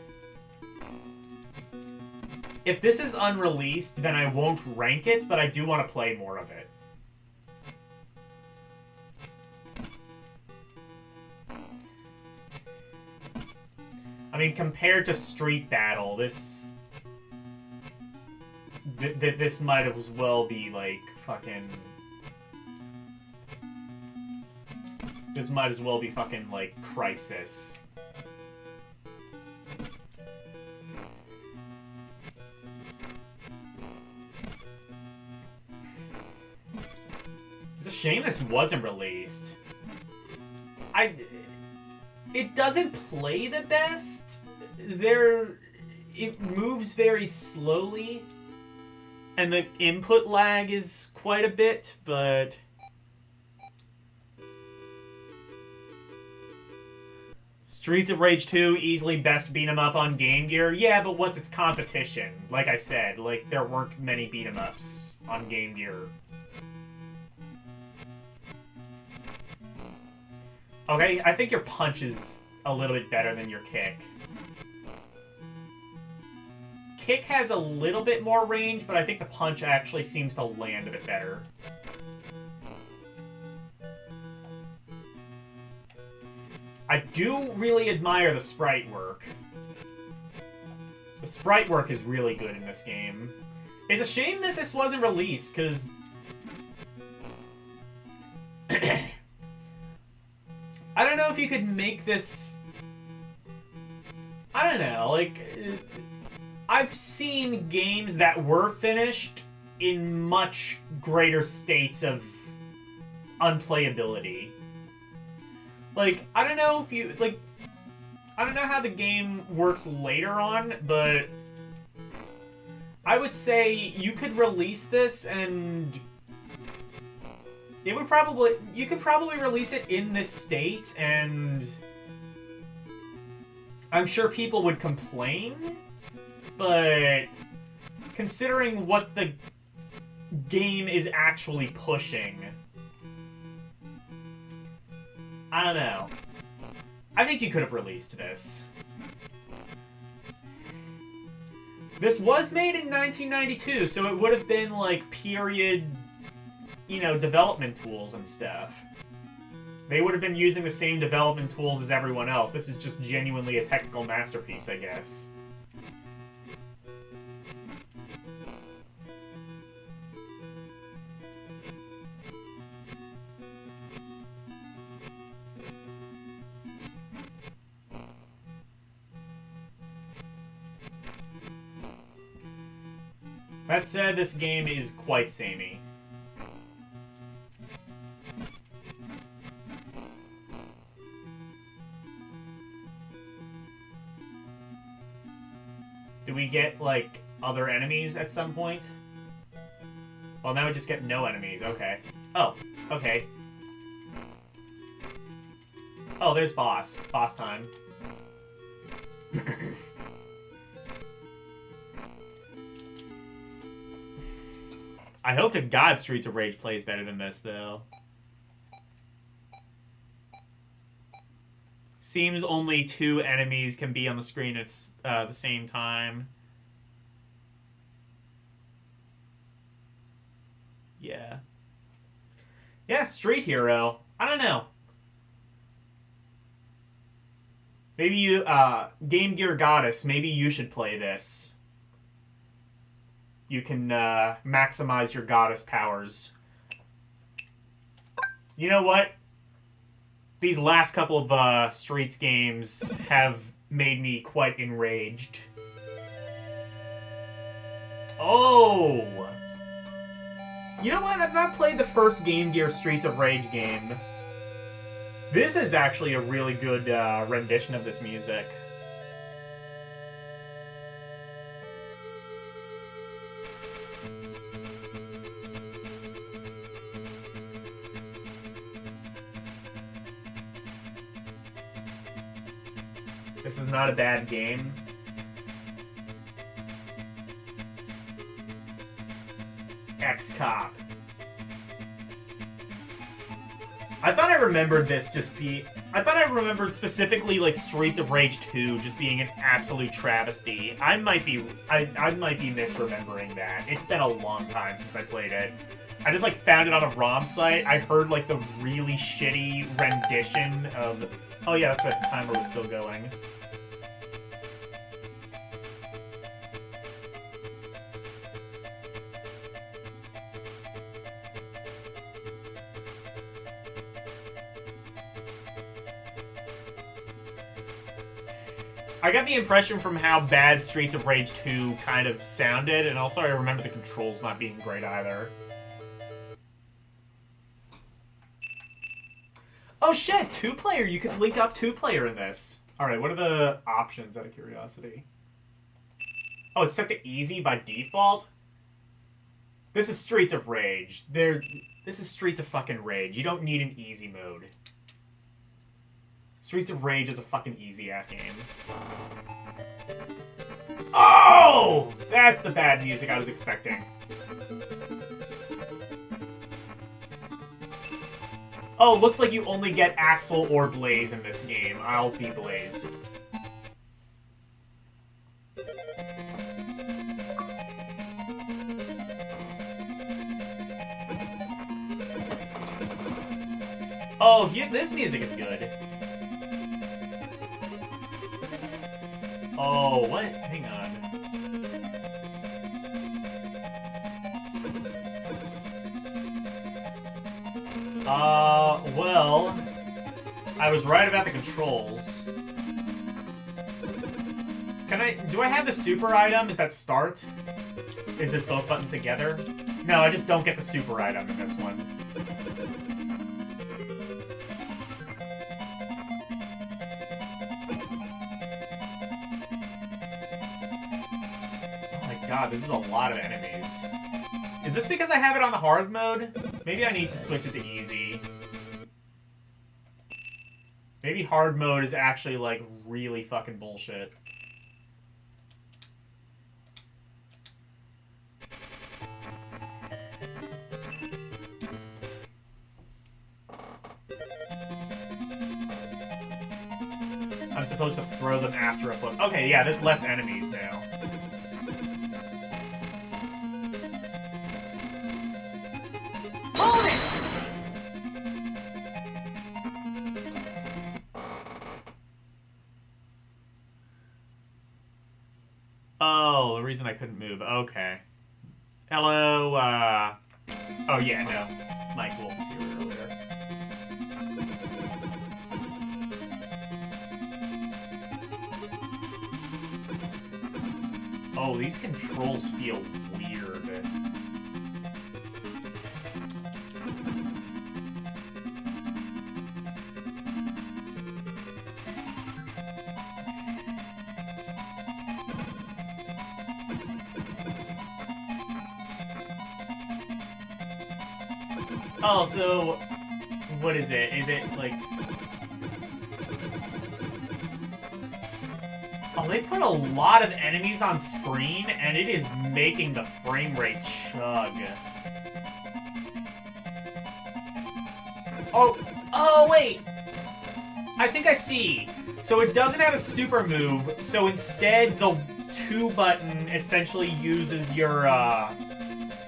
If this is unreleased, then I won't rank it, but I do want to play more of it. I mean, compared to Street Battle, this might as well be, like, fucking... This might as well be fucking, like, Crisis. It's a shame this wasn't released. It doesn't play the best. It moves very slowly. And the input lag is quite a bit, but... Streets of Rage 2, easily best beat 'em up on Game Gear. Yeah, but what's its competition? Like I said, like, there weren't many beat 'em ups on Game Gear. Okay, I think your punch is a little bit better than your kick. Kick has a little bit more range, but I think the punch actually seems to land a bit better. I do really admire the sprite work. sprite work is really good in this game. It's a shame that this wasn't released, because... I don't know if you could make this... I don't know, like... I've seen games that were finished in much greater states of unplayability. Like, I don't know if you... Like, I don't know how the game works later on, but... I would say you could release this and... It would probably... You could probably release it in this state, and... I'm sure people would complain, but... Considering what the game is actually pushing... I don't know. I think you could have released this. This was made in 1992, so it would have been, like, period, you know, development tools and stuff. They would have been using the same development tools as everyone else. This is just genuinely a technical masterpiece, I guess. That said, this game is quite samey. Do we get, like, other enemies at some point? Well, now we just get no enemies. Okay. Oh, okay. Oh, there's boss. Boss time. I hope to God Streets of Rage plays better than this, though. Seems only 2 enemies can be on the screen at the same time. Yeah. Yeah, Street Hero. I don't know. Maybe you, Game Gear Goddess, maybe you should play this. You can maximize your goddess powers. You know what? These last couple of Streets games have made me quite enraged. Oh! You know what? I've not played the first Game Gear Streets of Rage game. This is actually a really good rendition of this music. This is not a bad game. X-Cop. I thought I remembered this just be... I thought I remembered specifically, like, Streets of Rage 2 just being an absolute travesty. I might be misremembering that. It's been a long time since I played it. I just, like, found it on a ROM site. I heard, like, the really shitty rendition of... Oh, yeah, that's right. The timer was still going. I got the impression from how bad Streets of Rage 2 kind of sounded, and also I remember the controls not being great either. Oh shit, 2-player! You can link up 2-player in this. Alright, what are the options out of curiosity? Oh, it's set to easy by default? This is Streets of Rage. This is Streets of fucking Rage. You don't need an easy mode. Streets of Rage is a fucking easy-ass game. Oh! That's the bad music I was expecting. Oh, looks like you only get Axel or Blaze in this game. I'll be Blaze. Oh, yeah, this music is good. Oh, what? Hang on. Well, I was right about the controls. Do I have the super item? Is that start? Is it both buttons together? No, I just don't get the super item in this one. Oh my god, this is a lot of enemies. Is this because I have it on the hard mode? Maybe I need to switch it to easy. Maybe hard mode is actually, like, really fucking bullshit. I'm supposed to throw them after a foot. Okay, yeah, there's less enemies now. Oh, the reason I couldn't move. Okay. Hello, Oh, yeah, no. Mike Wolf was here earlier. Oh, these controls feel weird. Oh, so... what is it? Is it, like... oh, they put a lot of enemies on screen, and it is making the frame rate chug. Oh, wait! I think I see. So it doesn't have a super move, so instead the 2 button essentially uses your,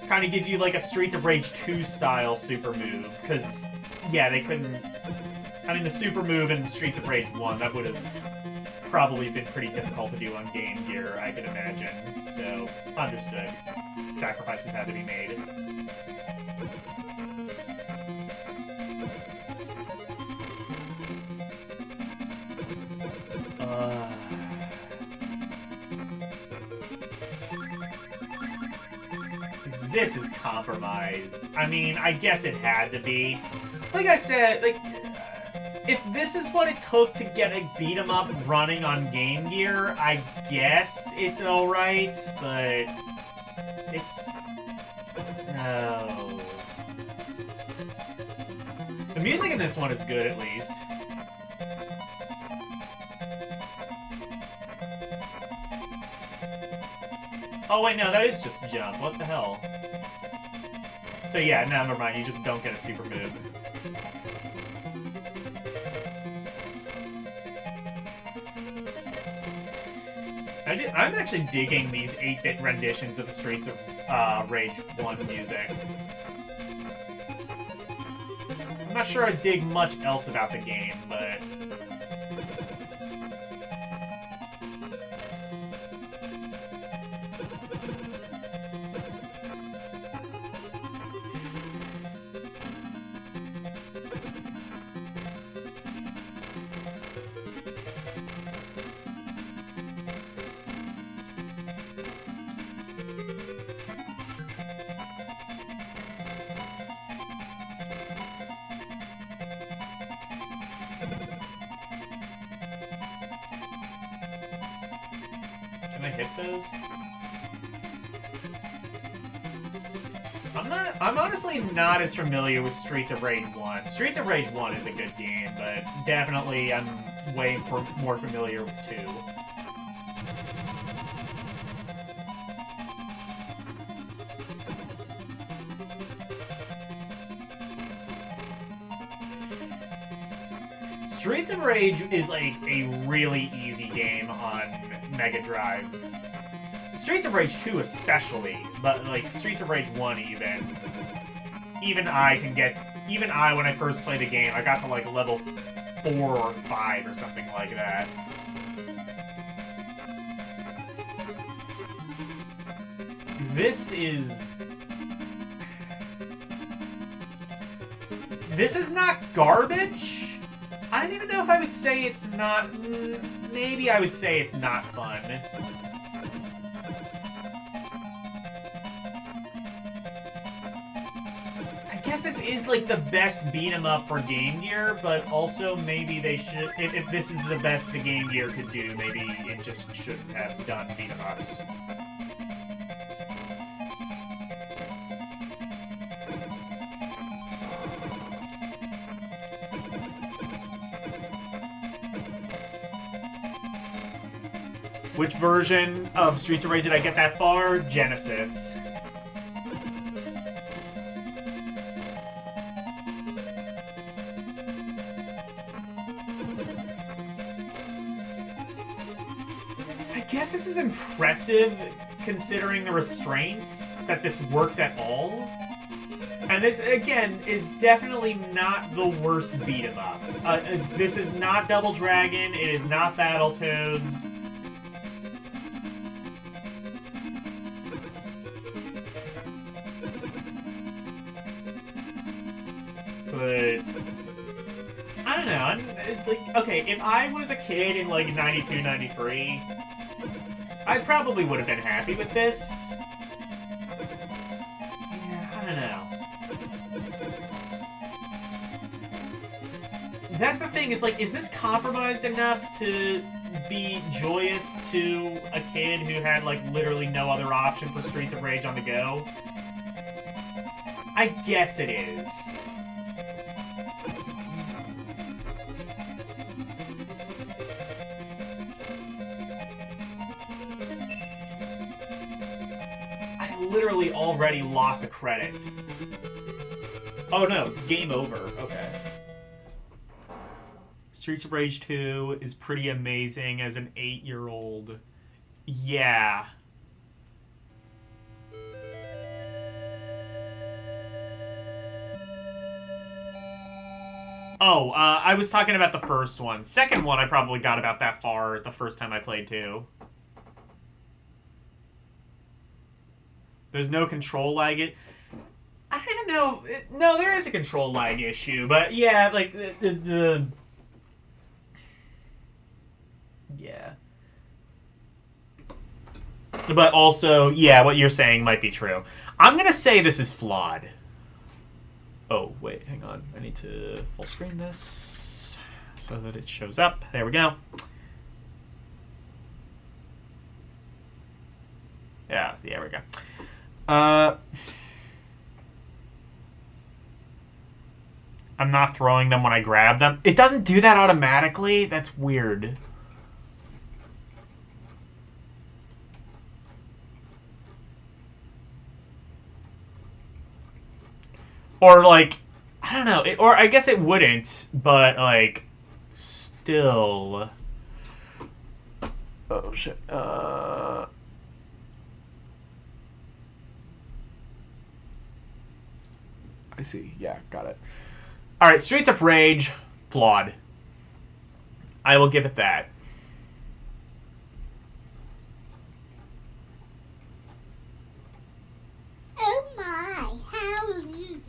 kind of gives you like a Streets of Rage 2 style super move, because, yeah, they couldn't... I mean, the super move in Streets of Rage 1, that would have probably been pretty difficult to do on Game Gear, I could imagine. So, understood. Sacrifices had to be made. This is compromised. I mean, I guess it had to be. Like I said, like, if this is what it took to get a beat-em-up running on Game Gear, I guess it's alright, but it's... no. The music in this one is good, at least. Oh wait, no, that is just jump. What the hell? So yeah, no, never mind. You just don't get a super move. I'm actually digging these 8-bit renditions of the Streets of Rage 1 music. I'm not sure I dig much else about the game, but... Can I hit those? I'm honestly not as familiar with Streets of Rage 1. Streets of Rage 1 is a good game, but definitely I'm way more familiar with 2. Streets of Rage is like a really easy game on Mega Drive. Streets of Rage 2 especially, but like Streets of Rage 1 even I when I first played the game, I got to like level 4 or 5 or something like that. This is... This is not garbage? I don't even know if I would say it's not... Maybe I would say it's not fun. I guess this is like the best beat 'em up for Game Gear, but also maybe they should... If this is the best the Game Gear could do, maybe it just shouldn't have done beat 'em ups. Which version of Streets of Rage did I get that far? Genesis. I guess this is impressive considering the restraints that this works at all. And this, again, is definitely not the worst beat 'em up. This is not Double Dragon, it is not Battletoads. But I don't know. Like, okay, if I was a kid in like 92, 93, I probably would have been happy with this. Yeah, I don't know. That's the thing, is like, is this compromised enough to be joyous to a kid who had like literally no other option for Streets of Rage on the go? I guess it is. Literally already lost a credit. Oh no, game over. Okay. Streets of Rage 2 is pretty amazing as an 8-year-old. Yeah. Oh, I was talking about the first one. Second one I probably got about that far the first time I played 2. There's no control lag. I don't even know. No, there is a control lag issue, but yeah, like the yeah. But also, yeah, what you're saying might be true. I'm gonna say this is flawed. Oh wait, hang on. I need to full screen this so that it shows up. There we go. Yeah, there we go. I'm not throwing them when I grab them. It doesn't do that automatically? That's weird. Or, like, I don't know. Or I guess it wouldn't, but, like, still... Oh, shit. I see. Yeah, got it. Alright, Streets of Rage, flawed. I will give it that. Oh my, how rude.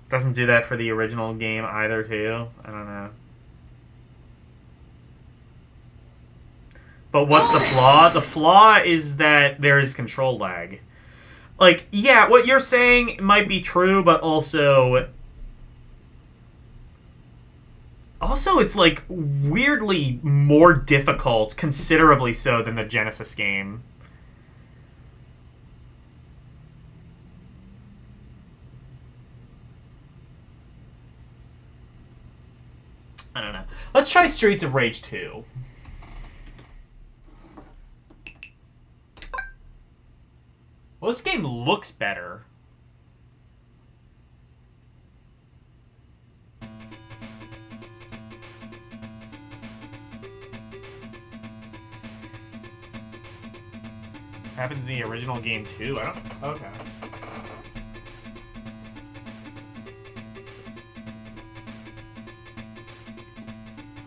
Doesn't do that for the original game either, too. I don't know. But what's the flaw? The flaw is that there is control lag. Like, yeah, what you're saying might be true, but also... Also, it's, like, weirdly more difficult, considerably so, than the Genesis game. I don't know. Let's try Streets of Rage 2. Well, this game looks better. Happened in the original game too? I don't... Okay.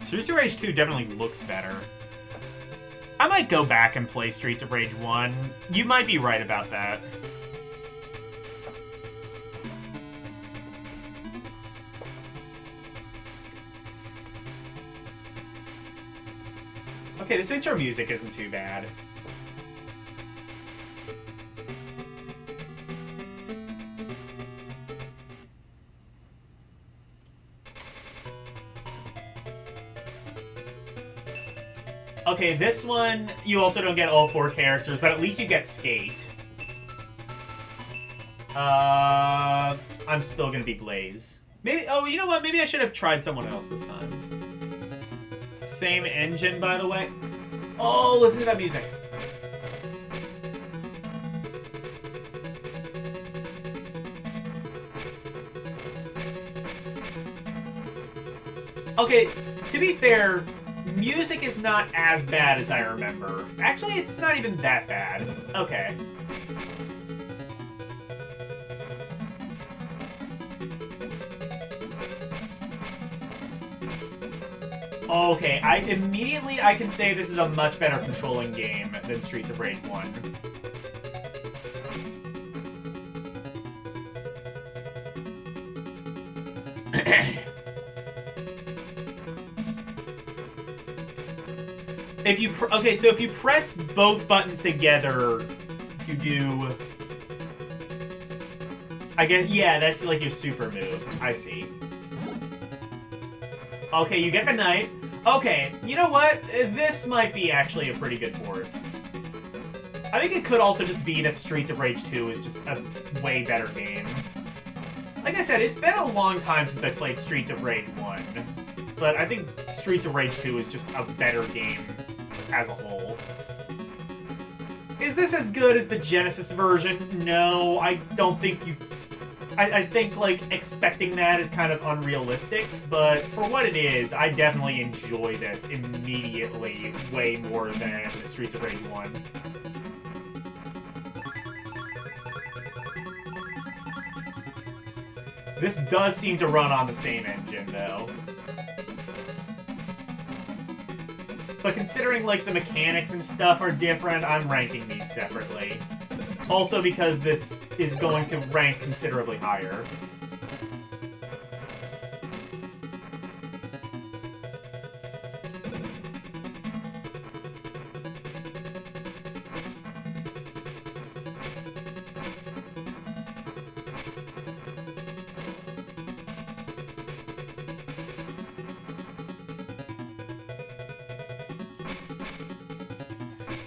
Streets of Rage 2 definitely looks better. I might go back and play Streets of Rage 1. You might be right about that. Okay, this intro music isn't too bad. Okay, this one, you also don't get all 4 characters, but at least you get Skate. I'm still gonna be Blaze. Maybe, oh, you know what? Maybe I should have tried someone else this time. Same engine, by the way. Oh, listen to that music. Okay, to be fair, music is not as bad as I remember. Actually, it's not even that bad. Okay. Okay, I can say this is a much better controlling game than Streets of Rage 1. So if you press both buttons together, you do... I guess, yeah, that's like your super move. I see. Okay, you get the knife. Okay, you know what? This might be actually a pretty good port. I think it could also just be that Streets of Rage 2 is just a way better game. Like I said, it's been a long time since I played Streets of Rage 1. But I think Streets of Rage 2 is just a better game as a whole. Is this as good as the Genesis version? No, I don't think you... I think, like, expecting that is kind of unrealistic, but for what it is, I definitely enjoy this immediately way more than the Streets of Rage 1. This does seem to run on the same engine, though. But considering, like, the mechanics and stuff are different, I'm ranking these separately. Also because this is going to rank considerably higher.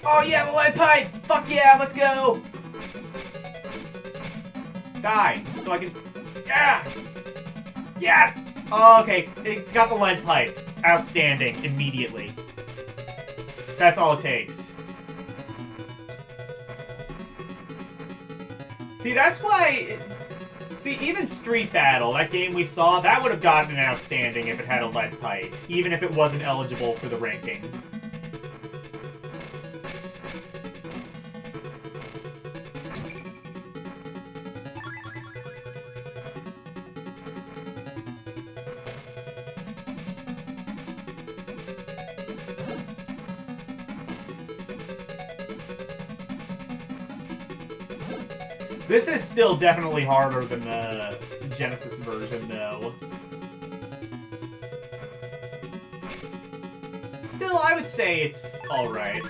Oh yeah, the lead pipe! Fuck yeah, let's go! Die, so I can... Yeah! Yes! Oh, okay, it's got the lead pipe. Outstanding, immediately. That's all it takes. See, that's why... See, even Street Battle, that game we saw, that would have gotten an outstanding if it had a lead pipe, even if it wasn't eligible for the ranking. This is still definitely harder than the Genesis version, though. Still, I would say it's alright.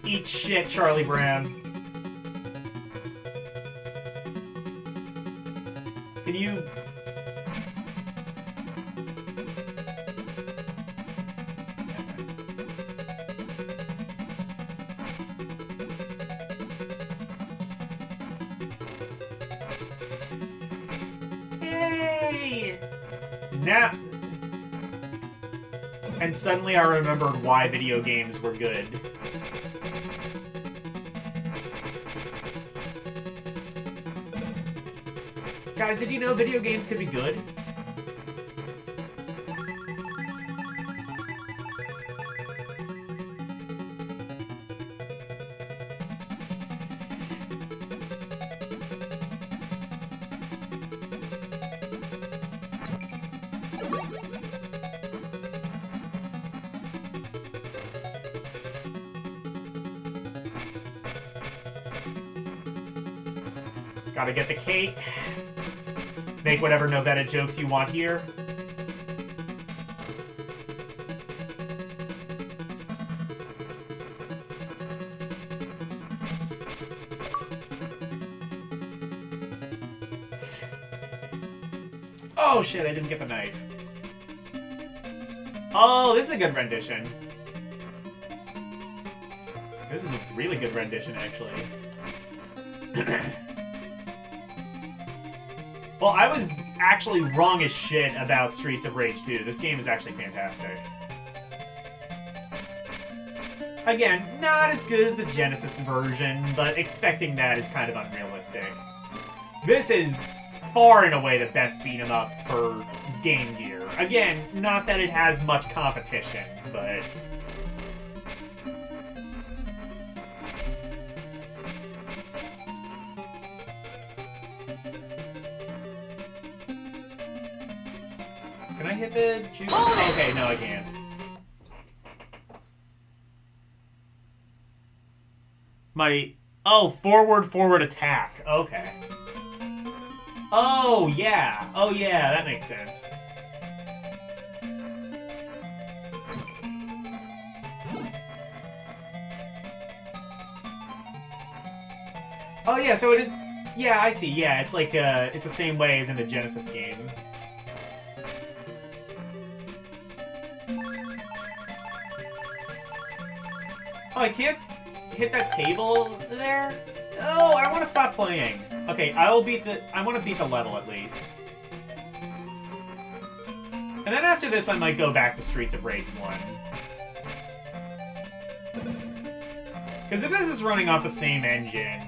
Eat shit, Charlie Brown. Can you... Now, and suddenly I remembered why video games were good. Guys, did you know video games could be good? Gotta get the cake. Make whatever Novetta jokes you want here. Oh shit, I didn't get the knife. Oh, this is a good rendition. This is a really good rendition, actually. Well, I was actually wrong as shit about Streets of Rage 2. This game is actually fantastic. Again, not as good as the Genesis version, but expecting that is kind of unrealistic. This is far and away the best beat 'em up for Game Gear. Again, not that it has much competition, but... Can I hit the juice? Okay, no, I can't. Oh, forward attack. Okay. Oh, yeah. Oh, yeah, that makes sense. Oh, yeah, so it is... Yeah, I see. Yeah, it's like, it's the same way as in the Genesis game. Oh, I can't hit that table there? Oh, I want to stop playing. Okay, I want to beat the level at least. And then after this, I might go back to Streets of Rage 1. Because if this is running off the same engine,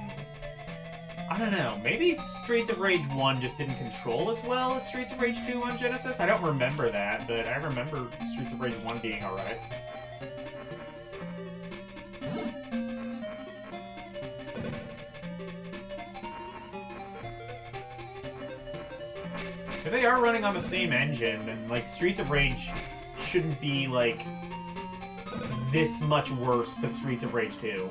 I don't know, maybe Streets of Rage 1 just didn't control as well as Streets of Rage 2 on Genesis? I don't remember that, but I remember Streets of Rage 1 being alright. If they are running on the same engine, then, like, Streets of Rage shouldn't be, like, this much worse to Streets of Rage 2.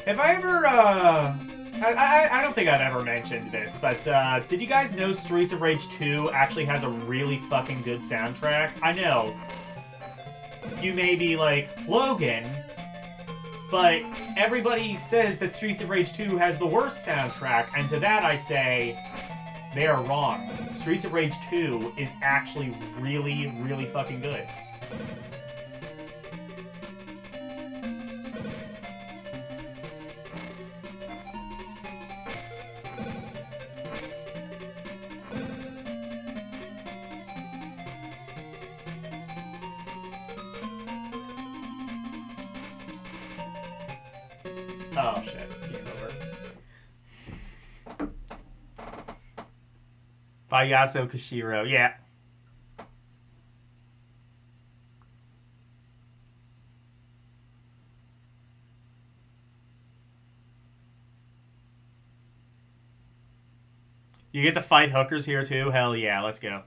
Have I ever, I don't think I've ever mentioned this, but, did you guys know Streets of Rage 2 actually has a really fucking good soundtrack? I know. You may be like, Logan, but everybody says that Streets of Rage 2 has the worst soundtrack, and to that I say, they are wrong. Streets of Rage 2 is actually really, really fucking good. Oh shit, game over. Bayaso Kashiro, yeah. You get to fight hookers here too? Hell yeah, let's go.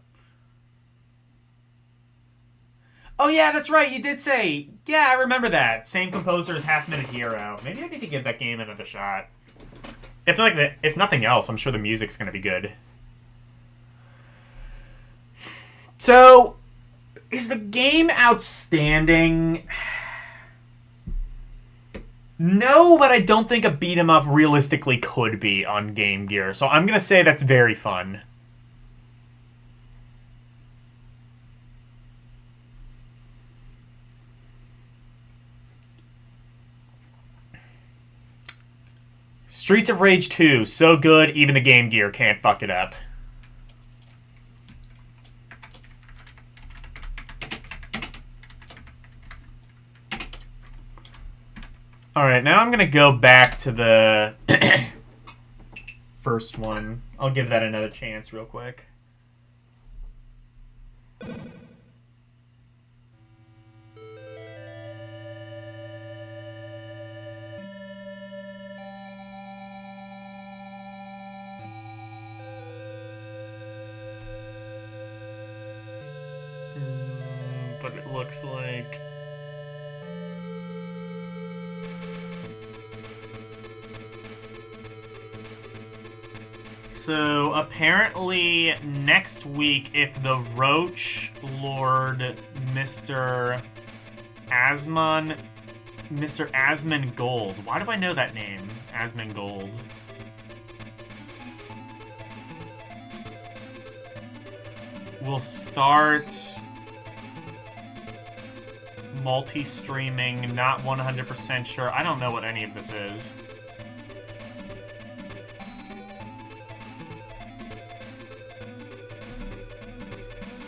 Oh yeah, that's right, you did say... Yeah, I remember that. Same composer as Half Minute Hero. Maybe I need to give that game another shot. If nothing else, I'm sure the music's gonna be good. So, is the game outstanding? No, but I don't think a beat 'em up realistically could be on Game Gear, so I'm gonna say that's very fun. Streets of Rage 2, so good, even the Game Gear can't fuck it up. Alright, now I'm gonna go back to the first one. I'll give that another chance real quick. But it looks like... So, apparently, next week, if the Roach Lord, Mr. Asmongold... Why do I know that name? Asmongold. Will start multi-streaming, not 100% sure. I don't know what any of this is.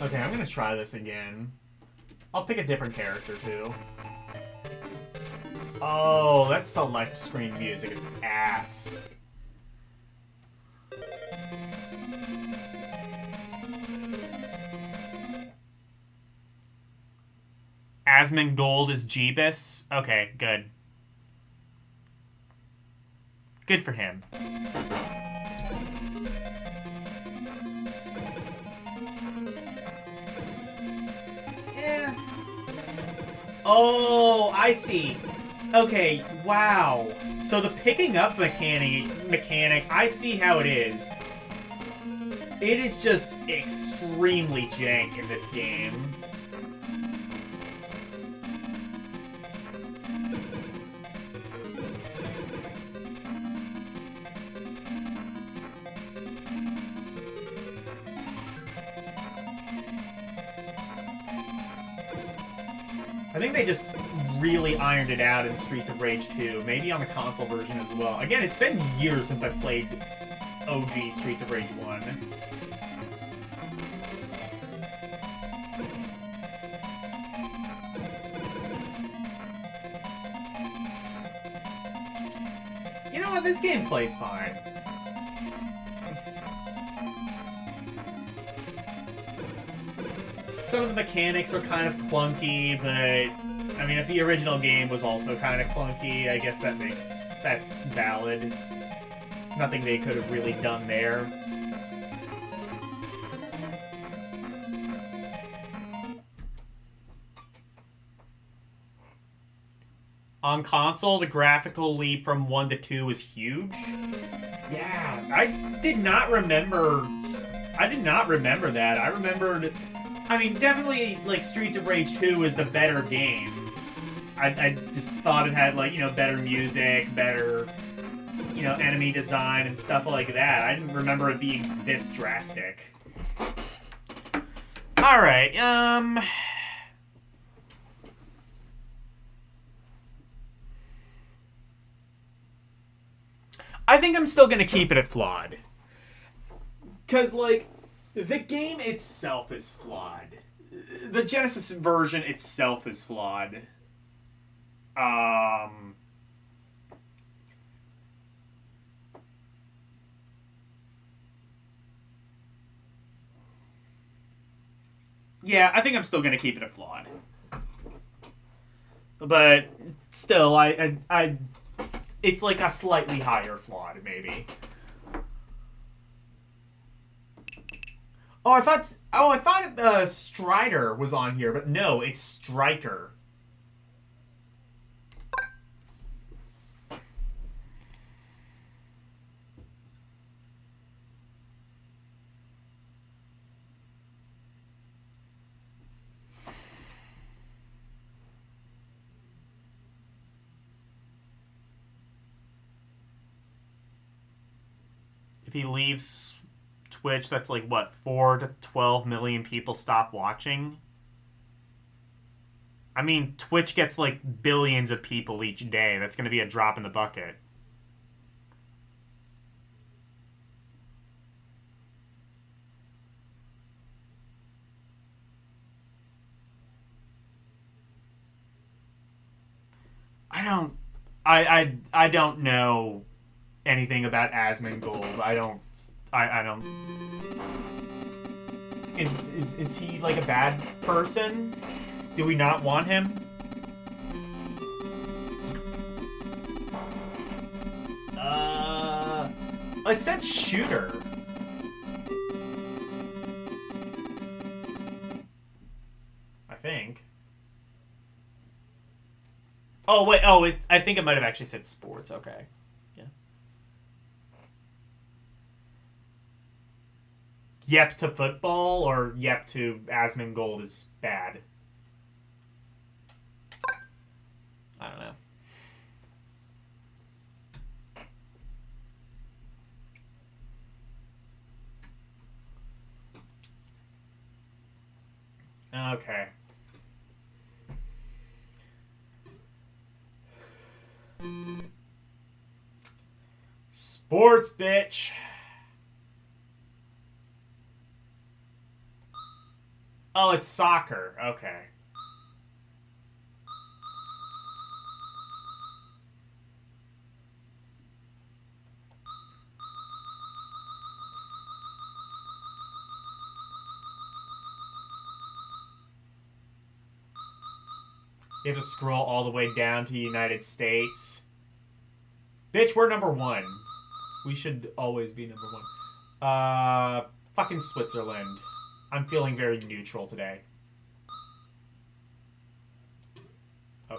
Okay, I'm gonna try this again. I'll pick a different character, too. Oh, that select screen music is ass. Asmongold is Jeebus? Okay, good. Good for him. Yeah. Oh, I see. Okay, wow. So the picking up mechanic, I see how it is. It is just extremely jank in this game. I think they just really ironed it out in Streets of Rage 2. Maybe on the console version as well. Again, it's been years since I played OG Streets of Rage 1. You know what? This game plays fine. Some of the mechanics are kind of clunky, but I mean, if the original game was also kind of clunky, I guess that's valid. Nothing they could have really done there. On console, the graphical leap from 1 to 2 was huge. Yeah, I did not remember that. I remembered... I mean, definitely, like, Streets of Rage 2 is the better game. I just thought it had, like, you know, better music, better, you know, enemy design and stuff like that. I didn't remember it being this drastic. Alright, I think I'm still gonna keep it at flawed. 'Cause, like... The game itself is flawed. The Genesis version itself is flawed. Yeah, I think I'm still gonna keep it a flawed. But still, it's like a slightly higher flawed, maybe. Oh, I thought Strider was on here, but no, it's Striker. he leaves Twitch, that's like, what, 4 to 12 million people stop watching? I mean, Twitch gets like billions of people each day. That's going to be a drop in the bucket. I don't I don't know anything about Asmongold. I don't is he like a bad person? Do we not want him? It said shooter. I think. Oh wait, I think it might have actually said sports. Okay. Yeah. Yep to football or yep to Asmongold is bad. I don't know. Okay. Sports, bitch. Oh, it's soccer. Okay. You have to scroll all the way down to the United States. Bitch, we're number 1. We should always be number 1. Fucking Switzerland. I'm feeling very neutral today. Oh.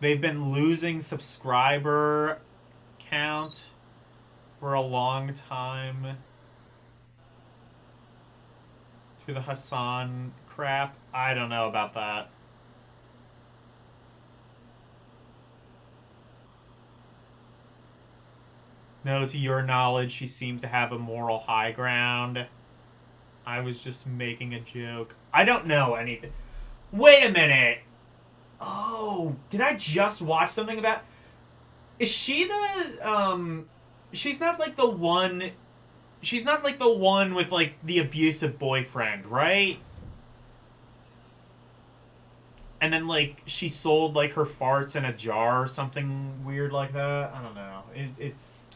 They've been losing subscriber count for a long time to the Hassan crap. I don't know about that. No, to your knowledge, she seems to have a moral high ground. I was just making a joke. I don't know anything. Wait a minute. Oh, did I just watch something about... Is she the, she's not like the one... She's not like the one with, like, the abusive boyfriend, right? And then, like, she sold, like, her farts in a jar or something weird like that? I don't know. It's...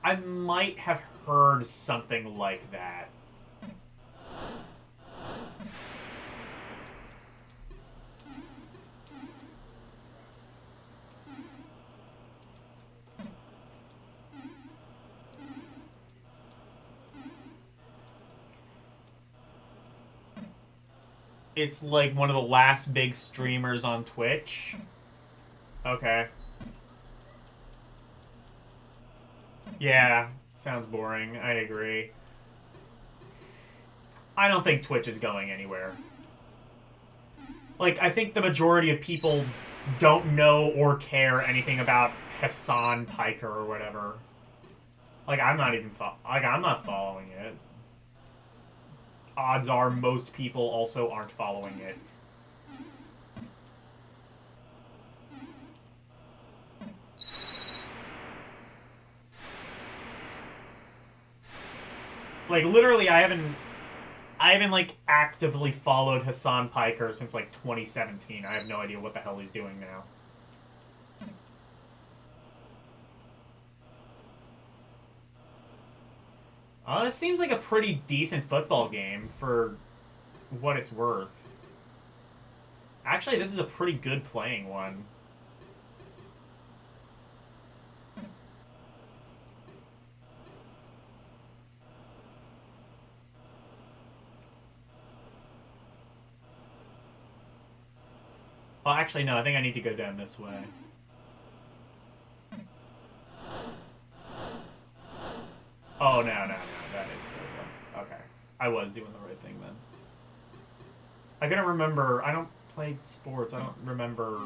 I might have heard something like that. It's like one of the last big streamers on Twitch. Okay. Yeah, sounds boring. I agree. I don't think Twitch is going anywhere. Like, I think the majority of people don't know or care anything about Hassan Piker or whatever. Like, I'm not even I'm not following it. Odds are most people also aren't following it. Like, literally, I haven't like actively followed Hassan Piker since like 2017. I have no idea what the hell he's doing now. This seems like a pretty decent football game for what it's worth. Actually, this is a pretty good playing one. Well, actually, no. I think I need to go down this way. Oh, no. That is the one. Okay. I was doing the right thing then. I couldn't remember. I don't play sports. I don't remember.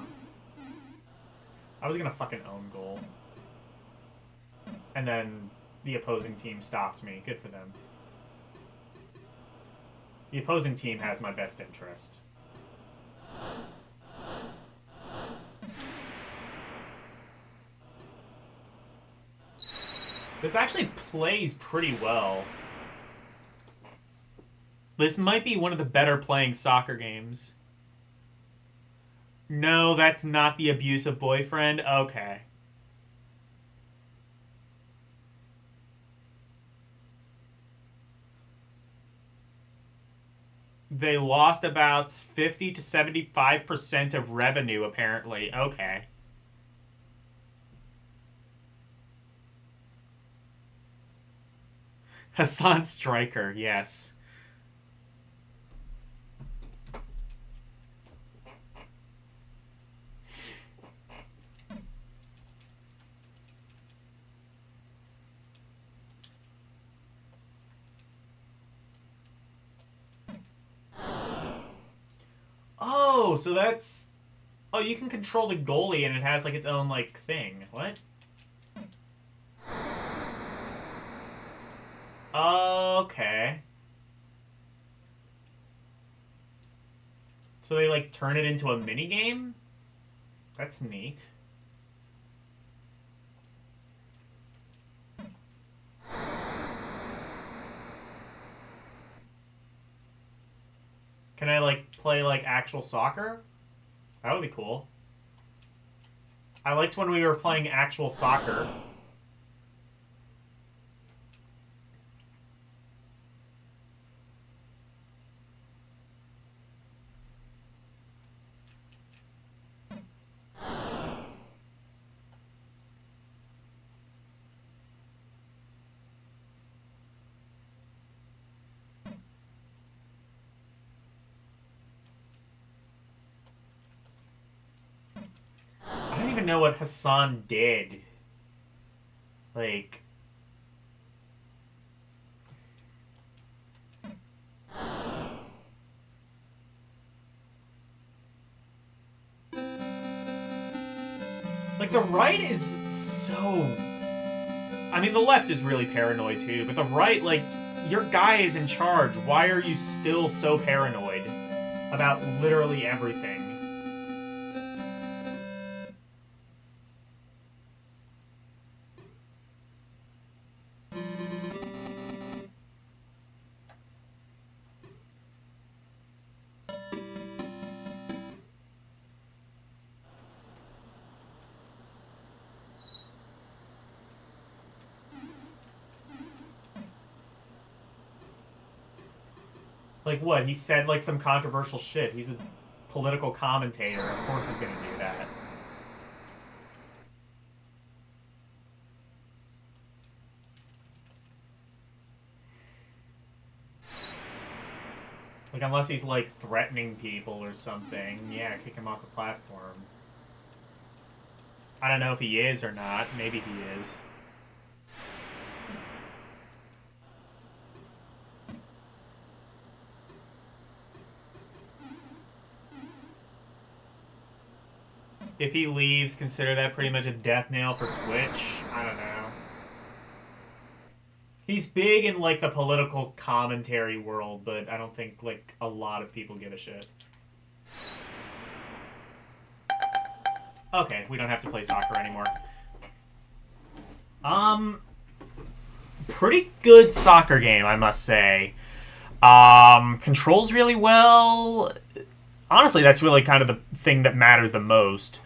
I was gonna fucking own goal. And then the opposing team stopped me. Good for them. The opposing team has my best interest. This actually plays pretty well. This might be one of the better playing soccer games. No, that's not the abusive boyfriend? Okay. They lost about 50 to 75% of revenue, apparently. Okay. Hassan Stryker, yes. Oh, so that's... Oh, you can control the goalie and it has, like, its own, like, thing. What? Okay. So they, like, turn it into a minigame? That's neat. Can I, like, play, like, actual soccer? That would be cool. I liked when we were playing actual soccer. I don't even know what Hassan did. Like... Like, the right is so... I mean, the left is really paranoid, too. But the right, like, your guy is in charge. Why are you still so paranoid about literally everything? Like, what? He said, like, some controversial shit. He's a political commentator. Of course he's gonna do that. Like, unless he's, like, threatening people or something. Yeah, kick him off the platform. I don't know if he is or not. Maybe he is. If he leaves, consider that pretty much a death nail for Twitch. I don't know. He's big in, like, the political commentary world, but I don't think, like, a lot of people give a shit. Okay, we don't have to play soccer anymore. Pretty good soccer game, I must say. Controls really well. Honestly, that's really kind of the thing that matters the most.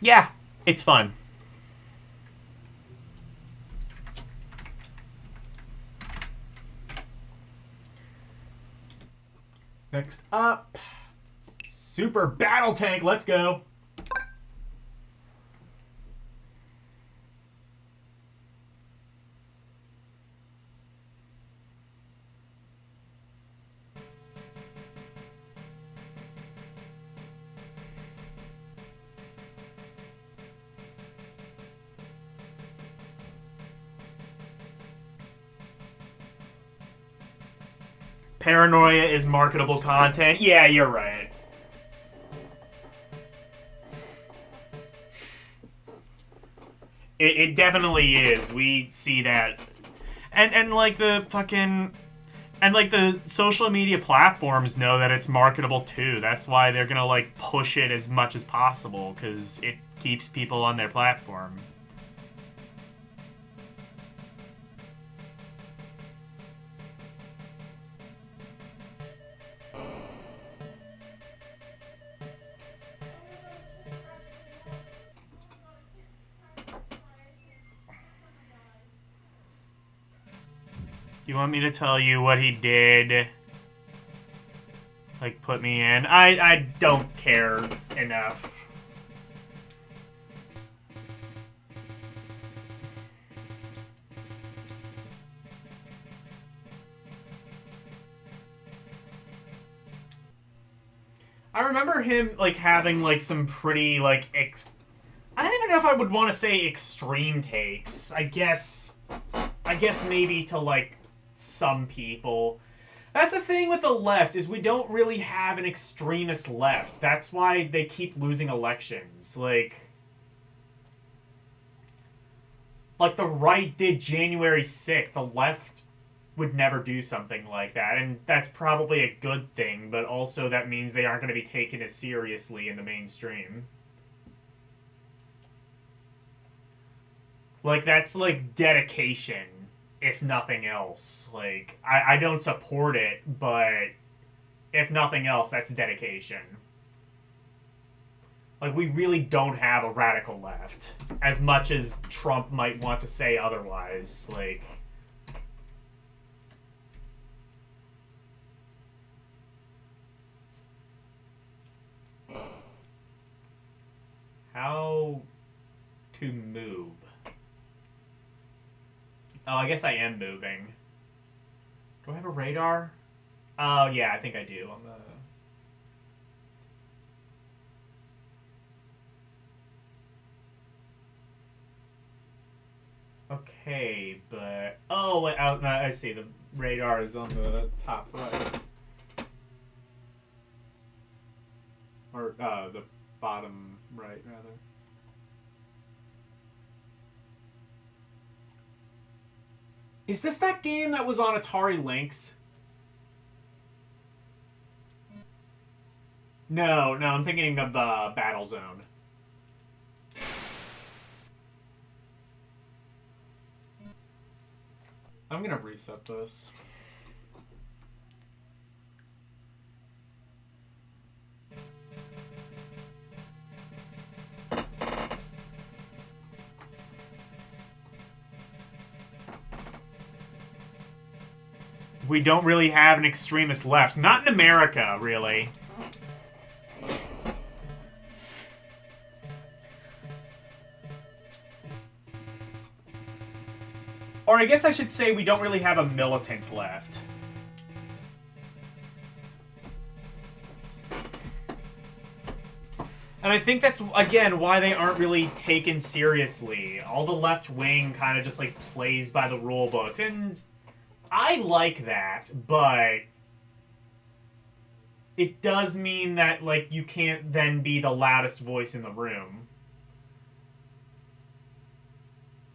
Yeah, it's fun. Next up, Super Battle Tank. Let's go. Paranoia is marketable content. Yeah, you're right. It definitely is. We see that. And like the fucking... And like the social media platforms know that it's marketable too. That's why they're gonna like push it as much as possible, because it keeps people on their platform. You want me to tell you what he did? Like, put me in? I don't care enough. I remember him, like, having, like, some pretty, like, I don't even know if I would want to say extreme takes. I guess maybe to, like, some people. That's the thing with the left, is we don't really have an extremist left. That's why they keep losing elections. Like the right did January 6th. The left would never do something like that. And that's probably a good thing, but also that means they aren't going to be taken as seriously in the mainstream. Like, that's, like, dedication, if nothing else. Like, I don't support it, but if nothing else, that's dedication. Like, we really don't have a radical left, as much as Trump might want to say otherwise. Like, how to move? Oh, I guess I am moving. Do I have a radar? Oh, yeah, I think I do on the... Okay, but... Oh, wait, I see. The radar is on the top right. Or, the bottom right, rather. Is this that game that was on Atari Lynx? No, I'm thinking of Battlezone. I'm gonna reset this. We don't really have an extremist left. Not in America, really. Or I guess I should say we don't really have a militant left. And I think that's, again, why they aren't really taken seriously. All the left wing kind of just, like, plays by the rule books. And I like that, but it does mean that, like, you can't then be the loudest voice in the room.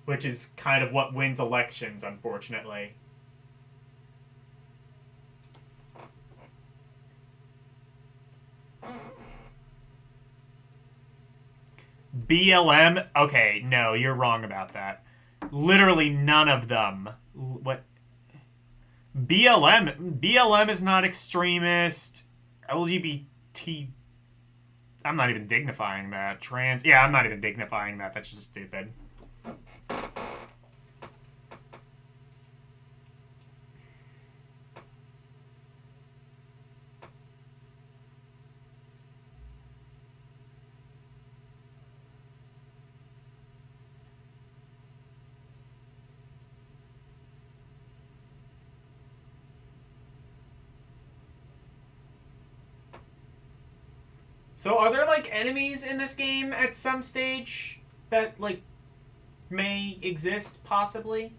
Which is kind of what wins elections, unfortunately. BLM? Okay, no, you're wrong about that. Literally none of them. What? BLM is not extremist. LGBT... I'm not even dignifying that. Trans... Yeah, I'm not even dignifying that. That's just stupid. So are there, like, enemies in this game at some stage that, like, may exist, possibly?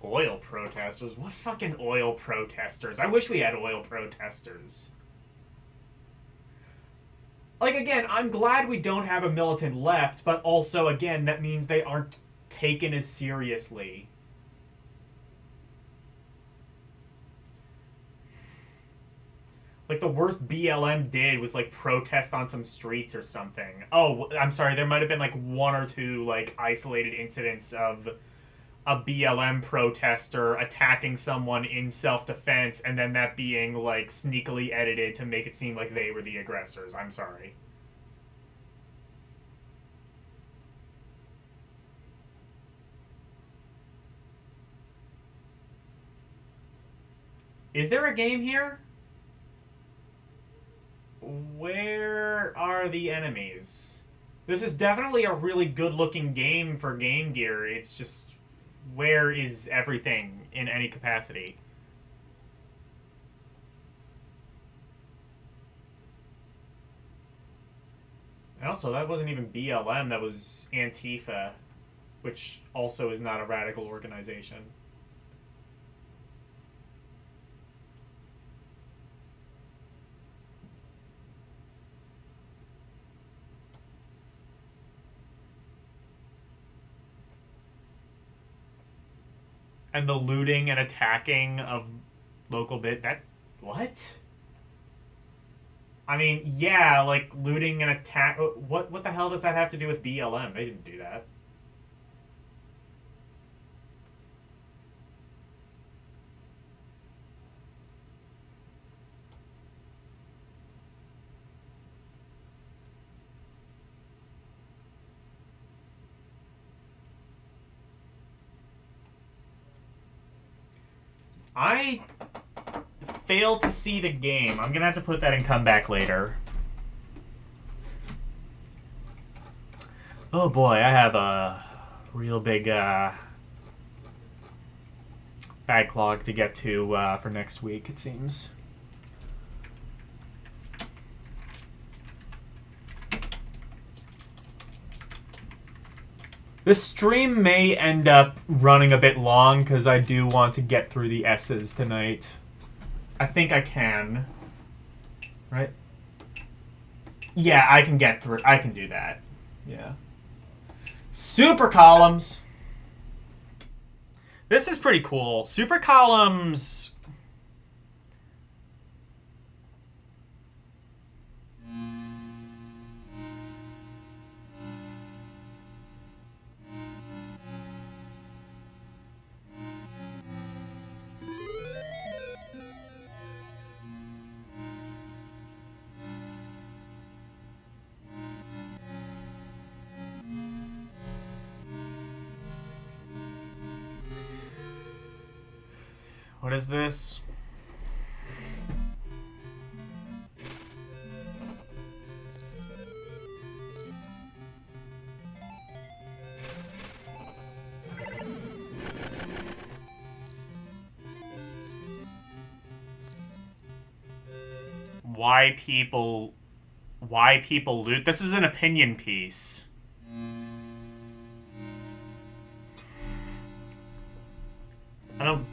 Oil protesters? What fucking oil protesters? I wish we had oil protesters. Like, again, I'm glad we don't have a militant left, but also, again, that means they aren't taken as seriously. Like, the worst BLM did was, like, protest on some streets or something. Oh, I'm sorry, there might have been, like, one or two, like, isolated incidents of a BLM protester attacking someone in self-defense, and then that being, like, sneakily edited to make it seem like they were the aggressors. I'm sorry. Is there a game here? Where are the enemies? This is definitely a really good-looking game for Game Gear. It's just, where is everything in any capacity? And also, that wasn't even BLM, that was Antifa, which also is not a radical organization. And the looting and attacking of local what? I mean, yeah, like, looting and attack... What the hell does that have to do with BLM? They didn't do that. I failed to see the game. I'm gonna have to put that in come back later. Oh boy, I have a real big backlog to get to for next week, it seems. This stream may end up running a bit long because I do want to get through the S's tonight. I think I can. Right? Yeah, I can get through. I can do that. Yeah. Super columns. This is pretty cool. Super columns... What is this? Why people loot? This is an opinion piece. I don't...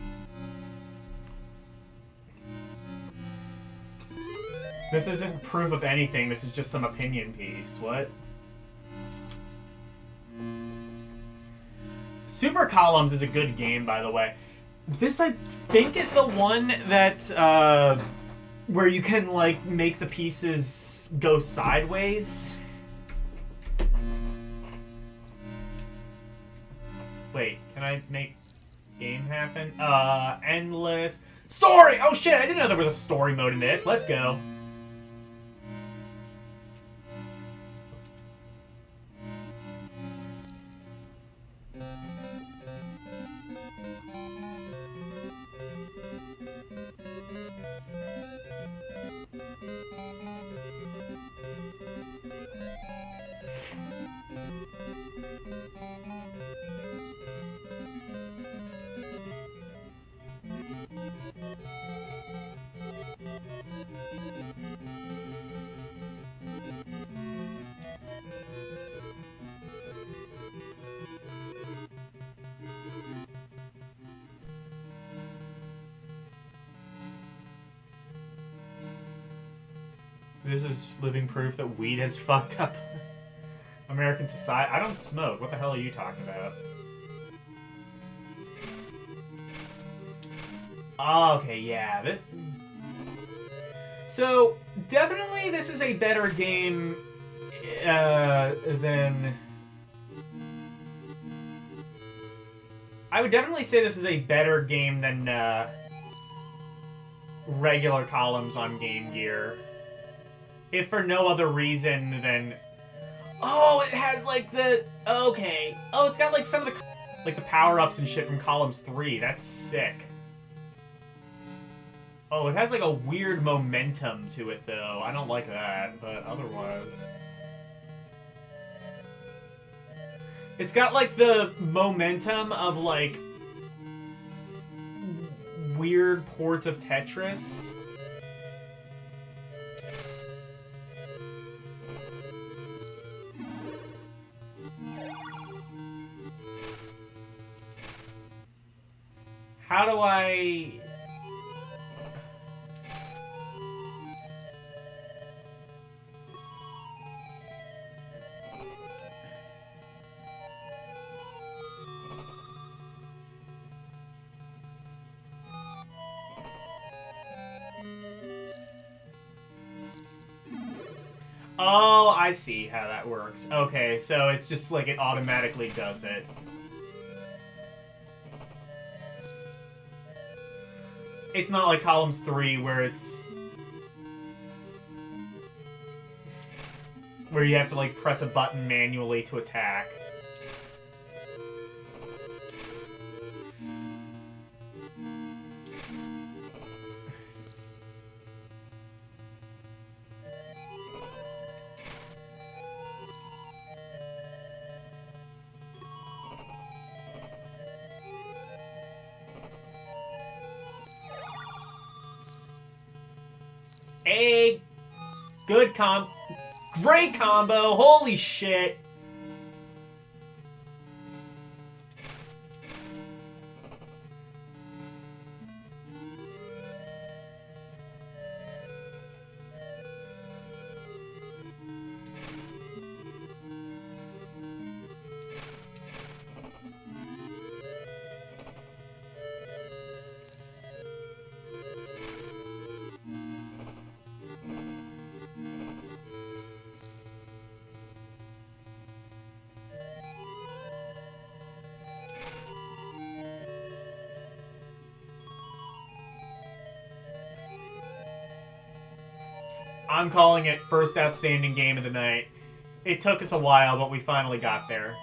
This isn't proof of anything, this is just some opinion piece. What? Super Columns is a good game, by the way. This, I think, is the one that, where you can, like, make the pieces go sideways. Wait, can I make game happen? Endless... Story! Oh shit, I didn't know there was a story mode in this. Let's go. This is living proof that weed has fucked up American society. I don't smoke. What the hell are you talking about? Oh, okay, yeah. So, definitely this is a better game than... I would definitely say this is a better game than regular columns on Game Gear. If for no other reason than... Oh, it has like the... Okay. Oh, it's got like some of the... Like the power-ups and shit from Columns 3. That's sick. Oh, it has like a weird momentum to it though. I don't like that, but otherwise... It's got like the momentum of like... weird ports of Tetris. How do I... Oh, I see how that works. Okay, so it's just like it automatically does it. It's not like Columns 3 where it's... where you have to like press a button manually to attack. Hey! Good great combo! Holy shit! I'm calling it first outstanding game of the night. It took us a while, but we finally got there.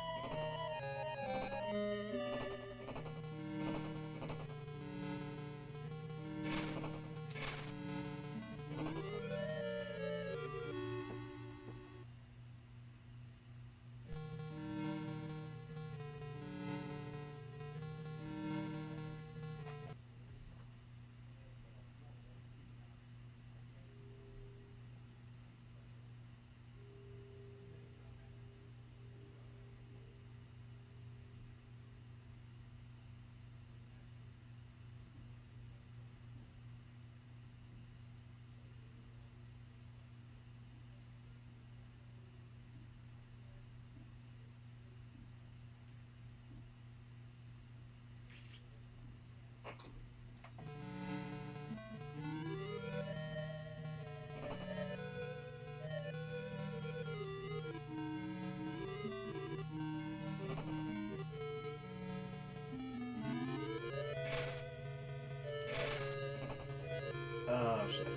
Oh, shit.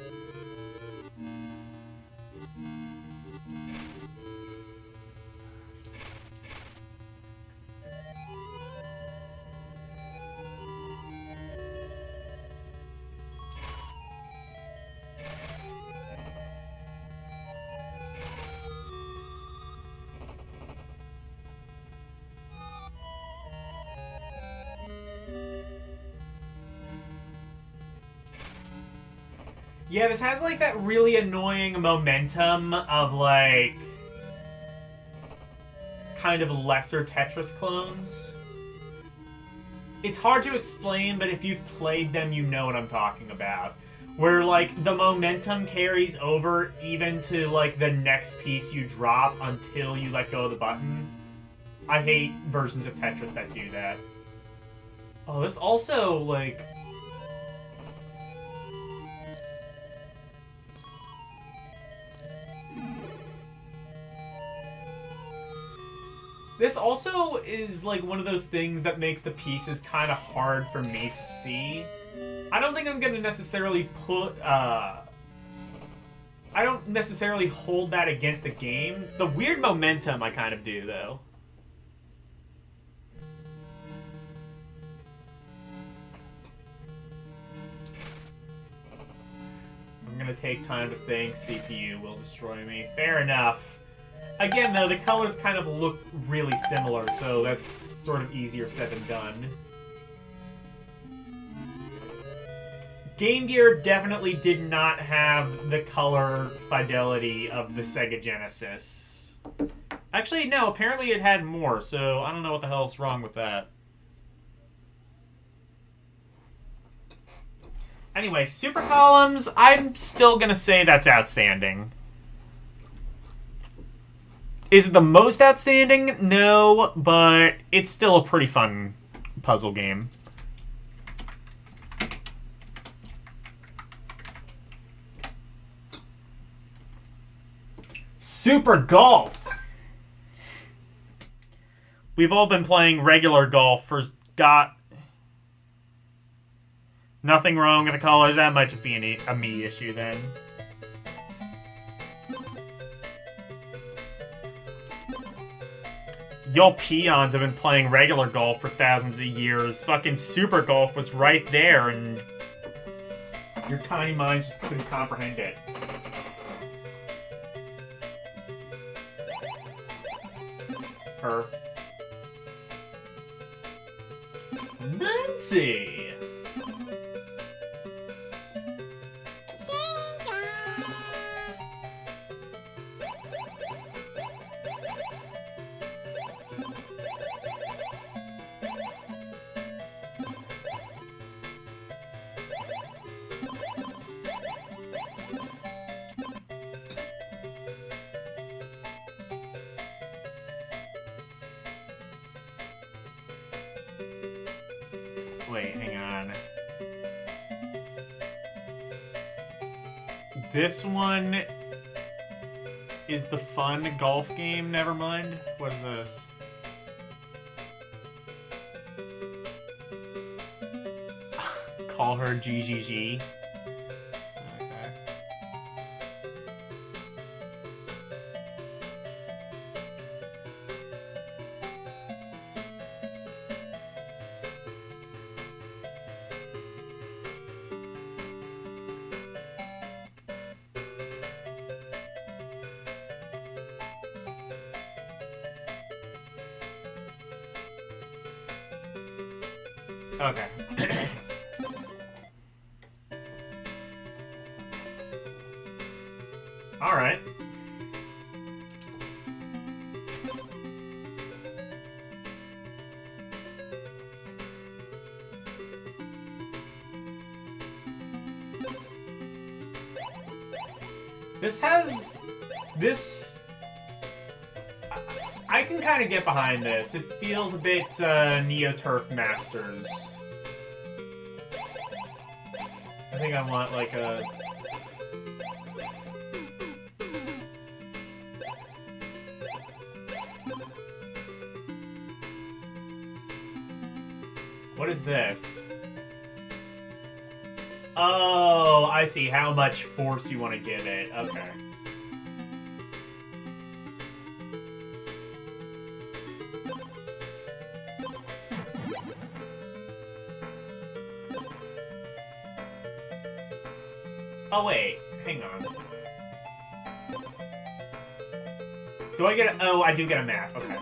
Yeah, this has like that really annoying momentum of like kind of lesser Tetris clones. It's hard to explain, but if you've played them, you know what I'm talking about. Where, like, the momentum carries over even to, like, the next piece you drop until you let go of the button. I hate versions of Tetris that do that. Oh, this also, like... This also is, like, one of those things that makes the pieces kind of hard for me to see. I don't think I'm going to necessarily put, I don't necessarily hold that against the game. The weird momentum I kind of do, though. I'm going to take time to think. CPU will destroy me. Fair enough. Again, though, the colors kind of look really similar, so that's sort of easier said than done. Game Gear definitely did not have the color fidelity of the Sega Genesis. Actually, no, apparently it had more, so I don't know what the hell's wrong with that. Anyway, Super Columns, I'm still gonna say that's outstanding. Is it the most outstanding? No, but it's still a pretty fun puzzle game. Super Golf! We've all been playing regular golf for nothing wrong with the colors. That might just be a me issue then. Y'all peons have been playing regular golf for thousands of years. Fucking Super Golf was right there, and your tiny minds just couldn't comprehend it. Her. Nancy! Wait, hang on. This one is the fun golf game, never mind. What is this? Call her GGG. Okay. Okay. Alright. This I can kind of get behind this. It feels a bit Neo Turf Masters. I think I want like a... What is this? Oh, I see how much force you want to give it. Okay. Oh, wait. Hang on. Do I get a... Oh, I do get a map. Okay.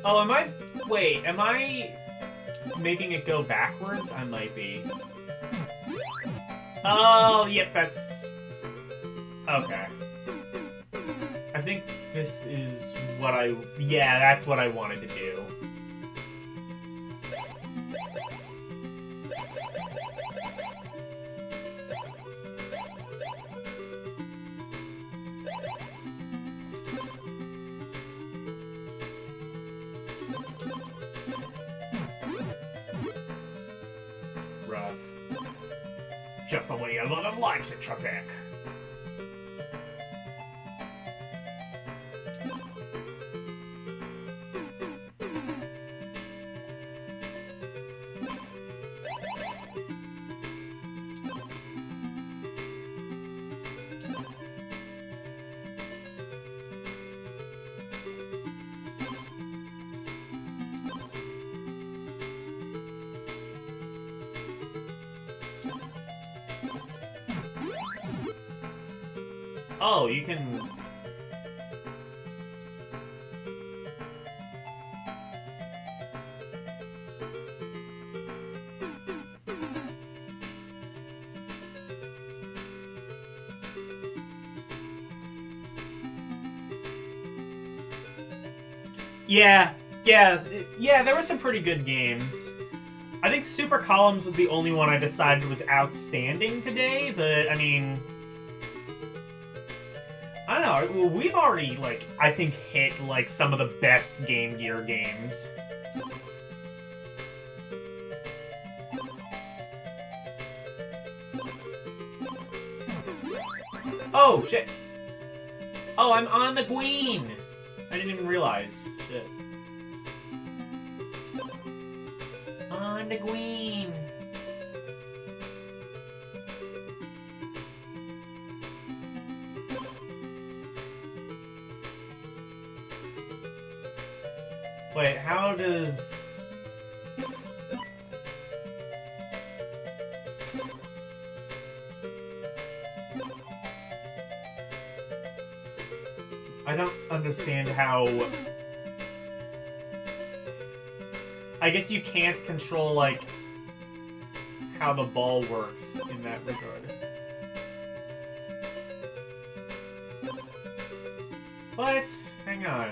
Oh, am I... Wait, am I making it go backwards? I might be. Oh, yep, that's... Okay. I think this is what I... Yeah, that's what I wanted to do. Rough. Just the way a mother likes it, Trebek. Oh, you can... Yeah, there were some pretty good games. I think Super Columns was the only one I decided was outstanding today, but, I mean... I don't know, we've already, like, I think hit, like, some of the best Game Gear games. Oh, shit! Oh, I'm on the Queen! I didn't even realize. Shit. On the Queen! Wait, how does... I don't understand how... I guess you can't control, like, how the ball works in that regard. What? Hang on.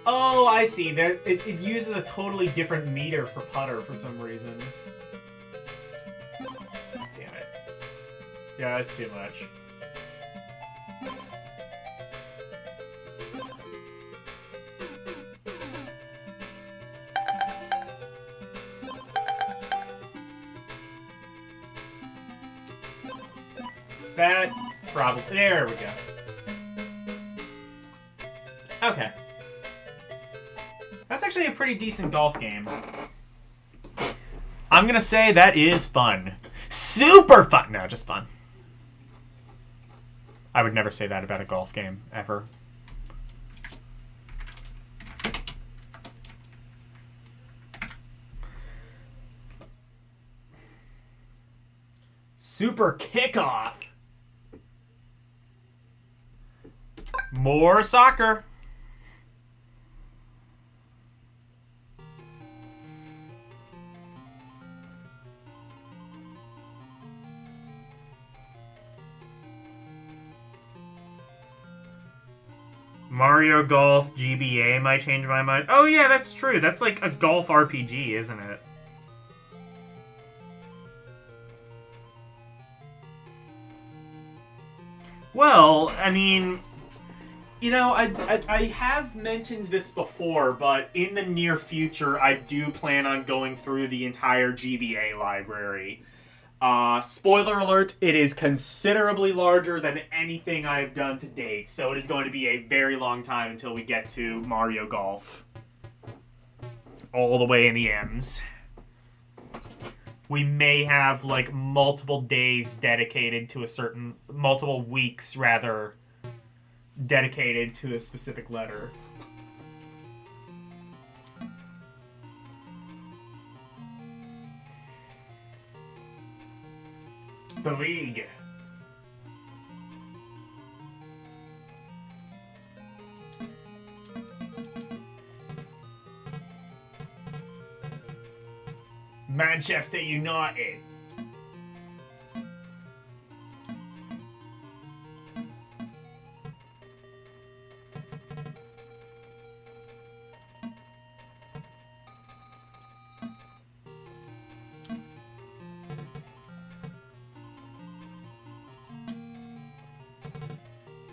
Oh, I see. It uses a totally different meter for putter for some reason. Damn it. Yeah, that's too much. That's probably... There we go. Okay. That's actually a pretty decent golf game. I'm gonna say that is fun. Super fun! No, just fun. I would never say that about a golf game, ever. Super kickoff! More soccer! Mario Golf GBA might change my mind. Oh yeah, that's true. That's like a golf RPG, isn't it? Well, I mean, you know, I have mentioned this before, but in the near future, I do plan on going through the entire GBA library. Spoiler alert, it is considerably larger than anything I have done to date, so it is going to be a very long time until we get to Mario Golf. All the way in the M's. We may have, like, multiple days dedicated to a certain... multiple weeks, rather, dedicated to a specific letter. The League. Manchester United.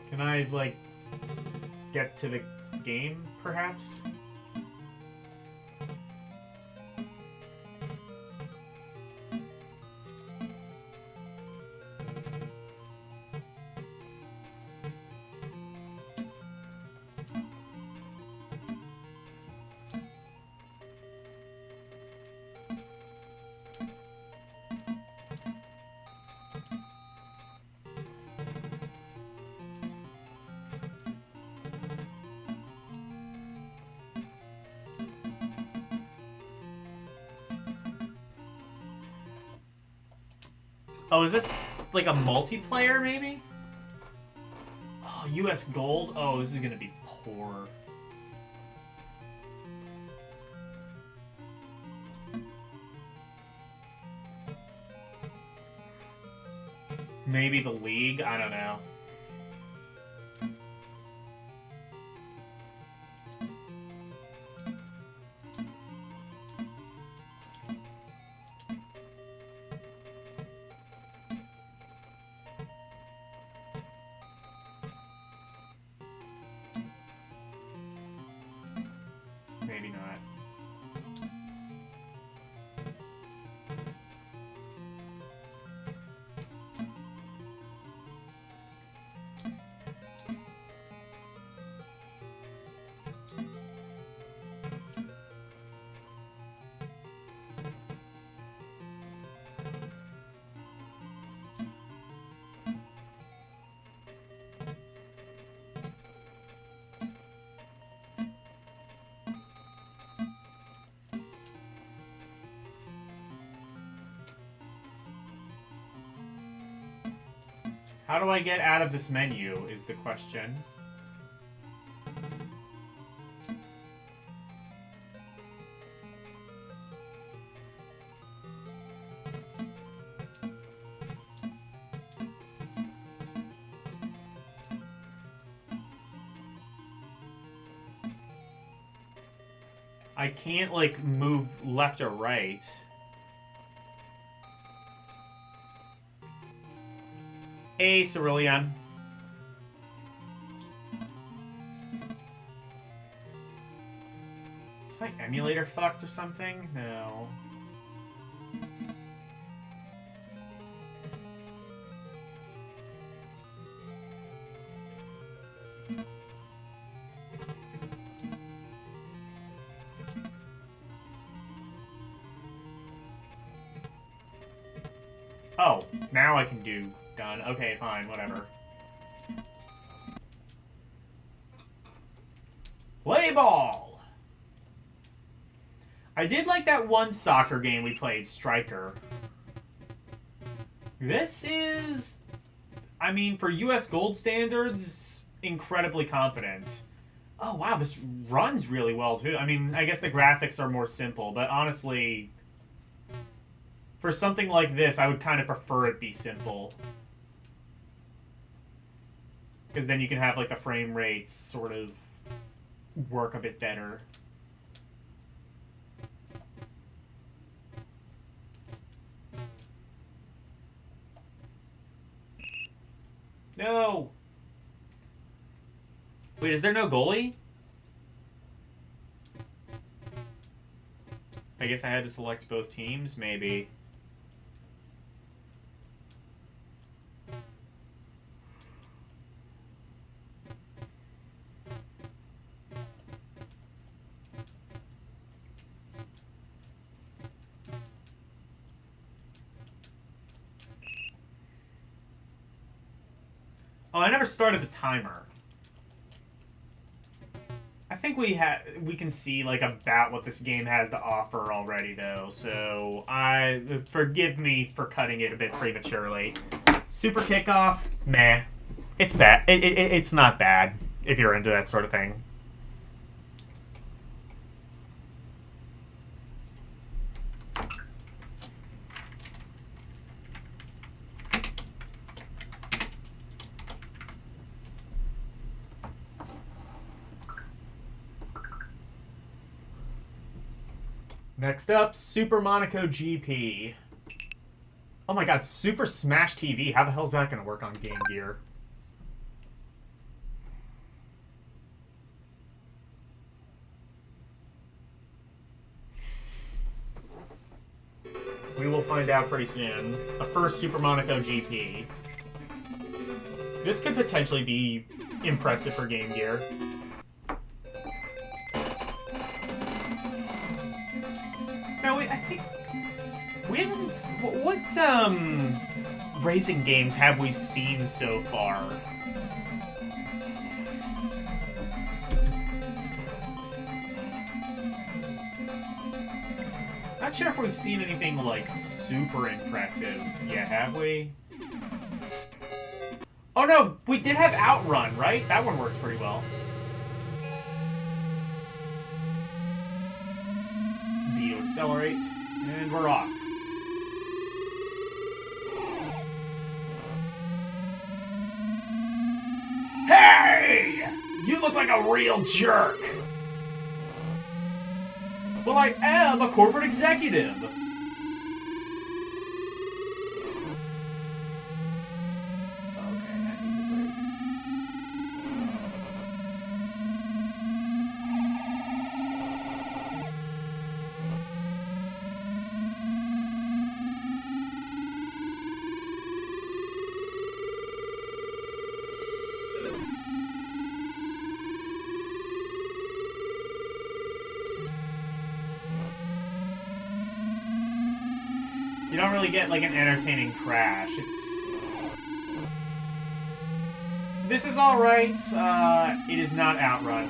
Can I, like, get to the game, perhaps? Oh, is this like a multiplayer, maybe? Oh, US Gold? Oh, this is gonna be poor. Maybe the League? I don't know. Maybe not. How do I get out of this menu is the question. I can't, like, move left or right. Hey, Cerulean. Is my emulator fucked or something? No. Oh, now I can do done. Okay, fine, whatever. Play ball! I did like that one soccer game we played, Striker. This is, I mean, for US Gold standards, incredibly competent. Oh, wow, this runs really well, too. I mean, I guess the graphics are more simple, but honestly, for something like this, I would kind of prefer it be simple. Because then you can have, like, the frame rates sort of work a bit better. No! Wait, is there no goalie? I guess I had to select both teams, maybe. Oh, I never started the timer. I think we can see like about what this game has to offer already, though. So forgive me for cutting it a bit prematurely. Super Kickoff, meh. It's bad. It's not bad if you're into that sort of thing. Next up, Super Monaco GP. Oh my god, Super Smash TV. How the hell is that going to work on Game Gear? We will find out pretty soon. A first Super Monaco GP. This could potentially be impressive for Game Gear. No, I think we haven't. What racing games have we seen so far? Not sure if we've seen anything like super impressive yet, have we? Oh no, we did have Outrun, right? That one works pretty well. B to accelerate, and we're off. Hey! You look like a real jerk! Well, I am a corporate executive! You don't really get, like, an entertaining crash. This is alright. It is not Outrun.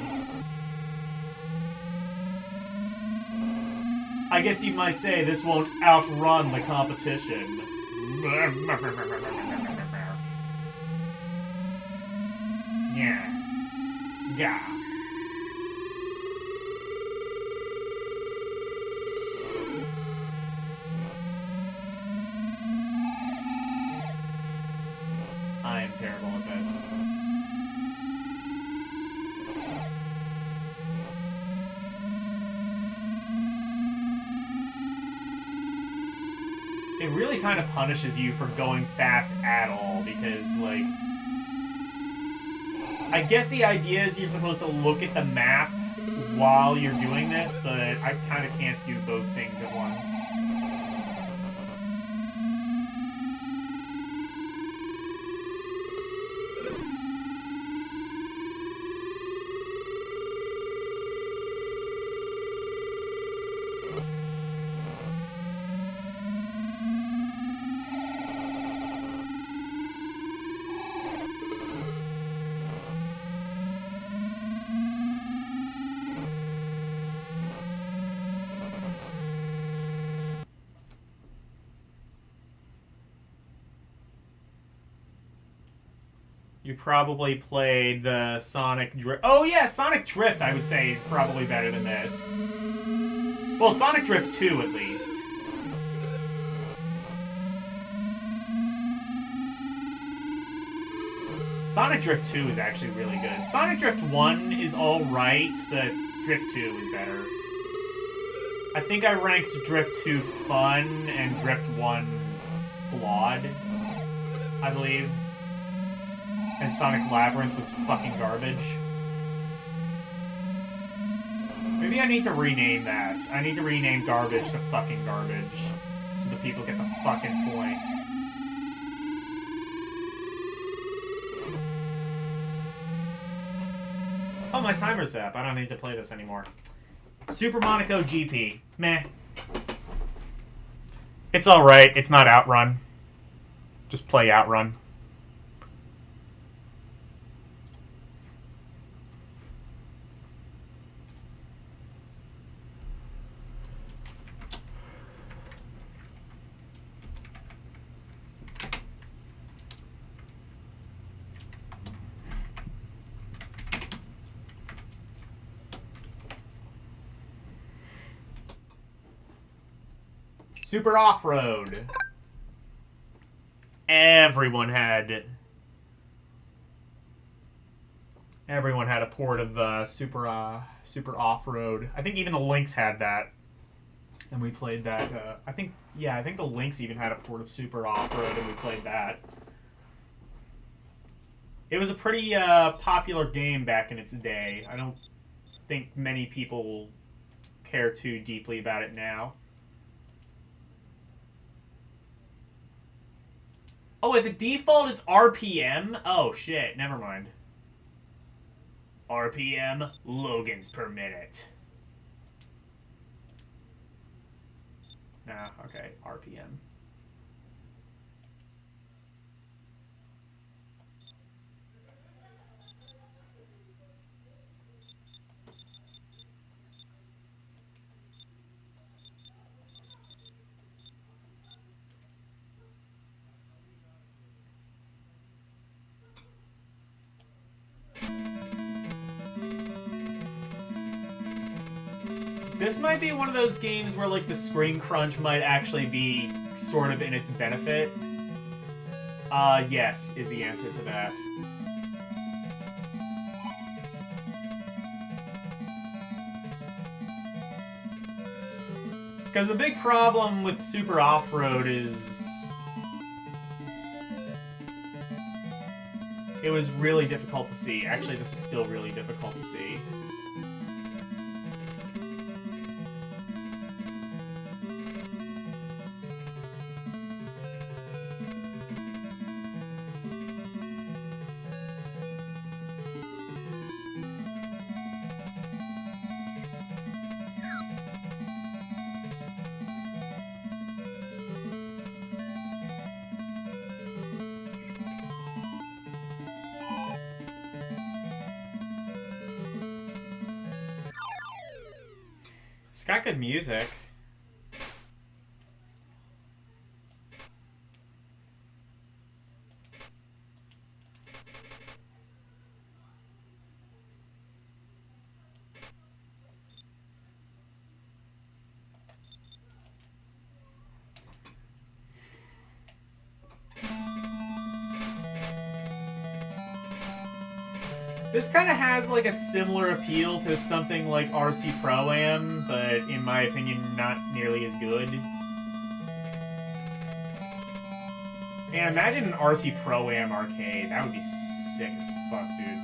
I guess you might say this won't outrun the competition. Yeah. Yeah. I am terrible at this. It really kind of punishes you for going fast at all, because, like... I guess the idea is you're supposed to look at the map while you're doing this, but I kind of can't do both things at once. You probably played the Sonic Drift. Oh yeah, Sonic Drift I would say is probably better than this. Well, Sonic Drift 2 at least. Sonic Drift 2 is actually really good. Sonic Drift 1 is alright, but Drift 2 is better. I think I ranked Drift 2 fun and Drift 1 flawed, I believe. And Sonic Labyrinth was fucking garbage. Maybe I need to rename that. I need to rename garbage to fucking garbage. So that people get the fucking point. Oh, my timer's up. I don't need to play this anymore. Super Monaco GP. Meh. It's alright. It's not Outrun. Just play Outrun. Super Off-Road. Everyone had a port of Super Off-Road. I think even the Lynx had that, and we played that. I think the Lynx even had a port of Super Off-Road, and we played that. It was a pretty popular game back in its day. I don't think many people care too deeply about it now. Oh, at the default, it's RPM? Oh, shit. Never mind. RPM, Logans per minute. Nah, okay. RPM. This might be one of those games where, like, the screen crunch might actually be sort of in its benefit. Yes, is the answer to that. Because the big problem with Super Off-Road is it was really difficult to see. Actually, this is still really difficult to see. It's got good music. This kind of has like a similar appeal to something like RC Pro-Am, but in my opinion, not nearly as good. Man, imagine an RC Pro-Am arcade. That would be sick as fuck, dude.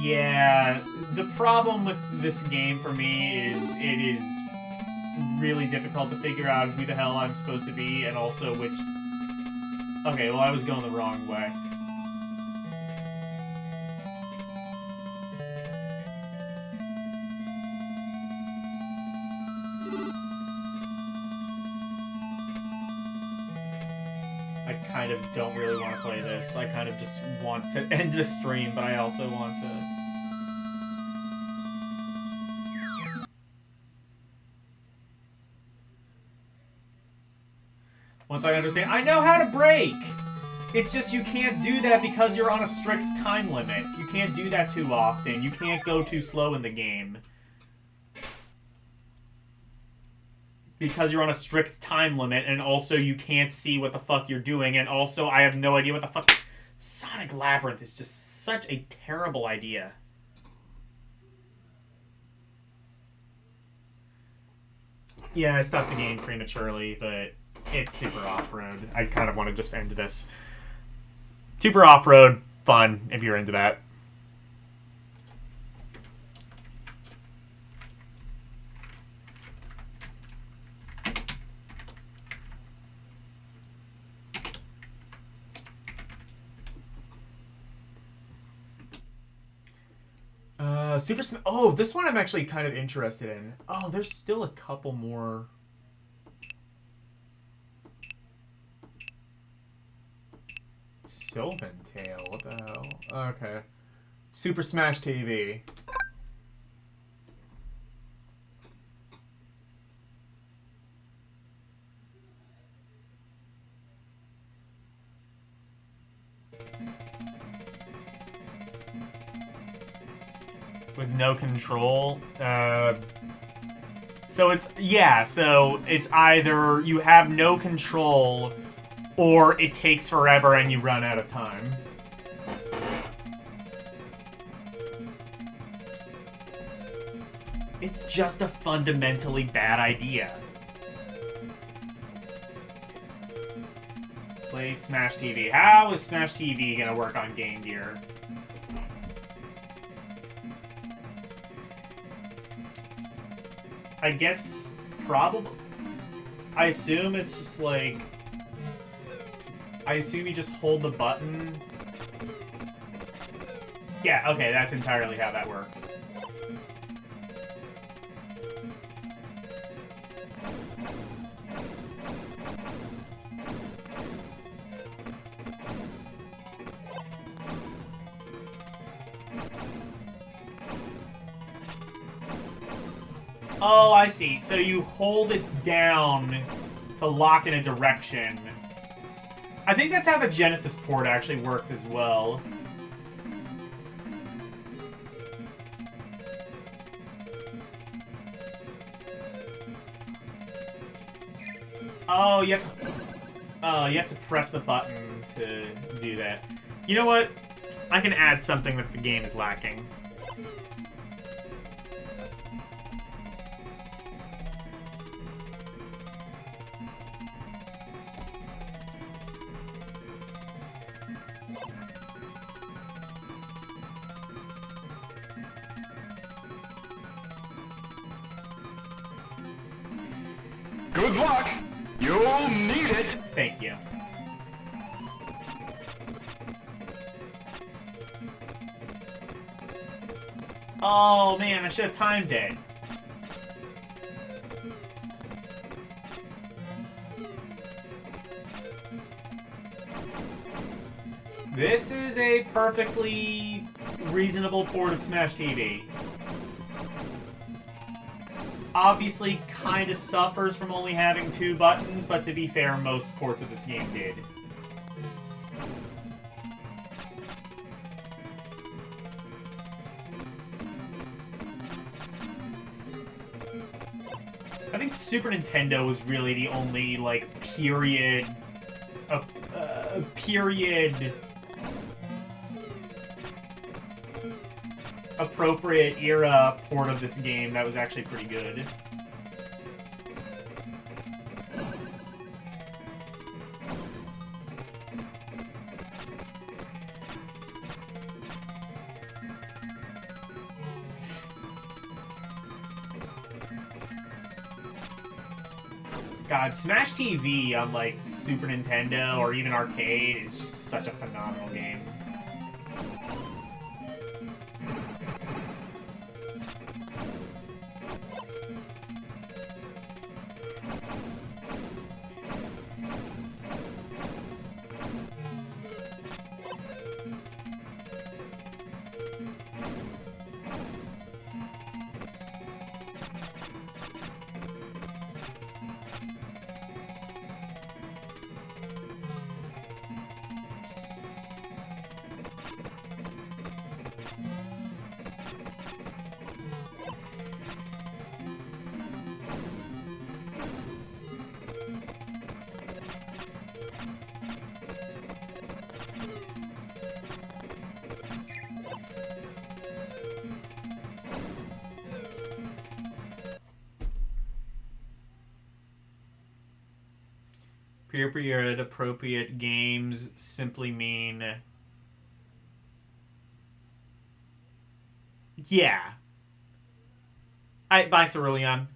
Yeah, the problem with this game for me is it is really difficult to figure out who the hell I'm supposed to be, and also which... Okay, well, I was going the wrong way. I kind of don't really want to play this. I kind of just want to end the stream, but I also want to... Once I understand, I know how to brake! It's just you can't do that because you're on a strict time limit. You can't do that too often. You can't go too slow in the game. Because you're on a strict time limit, and also you can't see what the fuck you're doing, and also I have no idea what the fuck... Sonic Labyrinth is just such a terrible idea. Yeah, I stopped the game prematurely, but it's Super Off-Road. I kind of want to just end this. Super Off-Road, fun, if you're into that. Oh, this one I'm actually kind of interested in. Oh, there's still a couple more. Sylvan Tale, what the hell? Okay. Super Smash TV. With no control. So it's, yeah, so it's either you have no control or it takes forever and you run out of time. It's just a fundamentally bad idea. Play Smash TV. How is Smash TV gonna work on Game Gear? I guess probably. I assume it's just like. I assume you just hold the button. Yeah, okay, that's entirely how that works. Oh, I see. So you hold it down to lock in a direction. I think that's how the Genesis port actually worked as well. Oh, you have to press the button to do that. You know what? I can add something that the game is lacking. Good luck! You'll need it! Thank you. Oh man, I should have timed it. This is a perfectly reasonable port of Smash TV. Obviously, kind of suffers from only having 2 buttons, but to be fair, most ports of this game did. I think Super Nintendo was really the only, like, period appropriate era port of this game that was actually pretty good. God, Smash TV on, like, Super Nintendo or even arcade is just such a phenomenal game. Period appropriate games simply mean... Yeah. Bye, Cerulean.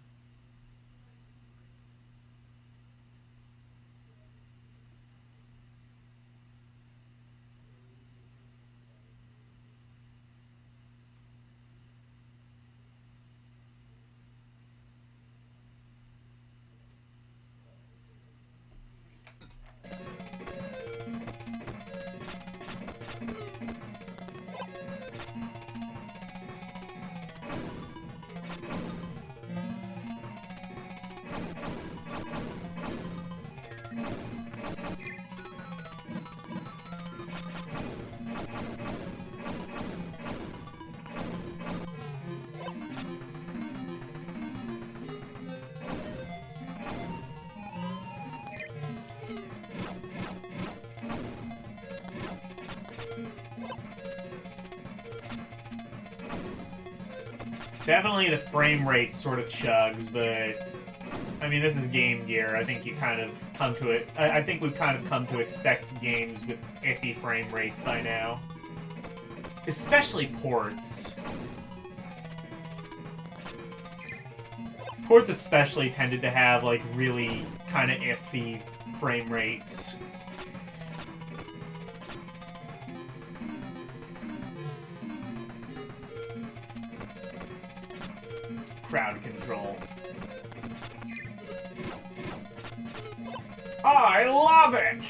Definitely the frame rate sort of chugs, but I mean, this is Game Gear. I think you kind of come to it. I think we've kind of come to expect games with iffy frame rates by now. Especially ports. Ports especially tended to have, like, really kind of iffy frame rates. Crowd control. I love it!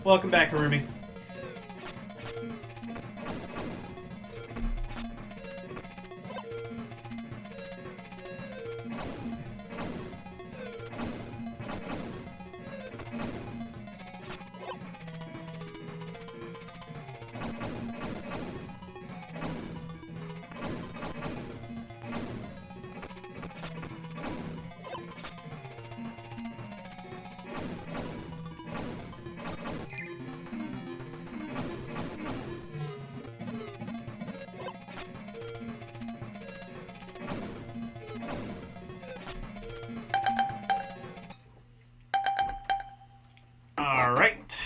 Welcome back, Harumi. All right.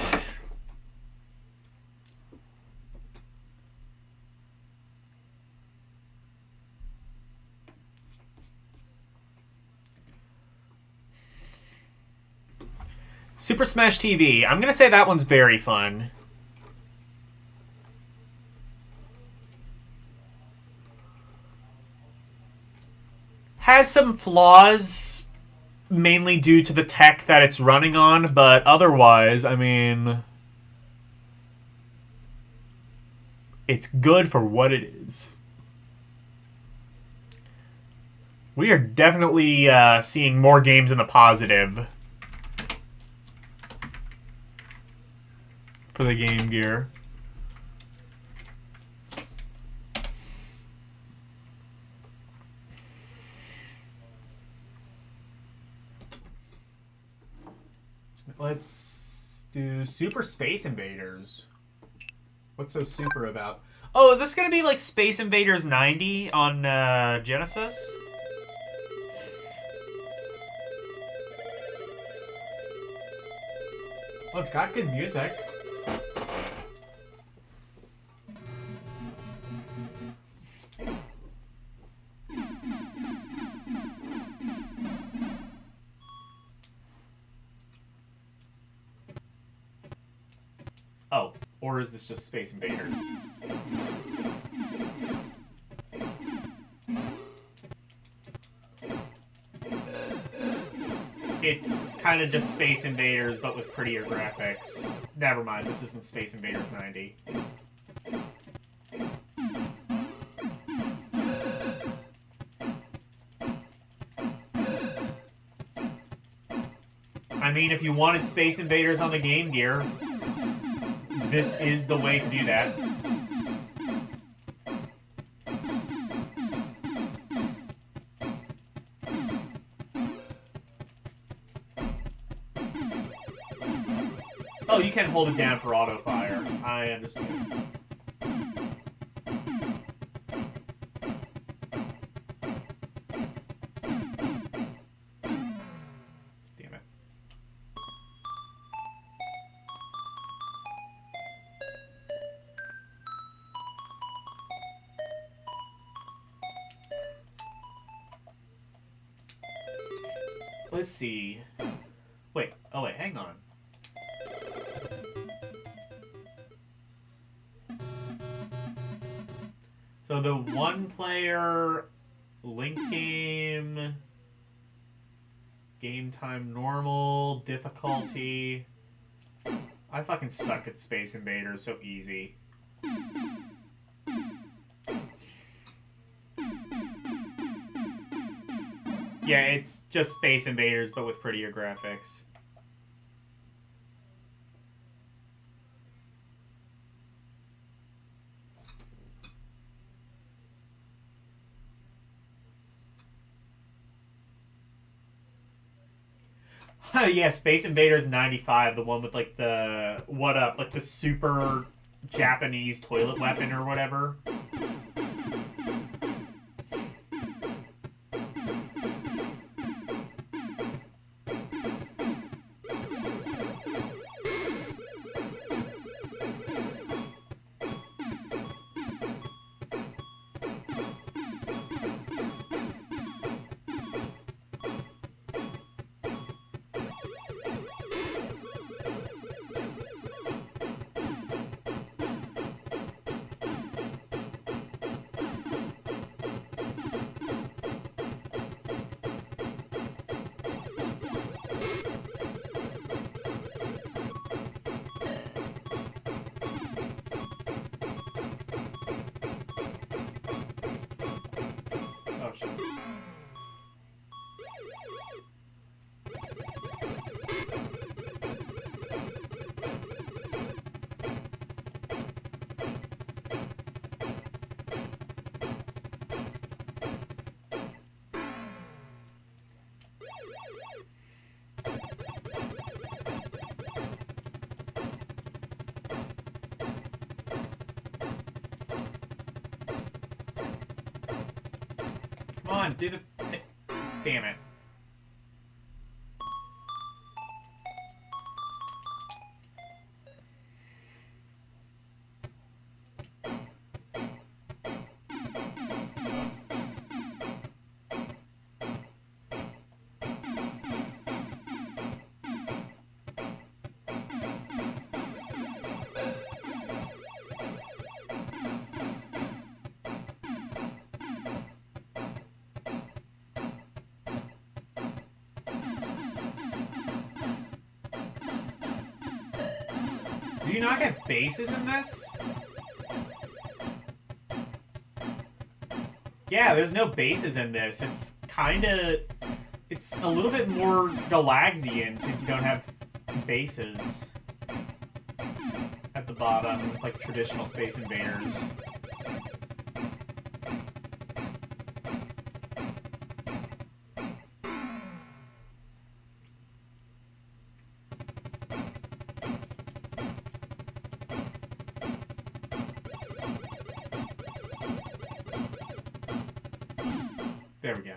Super Smash TV. I'm going to say that one's very fun. Has some flaws, mainly due to the tech that it's running on, but otherwise, I mean, it's good for what it is. We are definitely seeing more games in the positive for the Game Gear. Let's do Super Space Invaders. What's so super about? Oh, is this going to be like Space Invaders 90 on Genesis? Well, it's got good music. Oh, or is this just Space Invaders? It's kind of just Space Invaders, but with prettier graphics. Never mind, this isn't Space Invaders 90. I mean, if you wanted Space Invaders on the Game Gear, this is the way to do that. Oh, you can hold it down for auto fire. I understand. Damn it. Let's see. Wait. Oh, wait. Hang on. So the one-player Link game, game time normal, difficulty. I fucking suck at Space Invaders, so easy. Yeah, it's just Space Invaders, but with prettier graphics. Yeah, Space Invaders 95, the one with like the like the super Japanese toilet weapon or whatever. Oh shit. Come on, do the... Damn it. Do you not get bases in this? Yeah, there's no bases in this. It's kinda... It's a little bit more Galaxian since you don't have bases at the bottom, like traditional Space Invaders. There we go.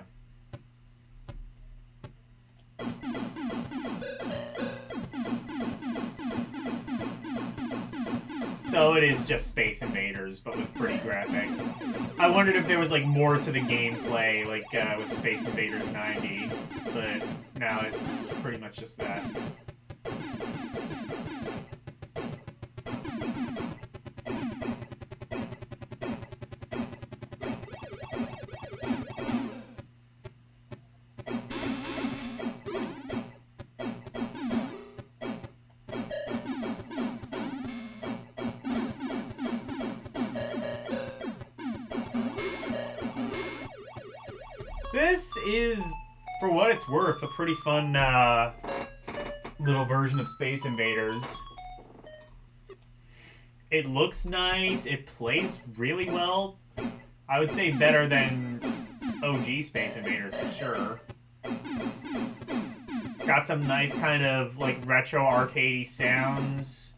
So it is just Space Invaders, but with pretty graphics. I wondered if there was like more to the gameplay, like with Space Invaders 90, but no, it's pretty much just that. This is, for what it's worth, a pretty fun little version of Space Invaders. It looks nice, it plays really well. I would say better than OG Space Invaders for sure. It's got some nice kind of like retro arcadey sounds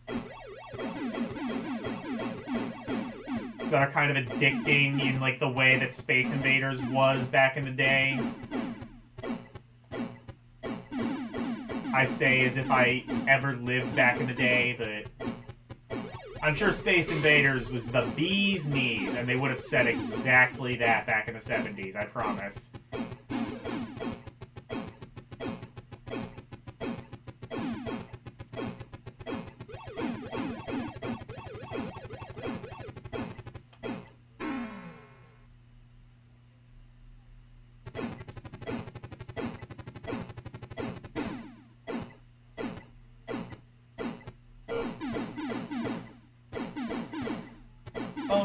that are kind of addicting in like the way that Space Invaders was back in the day. I say as if I ever lived back in the day, but I'm sure Space Invaders was the bee's knees, and they would have said exactly that back in the 70s, I promise.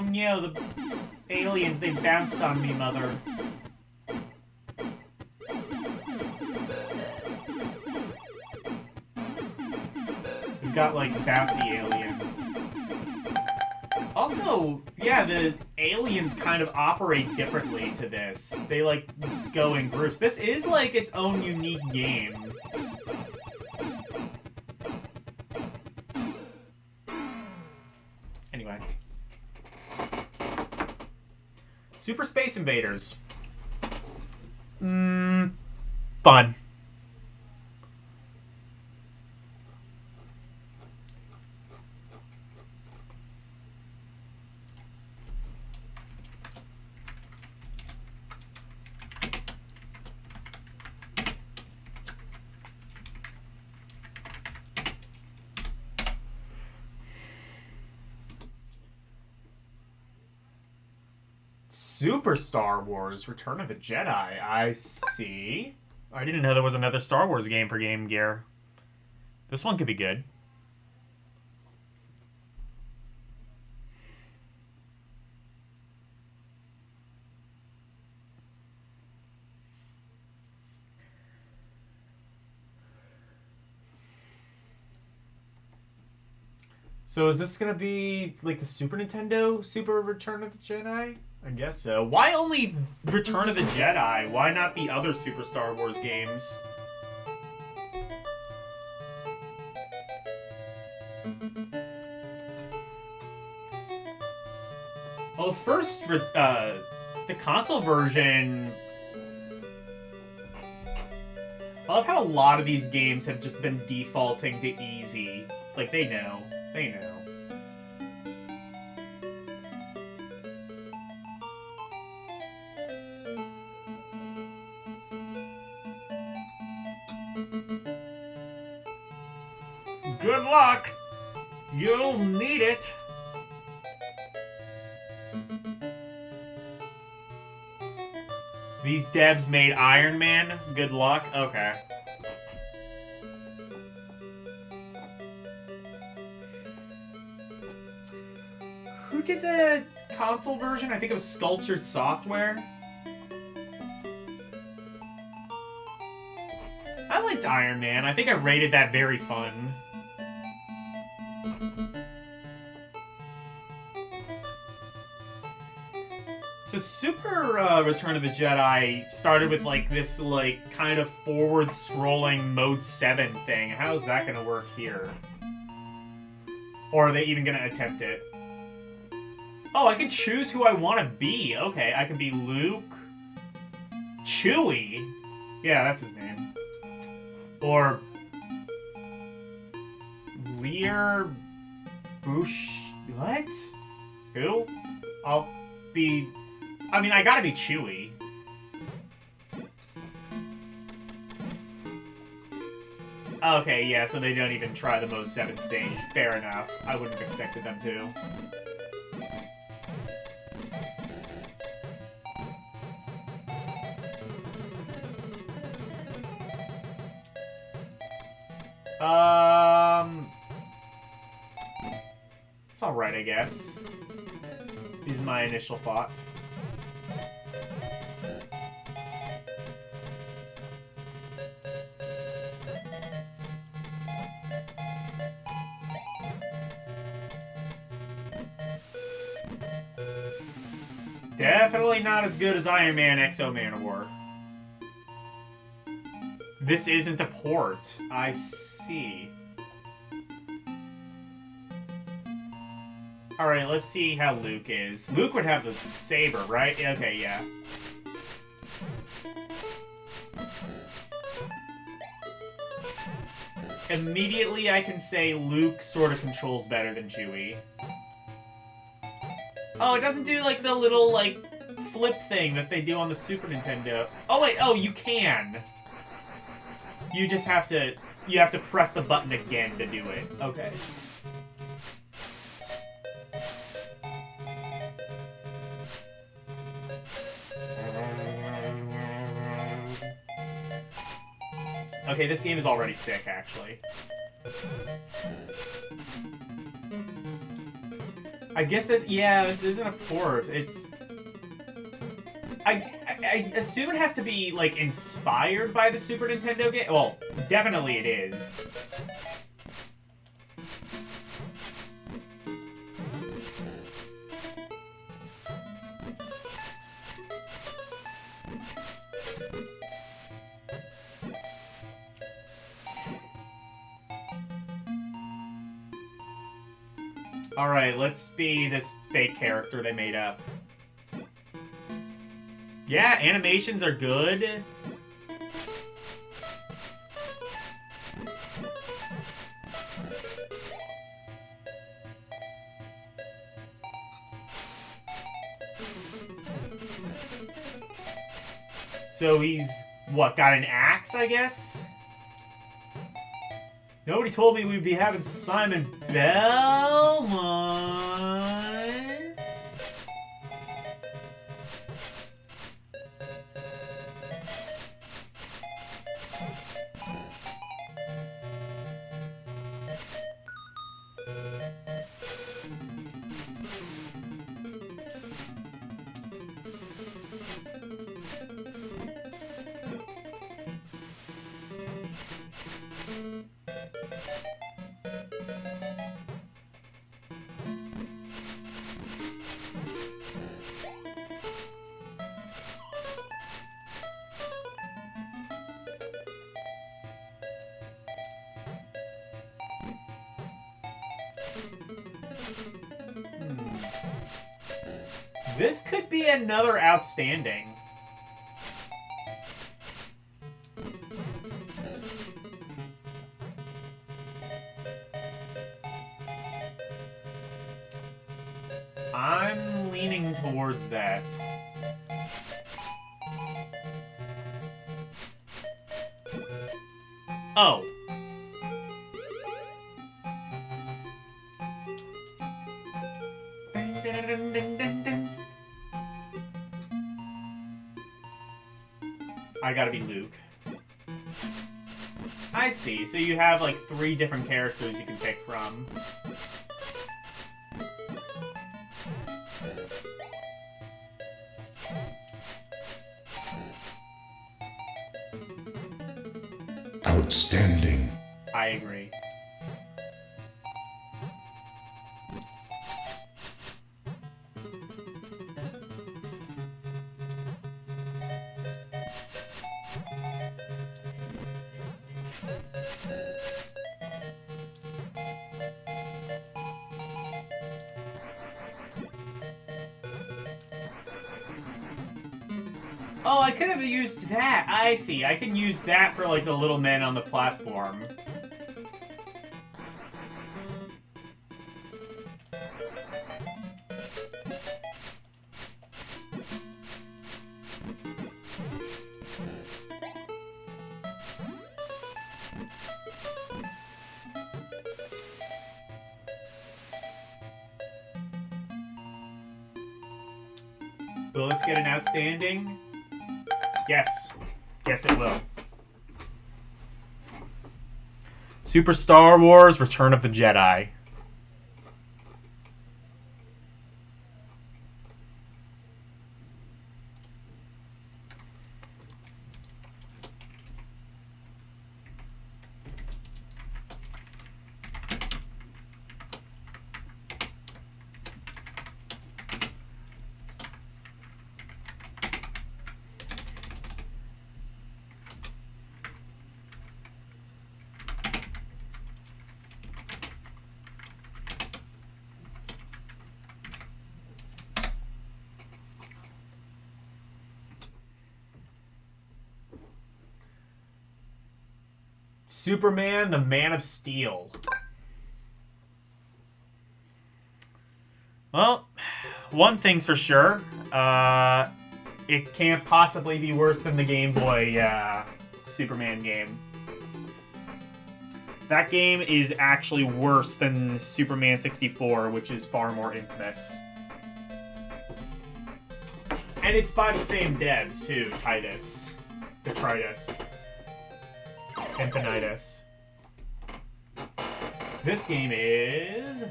no, the aliens, they bounced on me, mother. We've got, like, bouncy aliens. Also, yeah, the aliens kind of operate differently to this. They, like, go in groups. This is, like, its own unique game. Anyway. Super Space Invaders. Fun. Super Star Wars Return of the Jedi. I see. I didn't know there was another Star Wars game for Game Gear. This one could be good. So is this gonna be like the Super Nintendo Super Return of the Jedi? I guess so. Why only Return of the Jedi? Why not the other Super Star Wars games? Well, first, the console version... I love how a lot of these games have just been defaulting to easy. Like, they know. They know. Good luck! You'll need it! These devs made Iron Man? Good luck? Okay. Who did the console version? I think it was Sculptured Software. I liked Iron Man. I think I rated that very fun. So Super Return of the Jedi started with like this like kind of forward-scrolling Mode 7 thing. How is that gonna work here? Or are they even gonna attempt it? Oh, I can choose who I want to be. Okay, I can be Luke, Chewie. Yeah, that's his name. Or Lear Bush. What? Who? I'll be. I mean, I gotta be Chewie. Okay, yeah, so they don't even try the Mode 7 stage. Fair enough. I wouldn't have expected them to. It's alright, I guess. Is my initial thought. Definitely not as good as Iron Man Exo Manowar. This isn't a port. I see. Alright, let's see how Luke is. Luke would have the saber, right? Okay, yeah. Immediately I can say Luke sort of controls better than Chewie. Oh, it doesn't do, like, the little, like, flip thing that they do on the Super Nintendo. Oh, wait, oh, you can. You just have to, you have to press the button again to do it. Okay. Okay, this game is already sick, actually. I guess this isn't a port. It's... I assume it has to be, like, inspired by the Super Nintendo game. Well, definitely it is. Alright, let's be this fake character they made up. Yeah, animations are good. So he's, what, got an axe, I guess? Nobody told me we'd be having Simon Belmont. This could be another outstanding. I'm leaning towards that. Oh. I gotta be Luke. I see. So you have like 3 different characters you can pick from. Outstanding. I agree. Oh, I could have used that. I see. I can use that for, like, the little men on the platform. Will this get an outstanding? Yes. Yes, it will. Super Star Wars Return of the Jedi. Superman, the Man of Steel. Well, one thing's for sure. It can't possibly be worse than the Game Boy Superman game. That game is actually worse than Superman 64, which is far more infamous. And it's by the same devs, too, Titus. Detritus. Infinitus. This game is...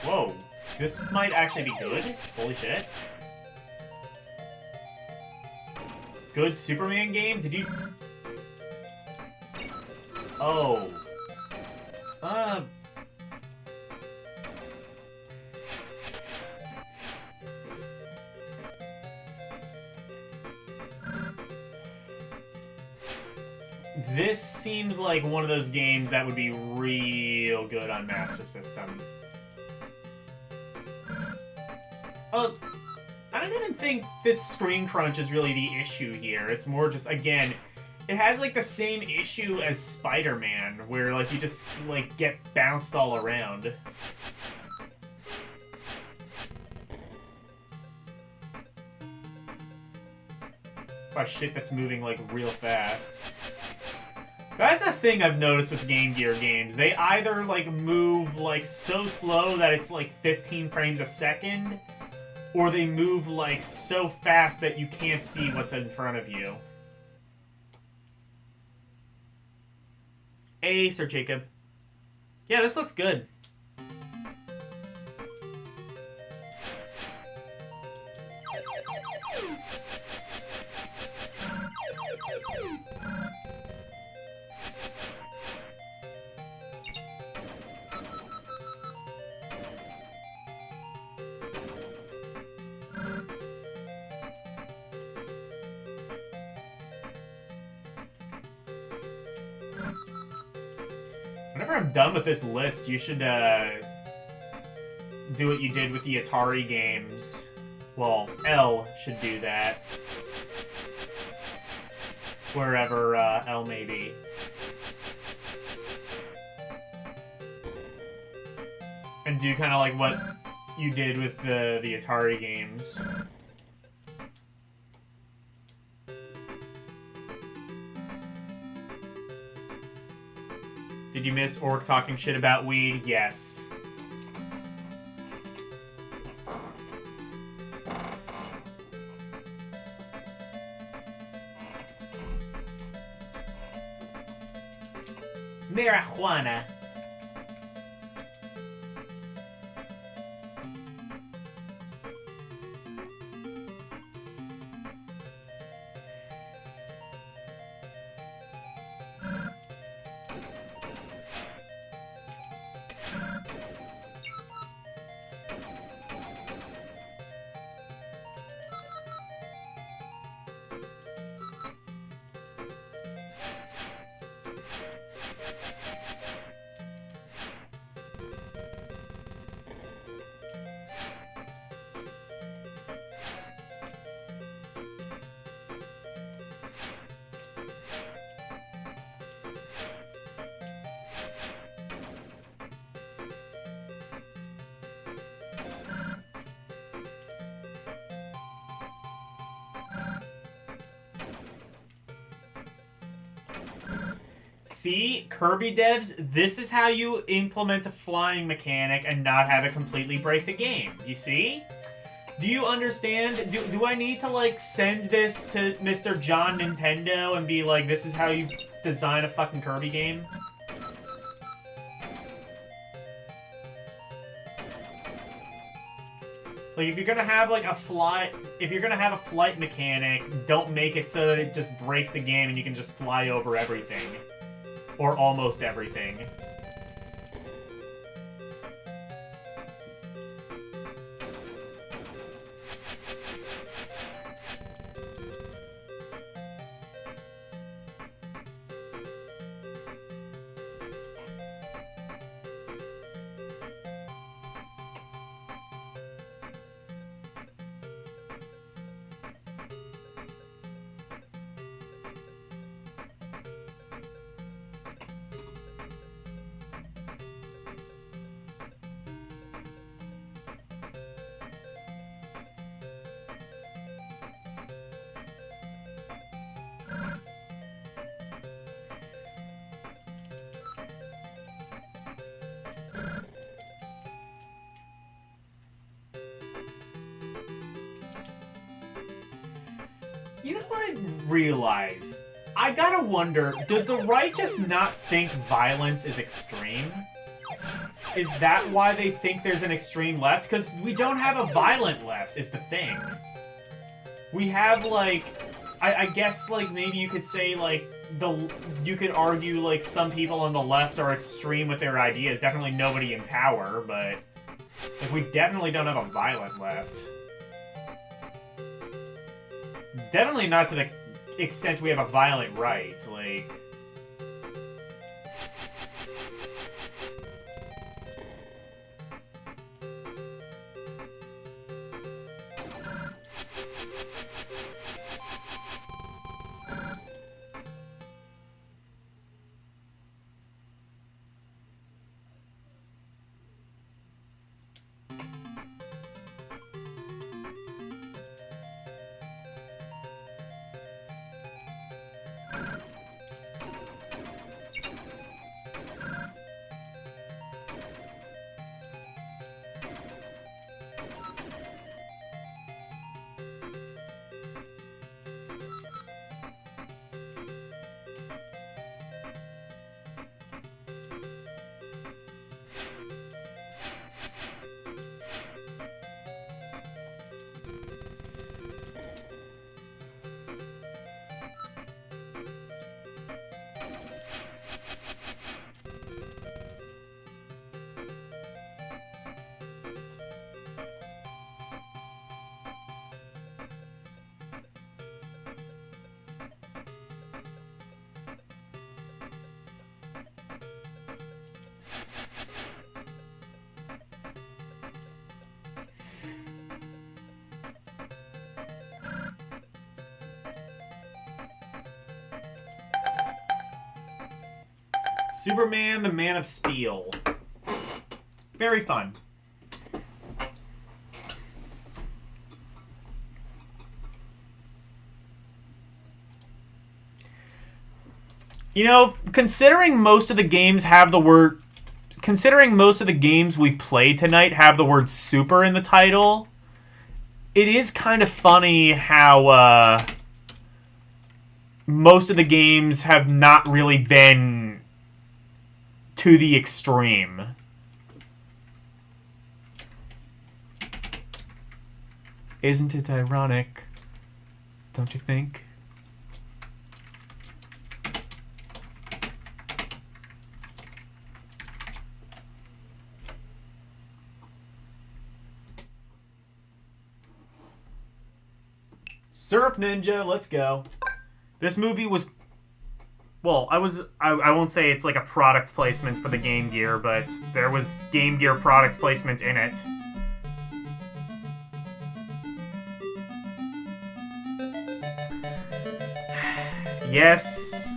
Whoa. This might actually be good. Holy shit. Good Superman game? Did you... Oh. This seems like one of those games that would be real good on Master System. Oh, I don't even think that screen crunch is really the issue here. It's more just, again, it has like the same issue as Spider-Man, where like you just like get bounced all around. By shit that's moving like real fast. That's the thing I've noticed with Game Gear games. They either like move like so slow that it's like 15 frames a second, or they move like so fast that you can't see what's in front of you. Hey, Sir Jacob. Yeah, this looks good. Whenever I'm done with this list, you should do what you did with the Atari games. Well, L should do that. Wherever L may be. And do kind of like what you did with the Atari games. Did you miss Orc talking shit about weed? Yes. Marijuana. See, Kirby devs, this is how you implement a flying mechanic and not have it completely break the game. You see? Do you understand? Do I need to, like, send this to Mr. John Nintendo and be like, this is how you design a fucking Kirby game? Like, if you're gonna have, like, if you're gonna have a flight mechanic, don't make it so that it just breaks the game and you can just fly over everything. Or almost everything. You know what I realize? I gotta wonder, does the right just not think violence is extreme? Is that why they think there's an extreme left? Because we don't have a violent left, is the thing. We have, like... I guess, like, maybe you could say, like, you could argue, like, some people on the left are extreme with their ideas. Definitely nobody in power, but... Like, we definitely don't have a violent left. Definitely not to the extent we have a violent right, like... Superman, the Man of Steel. Very fun. You know, considering most of the games have the word... Considering most of the games we've played tonight have the word super in the title, it is kind of funny how, most of the games have not really been to the extreme. Isn't it ironic? Don't you think? Surf Ninja, let's go. This movie was... Well, I won't say it's like a product placement for the Game Gear, but there was Game Gear product placement in it. Yes.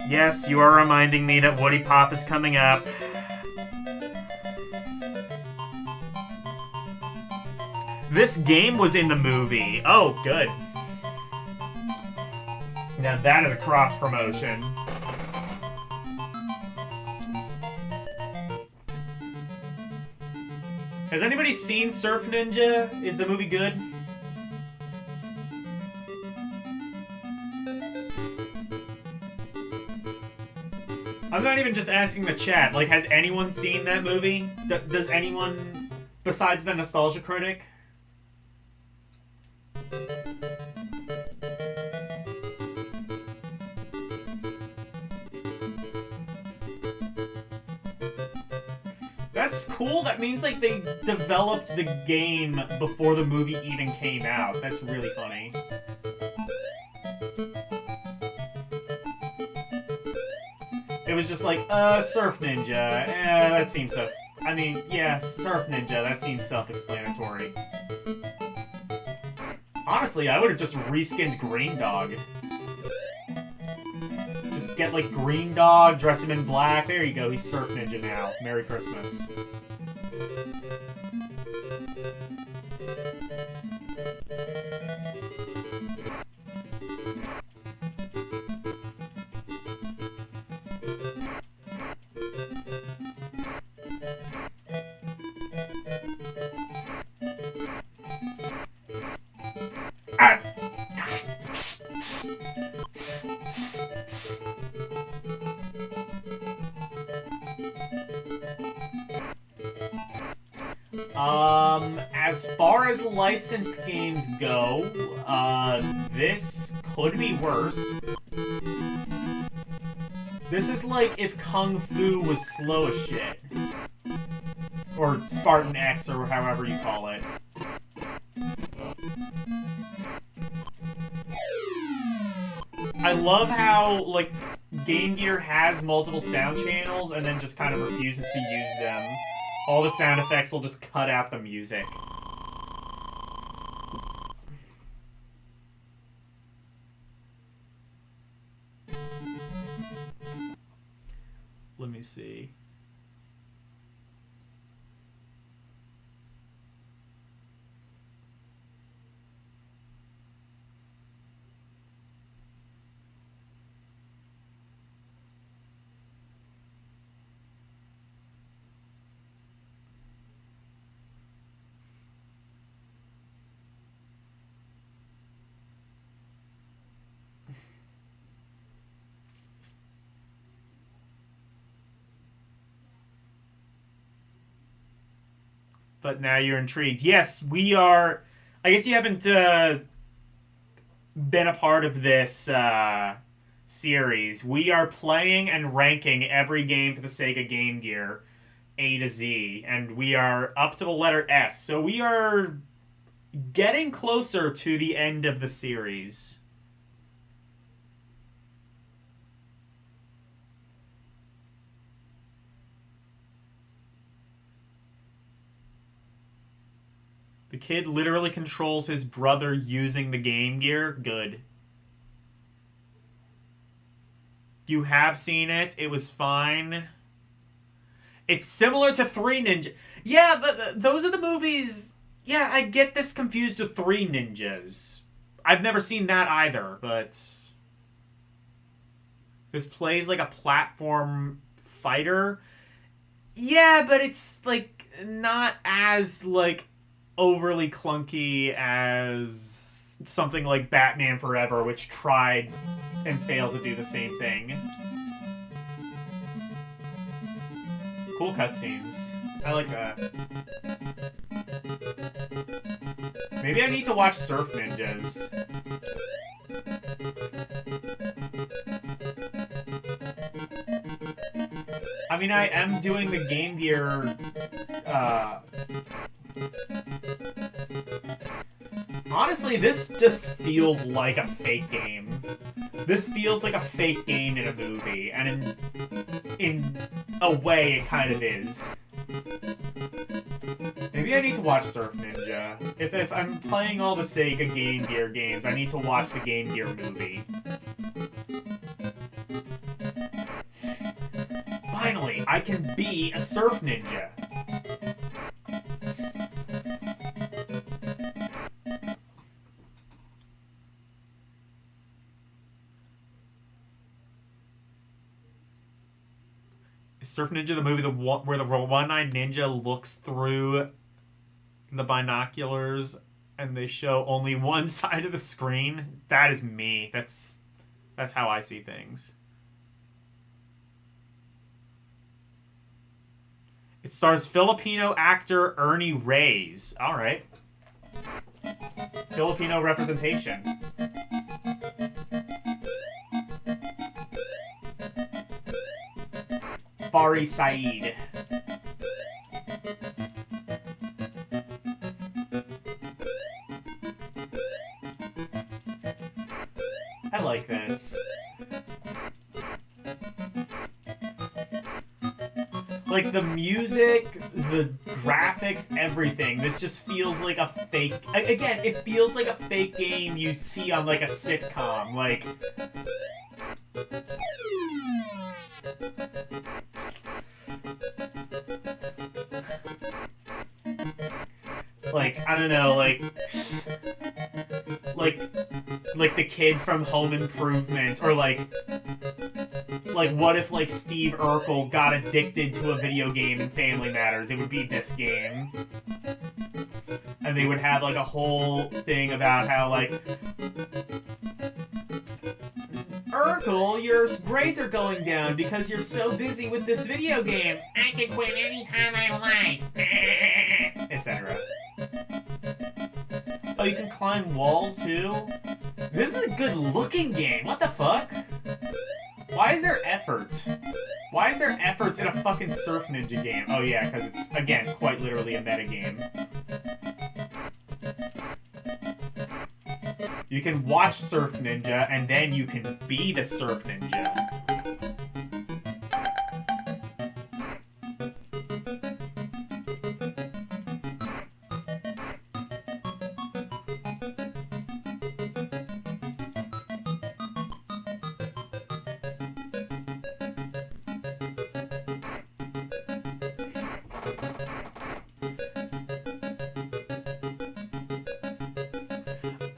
Yes, you are reminding me that Woody Pop is coming up. This game was in the movie. Oh, good. Now that is a cross-promotion. Has anybody seen Surf Ninja? Is the movie good? I'm not even just asking the chat. Like, has anyone seen that movie? Does anyone, besides the Nostalgia Critic? That's cool. That means, like, they developed the game before the movie even came out. That's really funny. It was just like, Surf Ninja. That seems so... I mean, yeah, Surf Ninja. That seems self-explanatory. Honestly, I would have just reskinned Green Dog. Just get, like, Green Dog, dress him in black. There you go, he's Surf Ninja now. Merry Christmas. As far as licensed games go, this could be worse. This is like if Kung Fu was slow as shit. Or Spartan X, or however you call it. I love how, like, Game Gear has multiple sound channels and then just kind of refuses to use them. All the sound effects will just cut out the music. Let me see. But now you're intrigued. Yes, we are... I guess you haven't been a part of this series. We are playing and ranking every game for the Sega Game Gear, A to Z. And we are up to the letter S. So we are getting closer to the end of the series. The kid literally controls his brother using the Game Gear. Good. You have seen it. It was fine. It's similar to Three Ninjas. Yeah, those are the movies. Yeah, I get this confused with Three Ninjas. I've never seen that either, but... This plays like a platform fighter. Yeah, but it's, like, not as, like... overly clunky as something like Batman Forever, which tried and failed to do the same thing. Cool cutscenes. I like that. Maybe I need to watch Surf Ninjas. I mean, I am doing the Game Gear, honestly, this just feels like a fake game. This feels like a fake game in a movie, and in a way, it kind of is. Maybe I need to watch Surf Ninja. If I'm playing all the Sega Game Gear games, I need to watch the Game Gear movie. Finally, I can be a Surf Ninja. Surf Ninja, the movie where the one-eyed ninja looks through the binoculars and they show only one side of the screen? That is me. That's how I see things. It stars Filipino actor Ernie Reyes. All right. Filipino representation. Fari Said. I like this. Like, the music, the graphics, everything. This just feels like a fake... Again, it feels like a fake game you see on, like, a sitcom. Like... Like, I don't know, like the kid from Home Improvement, or like what if, like, Steve Urkel got addicted to a video game in Family Matters? It would be this game. And they would have, like, a whole thing about how, like, Urkel, your grades are going down because you're so busy with this video game. I can quit anytime I like. It's etc. Oh, you can climb walls too? This is a good-looking game. What the fuck? Why is there effort? Why is there efforts in a fucking Surf Ninja game? Oh yeah, because it's, again, quite literally a metagame. You can watch Surf Ninja, and then you can be the Surf Ninja.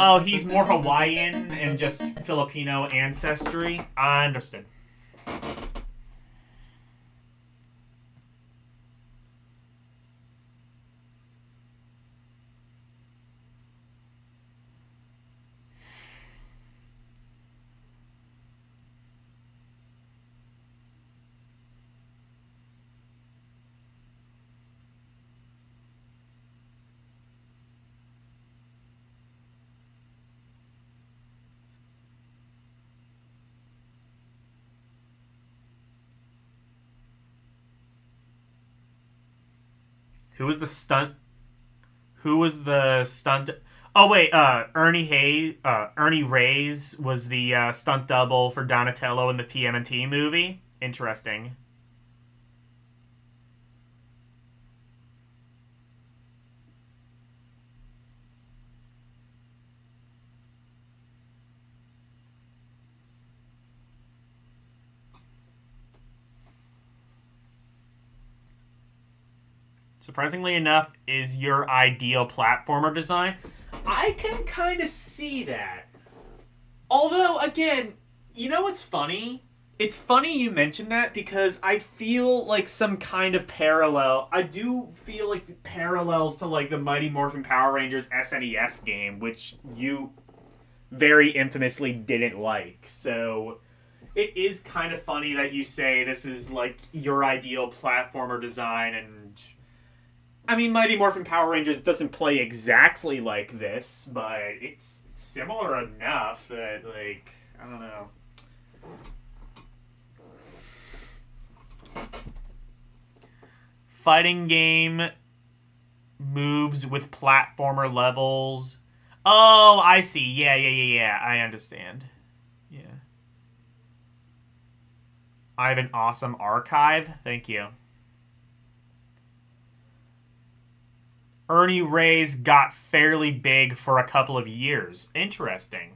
Oh, he's more Hawaiian and just Filipino ancestry? I understood. Who was the stunt? Who was the stunt? Oh wait, Ernie Reyes was the stunt double for Donatello in the TMNT movie. Interesting. Surprisingly enough, is your ideal platformer design. I can kind of see that. Although, again, you know what's funny? It's funny you mention that because I feel like some kind of parallel. I do feel like the parallels to like the Mighty Morphin Power Rangers SNES game, which you very infamously didn't like. So it is kind of funny that you say this is like your ideal platformer design. And I mean, Mighty Morphin Power Rangers doesn't play exactly like this, but it's similar enough that, like, I don't know. Fighting game moves with platformer levels. Oh, I see. Yeah. I understand. Yeah. I have an awesome archive. Thank you. Ernie Reyes got fairly big for a couple of years. Interesting.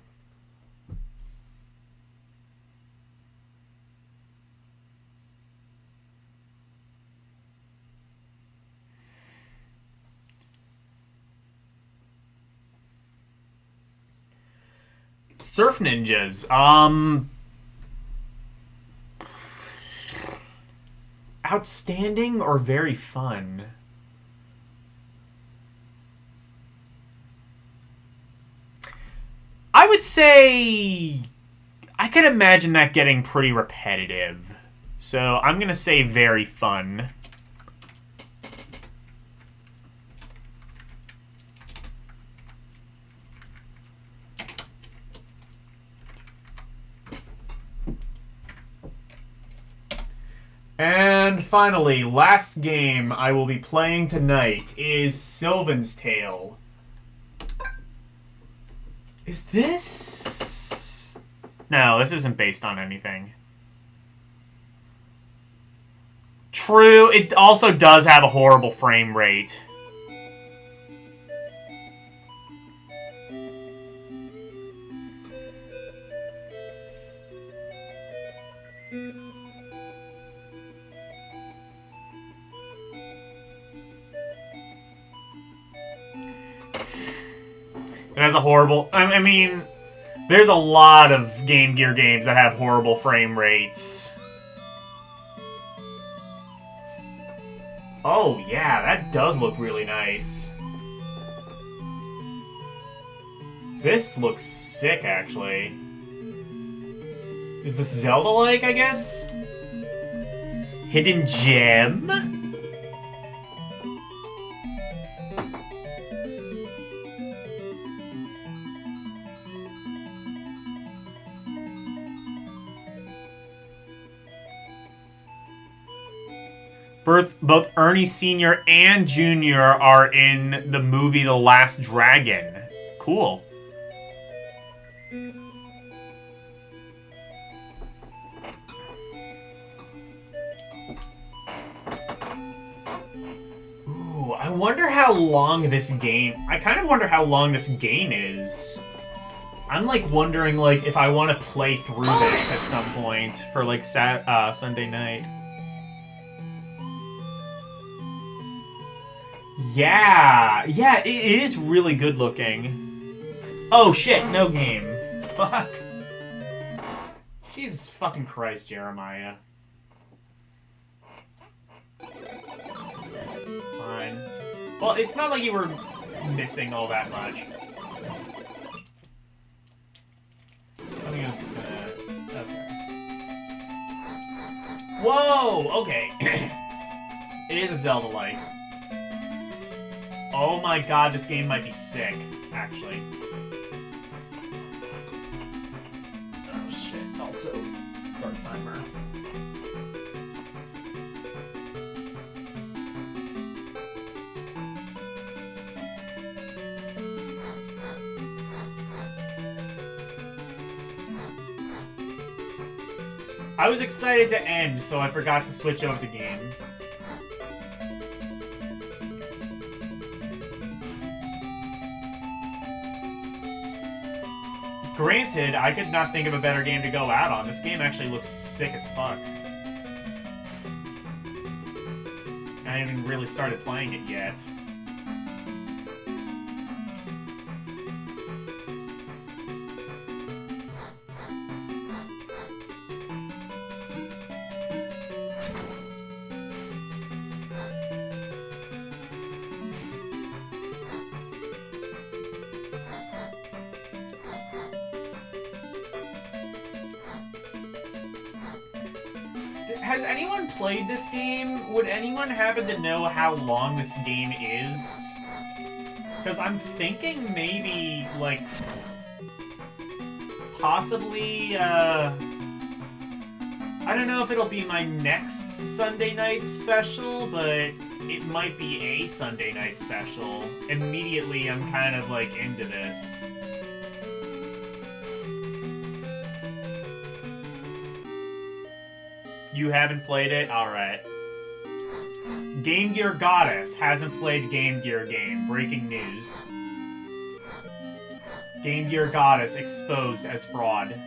Surf Ninjas. Outstanding or very fun? I would say I could imagine that getting pretty repetitive. So I'm going to say very fun. And finally, last game I will be playing tonight is Sylvan's Tale. Is this... No, this isn't based on anything. True, it also does have a horrible frame rate. It has a horrible... I mean, there's a lot of Game Gear games that have horrible frame rates. Oh, yeah, that does look really nice. This looks sick, actually. Is this Zelda-like, I guess? Hidden Gem? Both Ernie Sr. and Jr. are in the movie The Last Dragon. Cool. Ooh, I wonder how long this game... I kind of wonder how long this game is. I'm, like, wondering, like, if I want to play through this at some point for, like, Sunday night. Yeah! Yeah, it is really good looking. Oh, shit, no game. Fuck. Jesus fucking Christ, Jeremiah. Fine. Well, it's not like you were missing all that much. I'm just gonna... Okay. Whoa! Okay. It is a Zelda-like. Oh my god, this game might be sick, actually. Oh shit, also, start timer. I was excited to end, so I forgot to switch over the game. Granted, I could not think of a better game to go out on. This game actually looks sick as fuck. I haven't even really started playing it yet. Has anyone played this game? Would anyone happen to know how long this game is? Because I'm thinking maybe, like, possibly, I don't know if it'll be my next Sunday night special, but it might be a Sunday night special. Immediately, I'm kind of, like, into this. You haven't played it? Alright. Game Gear Goddess hasn't played Game Gear game. Breaking news. Game Gear Goddess exposed as fraud.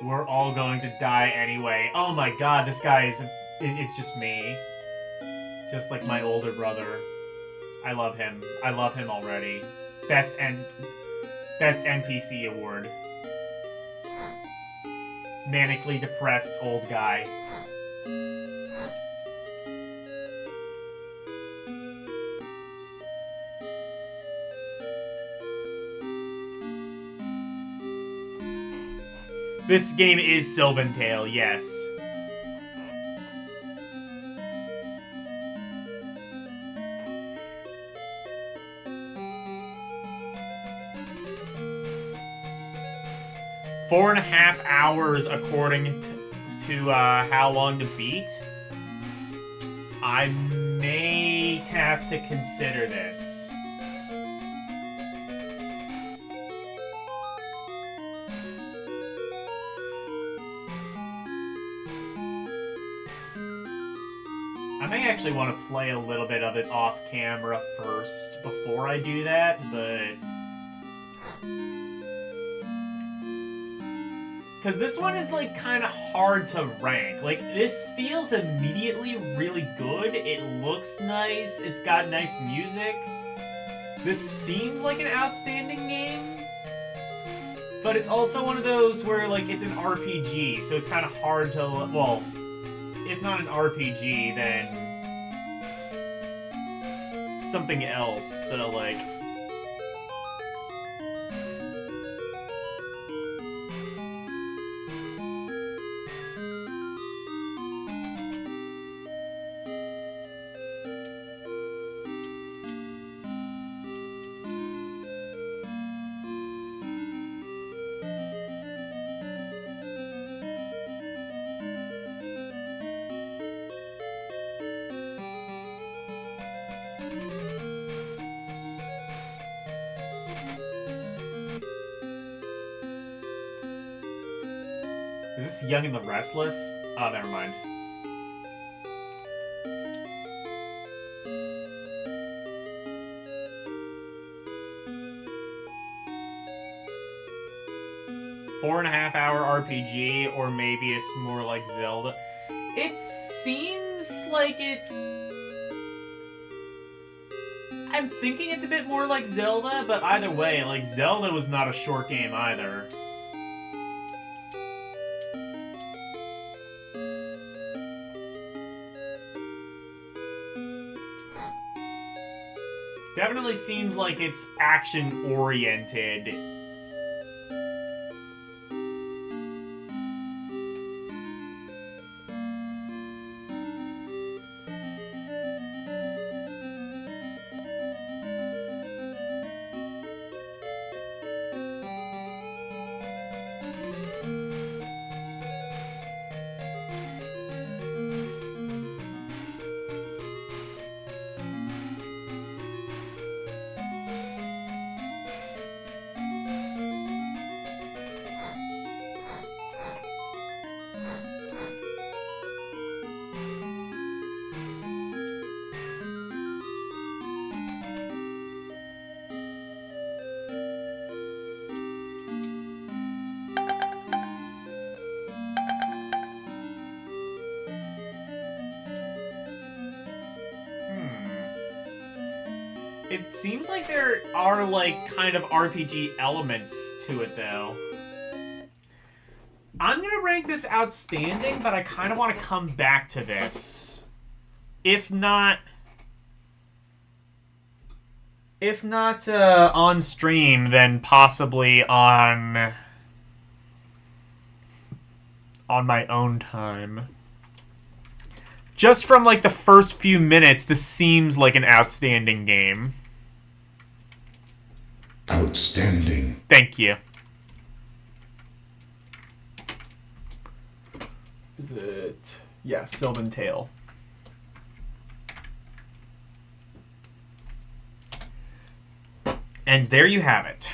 We're all going to die anyway. Oh my god, this guy is just me. Just like my older brother. I love him. I love him already. Best NPC award. Manically depressed old guy. This game is Sylvan Tale, yes. 4.5 hours according to how long to beat. I may have to consider this. I may actually want to play a little bit of it off camera first before I do that, but... Because this one is, like, kind of hard to rank. Like, this feels immediately really good. It looks nice. It's got nice music. This seems like an outstanding game. But it's also one of those where, like, it's an RPG, so it's kind of hard to... Well, if not an RPG, then... something else. So, like... Is this Young and the Restless? Oh, never mind. Four-and-a-half-hour RPG, or maybe it's more like Zelda. It seems like it's... I'm thinking it's a bit more like Zelda, but either way, like, Zelda was not a short game either. Definitely seems like it's action-oriented. It seems like there are, like, kind of RPG elements to it, though. I'm gonna rank this outstanding, but I kind of want to come back to this. If not on stream, then possibly on my own time. Just from, like, the first few minutes, this seems like an outstanding game. Outstanding. Thank you. Is it... Yeah, Sylvan Tale. And there you have it.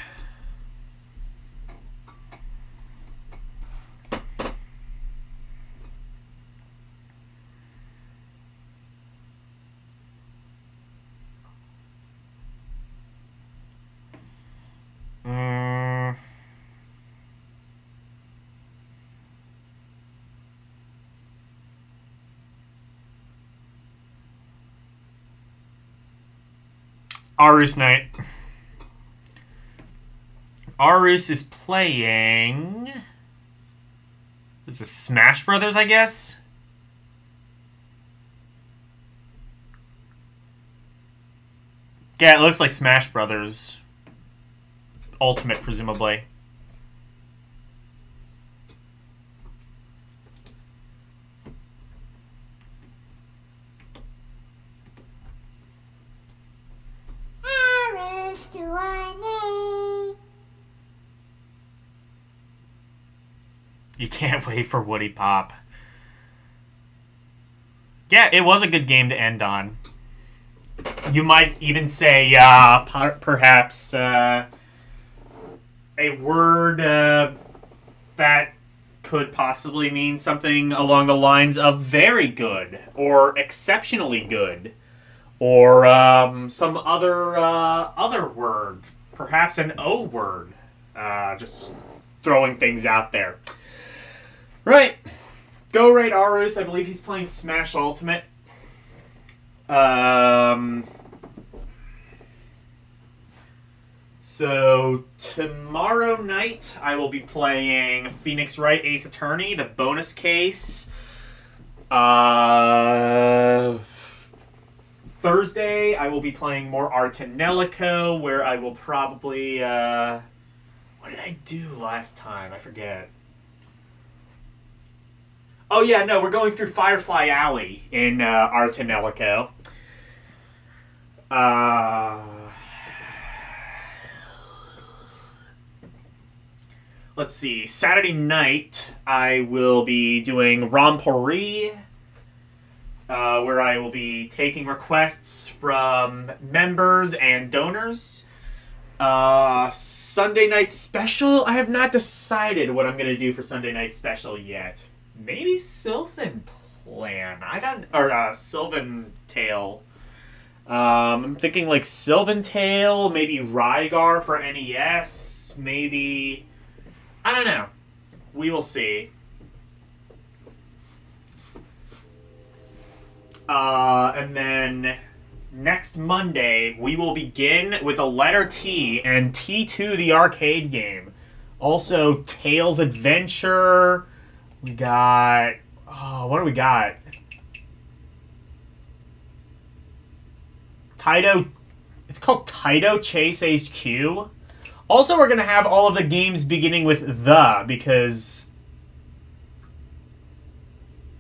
Arus Knight. Arus is playing... It's a Smash Brothers, I guess? Yeah, it looks like Smash Brothers. Ultimate, presumably. Alice to our name. You can't wait for Woody Pop. Yeah, it was a good game to end on. You might even say, perhaps a word that could possibly mean something along the lines of very good or exceptionally good, or some other word, perhaps an O word. Just throwing things out there. Right. Go rate Arus. I believe he's playing Smash Ultimate. So tomorrow night I will be playing Phoenix Wright Ace Attorney, the bonus case. Thursday I will be playing more Artanelico, where I will probably what did I do last time? I forget. Oh yeah, no, we're going through Firefly Alley in Artanelico. Let's see. Saturday night, I will be doing Romporee, where I will be taking requests from members and donors. Sunday night special, I have not decided what I'm going to do for Sunday night special yet. Maybe Sylvan Plan. Sylvan Tale. I'm thinking like Sylvan Tale, maybe Rygar for NES, maybe... I don't know. We will see. And then next Monday, we will begin with a letter T and T2, the arcade game. Also, Tails Adventure. We got... Oh, what do we got? Taito... It's called Taito Chase HQ. Also, we're going to have all of the games beginning with the, because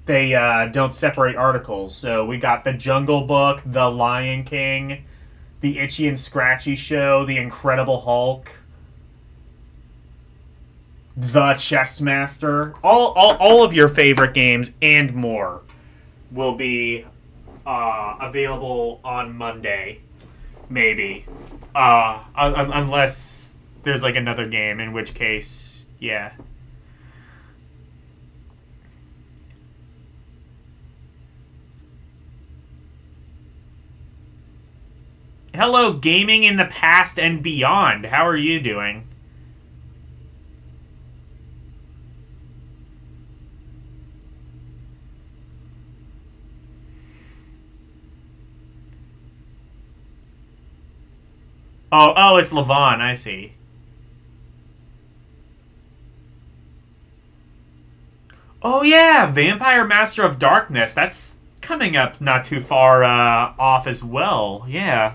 they don't separate articles. So we got the Jungle Book, the Lion King, the Itchy and Scratchy Show, the Incredible Hulk, the Chessmaster. All of your favorite games and more will be available on Monday, maybe. Unless there's like another game, in which case, yeah. Hello, Gaming in the Past and Beyond. How are you doing? Oh, it's Levon, I see. Oh yeah, Vampire Master of Darkness. That's coming up not too far off as well. Yeah.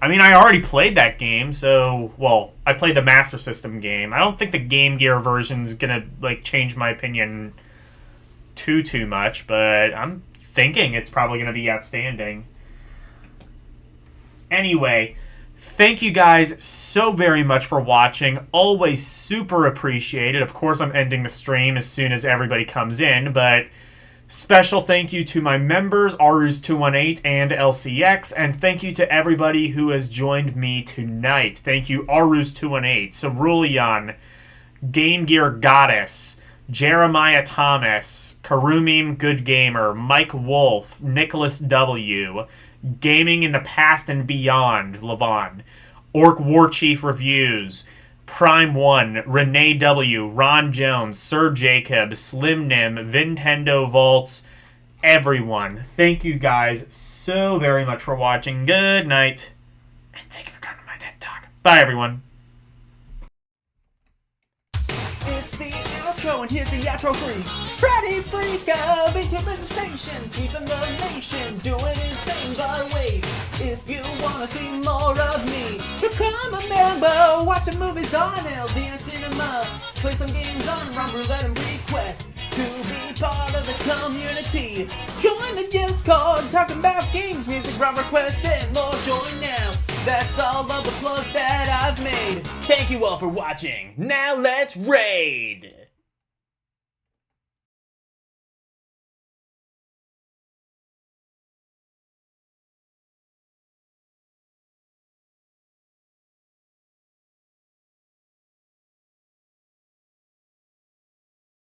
I mean, I already played that game, so... Well, I played the Master System game. I don't think the Game Gear version's gonna, like, change my opinion too much, but I'm thinking it's probably gonna be outstanding. Anyway, thank you guys so very much for watching. Always super appreciated. Of course, I'm ending the stream as soon as everybody comes in, but special thank you to my members, Arus218 and LCX, and thank you to everybody who has joined me tonight. Thank you, Arus218, Cerulean, Game Gear Goddess, Jeremiah Thomas, Karumim Good Gamer, Mike Wolf, Nicholas W., Gaming in the Past and Beyond, Levon, Orc War Chief Reviews, Prime 1, Renee W., Ron Jones, Sir Jacob, Slim Nim, Nintendo Vaults, everyone. Thank you guys so very much for watching. Good night. And thank you for coming to my TED Talk. Bye, everyone. It's the outro, and here's the outro freeze. Freddy Freak of Interpretation, sweeping the nation, doing his things our ways. If you wanna see more of me, become a member, watching movies on LD and Cinema, play some games on Rum Roulette and Request. To be part of the community, join the Discord, talking about games, music, Rum requests, and more. Join now. That's all of the plugs that I've made. Thank you all for watching. Now let's raid!